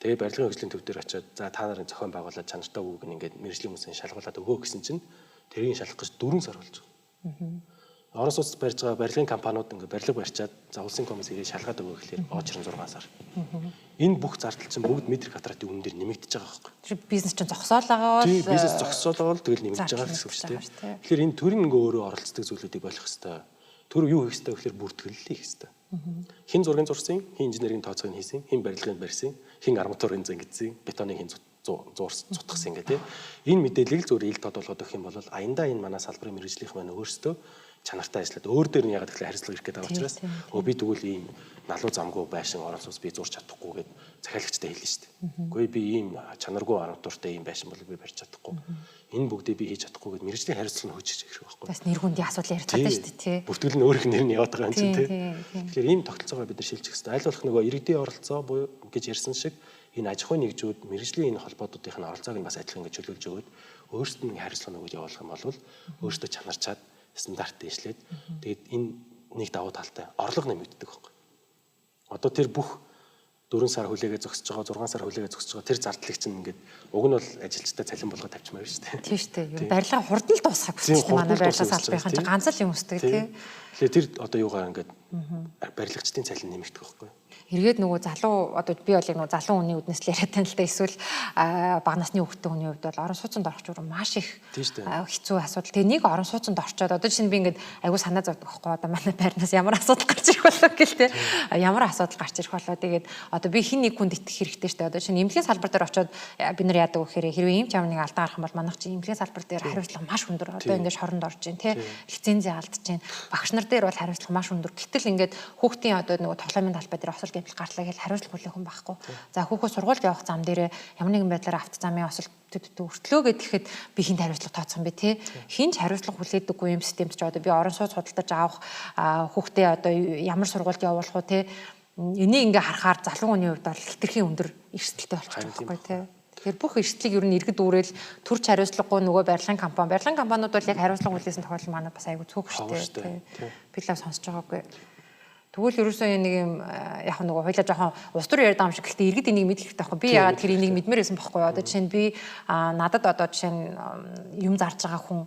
тэгээ барилгын хөгжлийн төв дээр очиад за та нарын зохион байгуулаад чанартай үг ингээд мэрэгжлийн хүмүүсийн шалгуулад өгөө гэсэн чинь тэрийг шалгах гэж 4 сар болж байгаа. Орос улсад барьж байгаа барилгын компаниуд ингээд барилга барьчаад за улсын комисс ирээд шалгаад өгөө гэхлээр очрон 6 сар. Энэ бүх зардал чинь бүгд метр квадратын үнээр нэмэгдэж байгаа байхгүй. Тэр бизнес чинь зогсоол байгаа бол бизнес зогсоол байгаа тэгэл нэмэгдэж байгаа гэсэн үг шүү дээ. Тэгэхээр энэ төр ингээ өөрөө оролцдог зүйлүүдийг болох хэвээр. Төр юу хийх хэвээр гэхэлэр бүртгэлээ хийх хэвээр. Хин зургийн зурсан, хин инженерийн тооцоог нь хийсэн, хин барилгыг барьсан, хин арматурын зангидсан, бетоныг хин зутгсан ингээ тийм. Энэ мэдээллийг зөвөр ил тод болгоод өгөх юм бол аяндаа энэ манай салбарын мэрэгжлийнх маань өөрсдөө чанартай ажиллаад өөр дээр нь ягаад гэвэл хариуцлага ирэх гэдэг учраас би тэгвэл ийм налуу замгүй байшин орон сууц би зурч чадахгүй гэд захиалагчтай хэлнэ шүү дээ. Үгүй би ийм чанаргүй арматуртай ийм байшин бол би барьж чадахгүй. Энэ бүгдийг би хийж чадахгүй гэд мэрэгжлийн хариуцлага нь хөөж ирэх байхгүй. Бас нэр хүндийн асуудал ярьж чадсан шүү дээ тий. Бүртгэл нь өөрийнх нь нэр нь яваад байгаа юм чинь тий. Тэгэхээр ийм тогтолцоогоо бид нар шилжих хэрэгтэй. Аль болох нөгөө иргэдийн оролцоо буюу гэж ярьсан шиг энэ аж ахуйн нэгжүүд мэрэгжлийн энэ холбоотуудын оролцоог нь бас адилхан ингэж чөлөөлж өгөөд өөрсдөө нэг хариуцлага нөгөөд явуулах юм бол өөрсдөө чанарчаад стандарт дэвшлээд тэгээд энэ нэг давуу талтай орлого нэмэгддэг байхгүй. Одоо тэр бүх 4 сар хүлээгээ зогсож байгаа 6 сар хүлээгээ зогсож байгаа тэр зардлыг чинь ингээд уг нь бол ажилчтай цалин болгоод тавьчмаар шүү дээ. Тийм шүү дээ. Барилга хурдан дуусах гэсэн манай барилга салбарын чинь ганц л юм өсдөг тий. Тэгэхээр тэр одоо юугаар ингээд барилгачдын цалин нэмэгдэх байхгүй. Эргээд нөгөө залуу одоо би бол нөгөө залуу хүний үднэс л яриад тань л да эсвэл бага насны хүүхдтэй хүний хувьд бол орон сууцнд орох зүгээр маш их хэцүү асуудал. Тэгээ нэг орон сууцнд орчоод одоо чинь би ингээд айгуу санаа зовдөг байхгүй одоо манай байрнаас ямар асуудал гарч ирэх болов гэлтэй. Ямар асуудал гарч ирэх болоо тэгээд одоо би хин нэг хүнд итгэх хэрэгтэй шүү дээ. Одоо чинь эмнэлгийн салбар дээр очоод бид нар яадаг вэ гэхээр хэрвээ ийм ч ямар нэг алдаа гарах юм бол манайх чинь эмнэлгийн салбар дээр хариуцлага маш өндөр. Одоо ингээд шоронд орж байна тий. Лицензээ алдаж байна. Багш нар дээр бол хариуцлага маш өндөр. Гэтэл ингээд хүүхдийн одоо нөгөө тоглоомын талбай дээр осол гэмтэл гартлаа гэж хариуцлага хүлээх хүн байхгүй. За хүүхөө сургуульд явах зам дээрээ ямар нэгэн байдлаар автозамын осол өртлөө гэхэд би хинт хариуцлага тооцсон бэ тий. Хинч хариуцлага хүлээдэггүй юм системд ч одоо би орон сууц худалдаж авах хүүхдээ одоо ямар сургуульд явуулах уу тий. Энийг ингээ харахаар залуу хүний хувьд бол хэтэрхий өндөр эрсдэлтэй болчихж байгаа байхгүй тий. Тэгэхээр бүх эрсдлийг ер нь иргэд үүрэл төрч хариуцлагагүй нөгөө барилгын компаниуд бол яг хариуцлага хүлээсэн тохиолдол манай бас айгүй цөөх шүү дээ. Би л сонсож байгаагүй. Тэгвэл ерөөсөө нэг юм яг нөгөө хойлоо жоохон улс төр ярьдаг юм шиг гэхдээ иргэд энийг мэдэх хэрэгтэй байхгүй. Би яагаад тэр энийг мэдмээр байсан байхгүй. Одоо жишээ нь би надад одоо жишээ нь юм зарж байгаа хүн.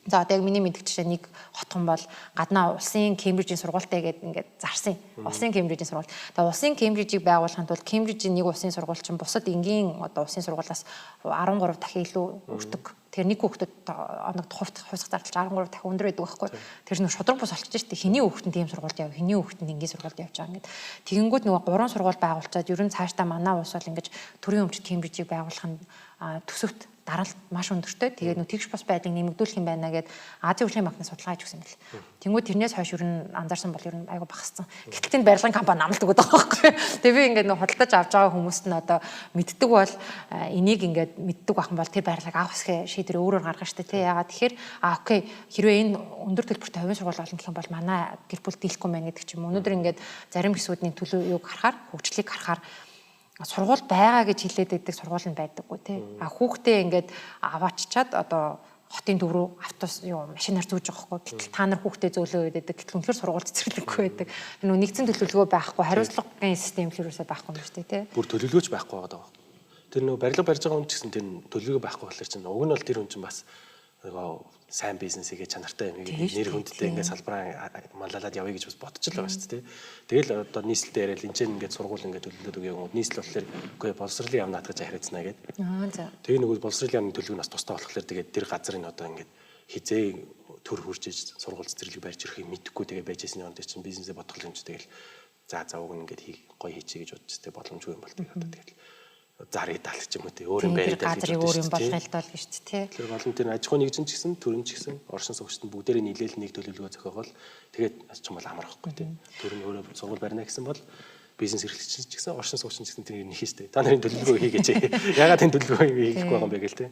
За одоо яг миний мэддэг жишээ нэг хотхон бол гаднаа улсын Кембрижийн сургуультай гэдэг ингээд зарсан. Улсын Кембрижийн сургууль. Тэгээ улсын Кембрижийг байгуулахын тулд Кембрижийн нэг улсын сургууль чинь бусад энгийн одоо улсын сургуулиас 13 дахин илүү өртөг. Тэр нэг хүүхдэд оног хувьсах зардал 13 дахин өндөр байдаг байхгүй. Тэр нь шудраг бус болчихж штэ. Хэний хүүхдэнд тийм сургуульд яв, хэний хүүхдэнд энгийн сургуульд явж байгаа ингээд. Тэгэнгүүт нөгөө 3 сургууль байгуулчаад ер нь цаашдаа манай улс бол ингэж төрийн өмчт Кембрижийг байгуулах нь төсөвт даралт маш өндөртэй. Тэгээд нөө тэгш бас байдлыг нэмэгдүүлэх юм байна гэд Азийн хөгжлийн банкны судалгаа хийж өгсөн юм бэл. Тэнгүүд тэрнээс хойш ер нь анзаарсан бол ер нь айгу багассан. Гэтэл тэнд барилгын компани амлалт өгöd байгаа байхгүй. Тэгээ би ингээд нөө худалдаж авч байгаа хүмүүст нь одоо мэддэг бол энийг ингээд мэддэг бахан бол тэр барилгыг авах хэсгээ шийдвэр өөрөөр гаргана штэ тий. Ягаад тэгэхээр окей хэрвээ энэ өндөр төлбөрт 50 сургууль олно гэх юм бол манай гэр бүл дийлэхгүй мэн гэдэг ч юм. Өнөөдөр ингээд зарим хэсгүүдний төлөө юг харахаар хөгжлийг харахаар сургууль байгаа гэж хэлээд байдаг сургууль нь байдаггүй тий. Хүүхдээ ингээд авааччаад одоо хотын төв рүү автобус машинаар зүүж байгаа хгүй. Гэтэл та нар хүүхдээ зөөлөө байдаг. Гэтэл үнэхээр сургууль цэцэрлэггүй байдаг. Нөгөө нэгдсэн төлөвлөгөө байхгүй, хариуцлагын систем л юусаа байхгүй юм шүү дээ тий. Бүр төлөвлөгөөч байхгүй байгаа. Тэр нөгөө барилга барьж байгаа хүн ч гэсэн тэр төлөвлөгөө байхгүй болохоор чинь уг нь бол тэр хүн чинь бас нөгөө сайн бизнес хийгээ чанартай юм хийгээ нэр хүндтэй ингээд салбараа маллаад явъя гэж бас бодож л байгаа шүү дээ. Тэгэл одоо нийслэлтэй яриад энэ ч ингээд сургууль ингээд төлөвлөдөг үгүй юм. Нийслэл болохоор үгүй боловсролын яамнаад гэж хариуцнаа гэдэг. За. Тэгээ нөгөө боловсролын яамны төлөв нь бас тустай болохоор тэгээд тэр газрын одоо ингээд хизээ төр хурж иж сургууль цэцэрлэг барьж ирэхийг мэдэхгүй тэгээ байж ирсэн юм чинь бизнесээ бодох юм чи тэгэл за уг ингээд гоё хийчихье гэж бодчих тэгээ боломжгүй юм бол тэгээ одоо тэгэл зарыг талч юм уу тий өөр юм барьдаг газрыг өөр юм болгох л гэж тий. Тэгэхээр олон тэр аж ахуй нэгжин ч гэсэн төрөн ч гэсэн оршин суугчид бүгдээрээ нийлээл нэг төлөвлөгөө зохиогол тэгээд ч юм бол амархгүй тий. Төрөн өөрөө сургууль барина гэсэн бол бизнес эрхлэгч ч гэсэн оршин суугч ч гэсэн тэр нэг хийжтэй. Та нарын төлөвлөгөө хийгээч. Ягаад энэ төлөвлөгөө хийхгүй байгаа юм бэ гэл тий.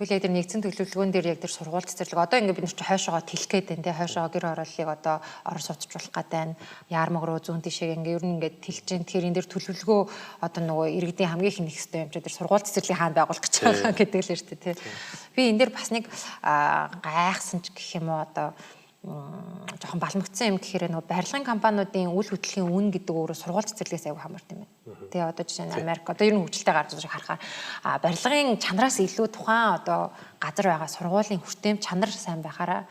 Тэгвэл яг тэр нэгдсэн төлөвлөгөөн дээр яг тэр сургууль цэцэрлэг одоо ингээд бид нар чи хойшоогоо тэлэх гээд байна тий хойшоогоо гэр хорооллыг одоо орон судалжуулах гээд байна яармаг руу зүүн тишээ ингээд ер нь ингээд тэлж जैन тэгэхээр энэ дээр төлөвлөгөө одоо нөгөө иргэдийн хамгийн их нэгстэй юм чи тэр сургууль цэцэрлэгийн хаан байгуулах гэж байгаа гэдэг л шүү дээ тий. Би энэ дээр бас нэг гайхсан ч гэх юм уу одоо жоохон балмагцсан юм гэхээр нөгөө барилгын компаниудын үйл хөдлөлийн үн гэдэг өөрөө сургууль цэцэрлэгээс аягүй хамаарт юм байна. Тэгээ одоо жишээ нь Америк одоо ер нь хөгжилтэй гарч ирж харахаар барилгын чанараас илүү тухайн одоо газар байгаа сургуулийн хүртээмж чанар сайн байхаараа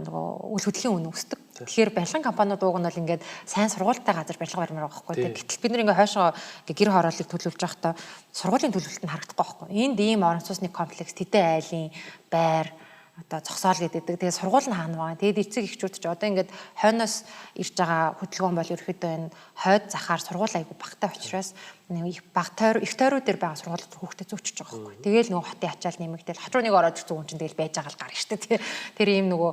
нөгөө үйл хөдлөлийн үн өсдөг. Тэгэхээр барилгын компаниуд ууг нь бол ингээд сайн сургуультай газар барилга барьмаар байгаа байхгүй тийм. Гэтэл бид нэр ингээд хойшоо гэр хорооллыг төлөвлөж байхдаа сургуулийн төлөвлөлт нь харагдахгүй байхгүй. Энд ийм орон сууцны комплекс тэдэн айлын байр одоо зогсоол гэдэг. Тэгээ сургууль нь хаана байгаа. Тэгээд эцэг эхчүүд ч одоо ингээд хойноос ирж байгаа хөдөлгөөн бол ерөөхдөө энэ хойд захаар сургууль айгу багтай учраас их баг тойр их тойруу дээр байгаа сургуулиуд хүүхдэд зөөчж байгаа байхгүй. Тэгээл нөгөө хотын ачаал нэмэгдэл хот руу нэг ороод ирсэн хүн чинь тэгэл байж байгаа л гарна шүү дээ. Тэр ийм нөгөө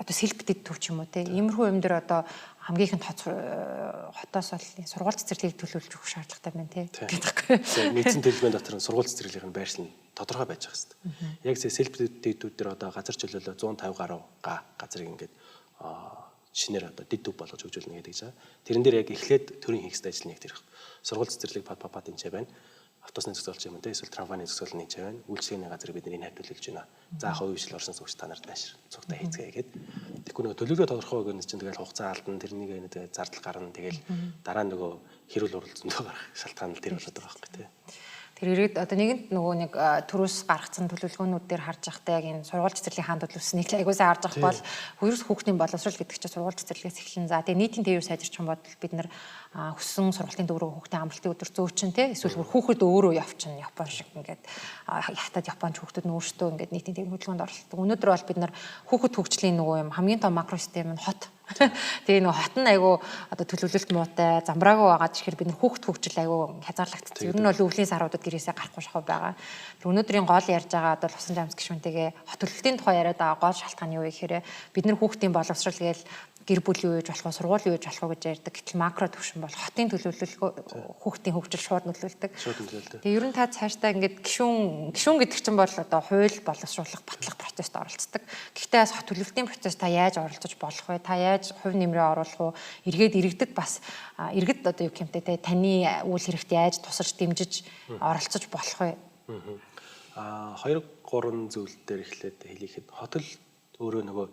одоо сэлбэдэд төв ч юм уу те. Иймэрхүү юм дээр одоо хамгийн их хотоос бол сургууль цэцэрлэгийг төлөвлөж өгөх шаардлагатай байна тий. Гэхдээ нийцэн төлөвлөгөөний дотор сургууль цэцэрлэгийн байршил нь тодорхой байж байгаа хэвээр. Яг сэлбэдэдүүд дээр одоо газар чөлөөлөө 150 гаруй газрыг ингээд шинээр одоо дид төв болгож хөгжүүлнэ гэдэг чинь. Тэрэн дээр яг эхлээд төрийн хийхстэй ажил нэг тэр. Сургууль цэцэрлэг пад энэ ч байна. Автобусны зохиолч юм те эсвэл трамвайны зохиол нэг ч байна. Үйлчлэгээний газрыг бид энэ хавьтуулж байна. За хувийн хвшил орсон суугч та нарт наашир цугтаа хийцгээе гэхэд. Тэгэхгүй нөгөө төлөвлөгөө тодорхой өгнө чинь тэгэл хугацаа алдан тэрнийг нэг зардал гарна. Тэгэл дараа нь нөгөө хэрүүл уралцсандөө гарах шалтгаан л тэр болоод байгаа байхгүй те. Тэр иргэд одоо нэгэнт нөгөө нэг төрөөс гаргацсан төлөвлөгөөнүүд дээр харж байхдаа яг энэ сургууль цэцэрлэгийн хаанд төлөвлөснийг л аягуулсан харж байгаа бол хоёрос хүүхдийн боловсрол гэдэг чинь сургууль цэцэрлэгээс эхэлнэ. За тэгээ нийтийн тээвэр сайжирч юм бодвол бид нар хүссэн сургуулийн төв рүү хүүхдийн амралтын өдөр зөөчин те эсвэл хүүхэд өөрөө явчихна Япон шиг ингээд хятад Японч хүүхдүүд нь өөрсдөө ингээд нийтийн тээвэр хөдөлгөөнд оролцдог. Өнөөдөр бол бид нар хүүхэд хөгжлийн нөгөө юм хамгийн том макро систем нь хот. Тэгээ нөгөө хот нь айгүй одоо төлөвлөлт муутай замбраагүй байгаа ч ихэр бид нар хүүхэд хөгжил айгүй хязгаарлагдсан. Ер нь бол өвлийн саруудад гэрээсээ гарахгүй шахав байгаа. Тэр өнөөдрийн гол ярьж байгаа одоо Лусан Жамс гишүүнтэйгээ хот төлөвлөлтийн тухай яриад байгаа гол шалтгаан юу вэ гэхээр бид нар хүүхдийн боловсрол гээл гэр бүл юу гэж болох вэ, сургууль юу гэж болох вэ гэж ярьдаг. Гэтэл макро төвшин бол хотын төлөвлөлт хүүхдийн хөгжил шууд нөлөөлдөг. Тэгээ ер нь та цаашдаа ингээд гишүүн гэдэг чинь бол одоо хууль боловсруулах, батлах процессд оролцдог. Гэхдээ бас төлөвлөлтийн процесс та яаж оролцож болох вэ? Та яаж хувь нэмрээ оруулах вэ? Иргэд бас иргэд одоо юу гэмтэй те таны үйл хэрэгт яаж тусаж дэмжиж оролцож болох вэ? 2-3 зүйл дээр эхлээд хэлийхэд хотол өөрөө нөгөө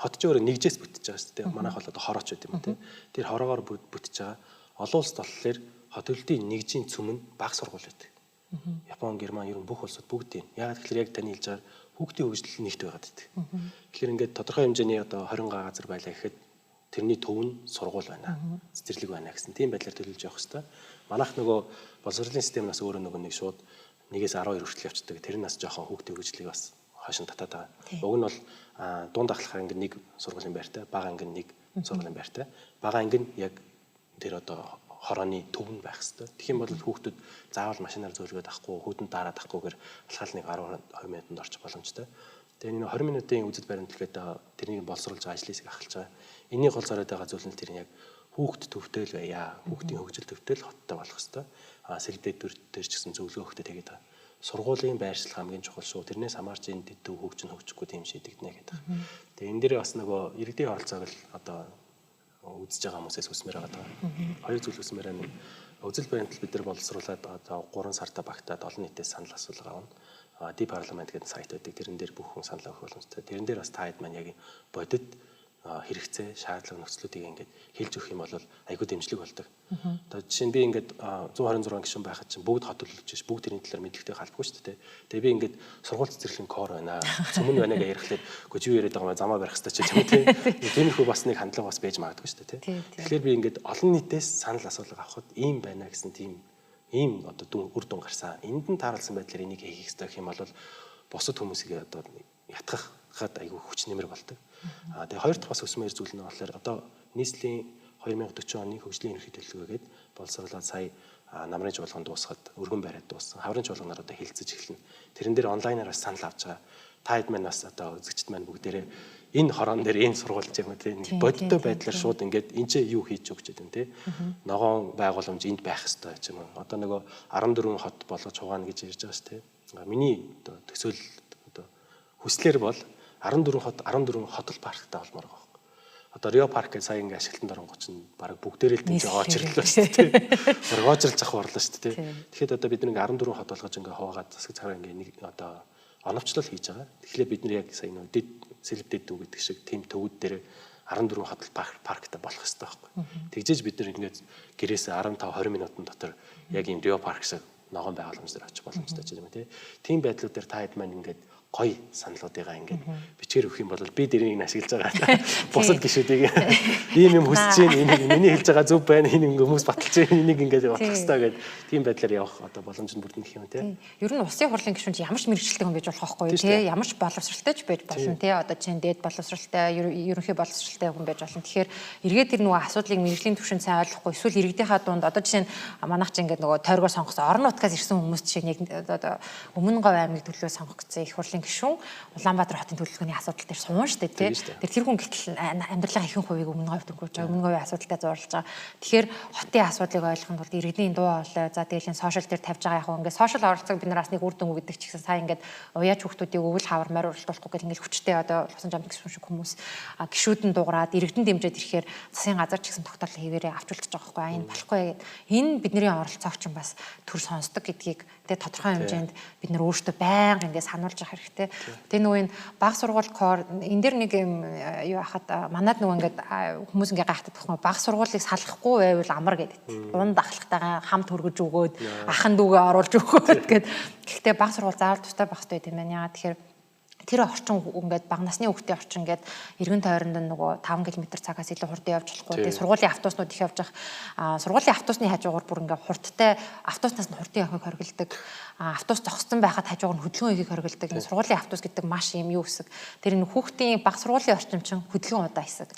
хот ч өөрөө нэгжээс бүтэж байгаа шүү дээ. Манайх бол одоо хорооч байт юм тий. Тэр хороогоор бүтэж байгаа. Олон улс болохоор хот төлөлтийн нэгжийн цөм нь бага сургууль байдаг. Япон, Герман ер нь бүх улсууд бүгд тийм. Яагаад гэхээр яг таны хэлж байгаа хүүхдийн хөгжил нэгт байгаад байдаг. Тэгэхээр ингээд тодорхой хэмжээний одоо 20 га газар байлаа гэхэд тэрний төв нь сургууль байна. Цэцэрлэг байна гэсэн тийм байдлаар төлөвлөж явах хэрэгтэй. Манайх нөгөө боловсролын системнаас өөрөө нөгөө нэг шууд 1-ээс 12 хүртэл явцдаг. Тэр нь бас жоохон хүүхдийн хөгжлийг бас хойшин татаад байгаа. Уг нь бол дунд ахлахаар ингээд нэг сургуулийн байртай, бага анги нэг сургуулийн байртай. Бага анги нь яг тэр одоо хорооны төв нь байх хэрэгтэй. Тэгэх юм бол хүүхдүүд заавал машинаар зөөлгөөд авахгүй, хүүдэнд дараад авахгүйгээр алхаал нэг 10-20 минутанд орчих боломжтой. Тэгээ нэг 20 минутын үзэл баримтлагаад тэрнийг боловсруулж байгаа ажлыг ахалж байгаа. Энийг гол зориод байгаа зүйл нь тэр нь яг хүүхд төвтэй л байя. Хүүхдийн хөгжил төвтэй л хоттой болох хэрэгтэй. Сэлбэдүүд төр ч гэсэн зөвлөгөө өгөхтэй тэгээд байгаа. Сургуулийн байршил хамгийн чухал шүү. Тэрнээс хамаарч энэ дэд төв хөгжихгүй тийм шийдэгдэнэ гэдэг. Тэгээ энэ дээр бас нөгөө иргэдийн оролцоог л одоо үзэж байгаа хүмүүсээс үсмээр байгаа. Хоёр зүйл үсмээр нэг үзэл баримтал бид нар боловсруулад одоо 3 сартаа багтаад олон нийтээс санал асуулга авна. Ди парламент гэдэг сайт байдаг. Тэрэн дээр бүх хүн санал өгөх боломжтой. Тэрэн дээр бас таад маань яг бодит хэрэгцээ, шаардлага нөхцлүүдийг ингээд хэлж өгөх юм бол айгүй дэмжлэг болдог. Одоо жишээ нь би ингээд 126 гишүүн байхад чинь бүгд хот төлөвлөж биш, бүгд тэрний талаар мэдлэгтэй халбгүй шүү дээ. Тэгээ би ингээд сургууль цэцэрлэгийн кор байна. Цөмөн байна гэж ярихлаар үгүй юу яриад байгаа юм замаа барих хэрэгтэй ч юм уу тийм. Тиймэрхүү бас нэг хандлага бас байж магадгүй шүү дээ тийм. Тэгэхээр би ингээд олон нийтээс санал асуулга авахд ийм байна гэсэн тийм ийм одоо үр дүн гарсан. Энд нь тааралсан байдлаар энийг хийх хэрэгтэй гэх юм бол бусад хүмүүсийг одоо ятгахад айгүй хүч нэмэр болдог. Тэгээ хоёр дахь бас өсмөр зүйл нь болохоор одоо нийслэлийн 2040 оны хөгжлийн ерөнхий төлөвлөгөөгээд боловсруулаад сая намрын жуулганд дуусгаад өргөн бариад дууссан. Хаврын жуулганаар одоо хилцэж эхэлнэ. Тэрэн дээр онлайнаар бас санал авч байгаа. Та хэд маань бас одоо үзэгчд маань бүгдээрээ энэ хорон дээр энэ сургууль юм тийм бодиттой байдлаар шууд ингээд энэ ч юу хийж өгч гэдэг юм тийм ногоон байгууламж энд байх хэрэгтэй ч юм уу. Одоо нөгөө 14 хот болгож хугаана гэж ярьж байгаа шүү тийм. Миний одоо төсөөл одоо хүслэр бол 14 хотол парктай болмоор байгаа. Одоо Рио парк гэж сая ингээд ашиглалтанд оронгоч нь баг бүгдээрээ л тийж очрлоо шүү дээ. Баг очрлж авах орлоо шүү дээ. Тэгэхэд одоо бид нэг 14 хот болгож ингээд хуваагаад засаг цагаар ингээд нэг одоо оновчлол хийж байгаа. Тэгэхээр бид нар яг сая нэг дэд сэлбдэд дүү гэдэг шиг тийм төвүүд дээр 14 хотол парктай болох хэрэгтэй байхгүй. Тэгжээж бид нар ингээд гэрээсээ 15-20 минутын дотор яг ийм Рио парк шиг ногоон байгууламж дээр очих боломжтой ч юм уу тийм байдлууд дээр та хэд маань ингээд гоё саналуудыгаа ингээд бичгээр өгөх юм бол би дэрийг нь ашиглаж байгаа. Бусад гишүүдийг ийм юм хүсэж байна. Энийг миний хэлж байгаа зөв байна. Энэ хүмүүс баталж байна. Энийг ингээд батлах хэрэгтэй гэдэг тийм байдлаар явах одоо боломж нь бүрдэн гэх юм тий. Ер нь усын хурлын гишүүн чи ямар ч мэрэгчлэлтэй хүн байж болох байхгүй тий. Ямар ч боловсралтай ч байж болно тий. Одоо чинь дээд боловсралтай, ерөнхий боловсралтай хүн байж болно. Тэгэхээр эргээд тэр нөгөө асуудлыг мэрэгжлийн түвшинд сайн ойлгохгүй эсвэл иргэдийнхаа дунд одоо жишээ нь манайх чи ингээд нөгөө тойргоор сонгосон орон нутгаас ирсэн хүмүүс шиг нэг одоо өмнө говь аймаг төлөө сонгох гэсэн их хурлын гишүүн Улаанбаатар хотын төлөвлөгөөний асуудал дээр суун штэ тий. Тэр хүн гэтэл амьдралын ихэнх хувийг өмнө говьд өнгөрч байгаа, өмнө говийн асуудалтай зурлаж байгаа. Тэгэхээр хотын асуудлыг ойлгохын тулд иргэдийн дуу хоолой, за тэгэл энэ сошиал дээр тавьж байгаа яг ингээд сошиал оролцоог бид нар бас нэг үр дүн өгдөг ч гэсэн сая ингээд уяач хүүхдүүдийг өвөл хавар морь уралдуулахгүй гэл ингээд хүчтэй одоо усан жамд гэсэн шиг хүмүүс гишүүдэн дуурайд иргэдэн дэмжиж ирэхээр засгийн газар ч гэсэн тогтоол хийвэрээ авч үлдчихэж байгаа байхгүй. Энэ болохгүй гэд энэ бидний оролцоог ч бас төр сонсдог гэдгийг тэгээ тодорхой хэмжээнд бид нар өөрсдөө байнга ингээд сануулж явах хэрэгтэй. Тэгээ нөгөө энэ баг сургууль кор энэ дэр нэг юм юу хахад манад нөгөө ингээд хүмүүс ингээд гайхдаг байхгүй баг сургуулийг салахгүй байвал амар гэдэг. Дунд ахлагтайгаа хамт хөргөж өгөөд ахын дүүгээ оруулж өгөөд гэд. Гэхдээ баг сургууль заавал тустай байх хэрэгтэй юм байна. Яагаад тэгэхээр тэр орчин ингээд баг насны хүүхдийн орчин ингээд эргэн тойронд нөгөө 5 км цагаас илүү хурдан явж болохгүй. Тэгээ сургуулийн автобуснууд их явж байгаа. Сургуулийн автобусны хажуугаар бүр ингээд хурдтай автобуснаас нь хурдан явахыг хориглодог. Автобус зогссон байхад хажуугаар нь хөдөлгөөн хийхийг хориглодог. Энэ сургуулийн автобус гэдэг маш юм юу хэсэг. Тэр энэ хүүхдийн баг сургуулийн орчин чинь хөдөлгөөн удаа хэсэг.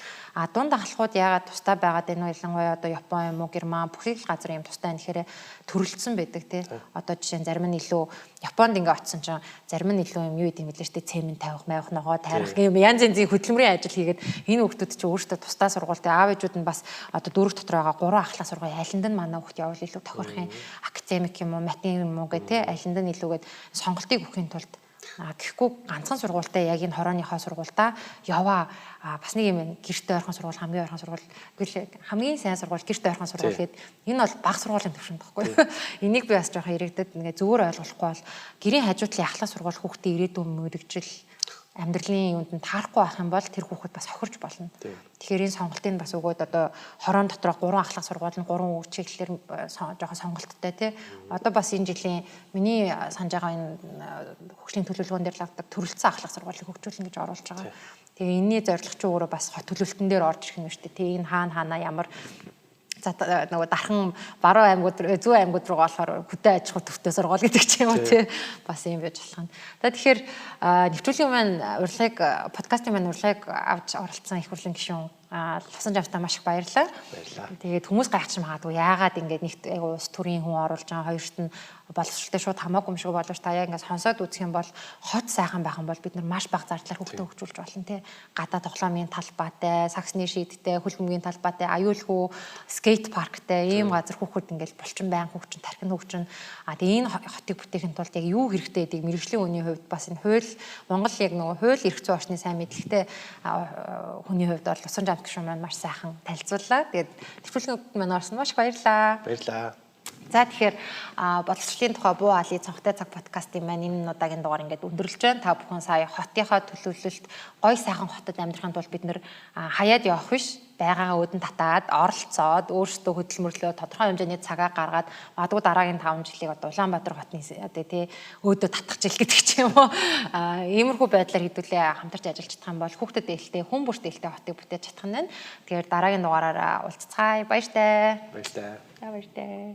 Дунд ахлахууд яагаад тустай байгаад энэ ялангуяа одоо Япон юм уу Герман бүх л газар юм тустай нэхэрэ төрөлдсөн байдаг тий. Одоо жишээ нь зарим нь илүү Японд ингээ очсон чинь зарим нь илүү юм юу гэдэг юм лээ штэ цемент тавих маявах ногоо тайрах юм янз янзын хөдөлмөрийн ажил хийгээд энэ хүүхдүүд чинь өөрсдөө тусдаа сургуультай аав ээжүүд нь бас одоо дүүрэг дотор байгаа 3 ахлах сургууль айланд нь манай хүүхд явал илүү тохирох юм академик юм уу математик юм уу гэх тий айланд нь илүүгээд сонголтыг өгөхийн тулд гэхгүй ганцхан сургуультай яг энэ хорооныхоо сургуультаа яваа бас нэг юм гэрте ойрхон сургууль хамгийн ойрхон сургууль гэвэл хамгийн сайн сургууль гэрте ойрхон сургууль гэдэг энэ бол бага сургуулийн төвшөнд баггүй энийг би бас жоохон иргэдэд ингээ зөвөр ойлгохгүй бол гэрийн хажуутлын ахлах сургууль хүүхдийн ирээдүйн мөрөгжил амьдралын юунд нь таарахгүй байх юм бол тэр хүүхэд бас хохирч болно. Тэгэхээр энэ сонголтыг бас өгөөд одоо хорон дотроо 3 ахлах сургууль нь 3 үг чиглэлээр жоохон сонголттой тий. Одоо бас энэ жилийн миний санаж байгаа энэ хөгжлийн төлөвлөгөөн дээр л авдаг төрөлцсөн ахлах сургуулийг хөгжүүлнэ гэж оруулж байгаа. Тэгээ энэний зорилго ч өөрөө бас хот төлөвлөлтөн дээр орж ирэх юм шүү дээ. Тий энэ хаана ямар за нөгөө дархан баруун аймагуд зүүн аймагуд руу болохоор хөдөө аж ахуй төвтэй сургууль гэдэг ч юм уу тий бас юм байж болох нь. Тэгэхээр нэвтрүүлгийн маань урилгыг подкастын маань урилгыг авч оролцсон их хурлын гишүүн Лусан Жавтаа маш их баярлалаа. Тэгээд хүмүүс гайхаж магадгүй яагаад ингэж нэгт айгу улс төрийн хүн оруулж байгаа хоёрт нь боловсролтой шууд хамаагүй юм шиг боловч та яг ингэж сонсоод үзэх юм бол хот сайхан байх юм бол бид нар маш бага зардлаар хөгтөө хөгжүүлж болно тий. Гадаа тоглоомын талбайтай, саксны шийдтэй, хөлбөмбөгийн талбайтай, аюулгүй скейт парктай ийм газар хүүхэд ингэж булчин байн хөгжин, тархин хөгжин. Тэгээд энэ хотыг бүтээхин тулд яг юу хэрэгтэй гэдгийг мэргэжлийн хүний хувьд бас энэ хууль Монгол яг нөгөө хууль эрх зүйн орчны сайн мэдлэгтэй хүний хувьд бол Лусан Жавт гишүүн маань маш сайхан танилцууллаа. Тэгээд нэвтрүүлгийн маань орсон маш баярлалаа. Баярлалаа. За тэгэхээр боловсролын тухай Буу Али цонхтой цаг подкастын маань энэ удаагийн дугаар ингээд өндөрлж байна. Та бүхэн сая хотынхаа төлөвлөлт гой сайхан хотод амьдрахын тулд бид нэр хаяад явах биш байгаагаа өдөн татаад оролцоод өөрсдөө хөдөлмөрлөө тодорхой хэмжээний цагаа гаргаад магадгүй дараагийн 5 жилийг одоо Улаанбаатар хотны одоо тий өөдөө татах жил гэдэг ч юм уу иймэрхүү байдлаар хэдүүлээ хамтарч ажиллаж чадах юм бол хүүхдэд ээлтэй хүн бүрт ээлтэй хотыг бүтээж чадах нь байна. Тэгэхээр дараагийн дугаараараа уулзцгаая. Баяртай. Баяртай. Баяртай.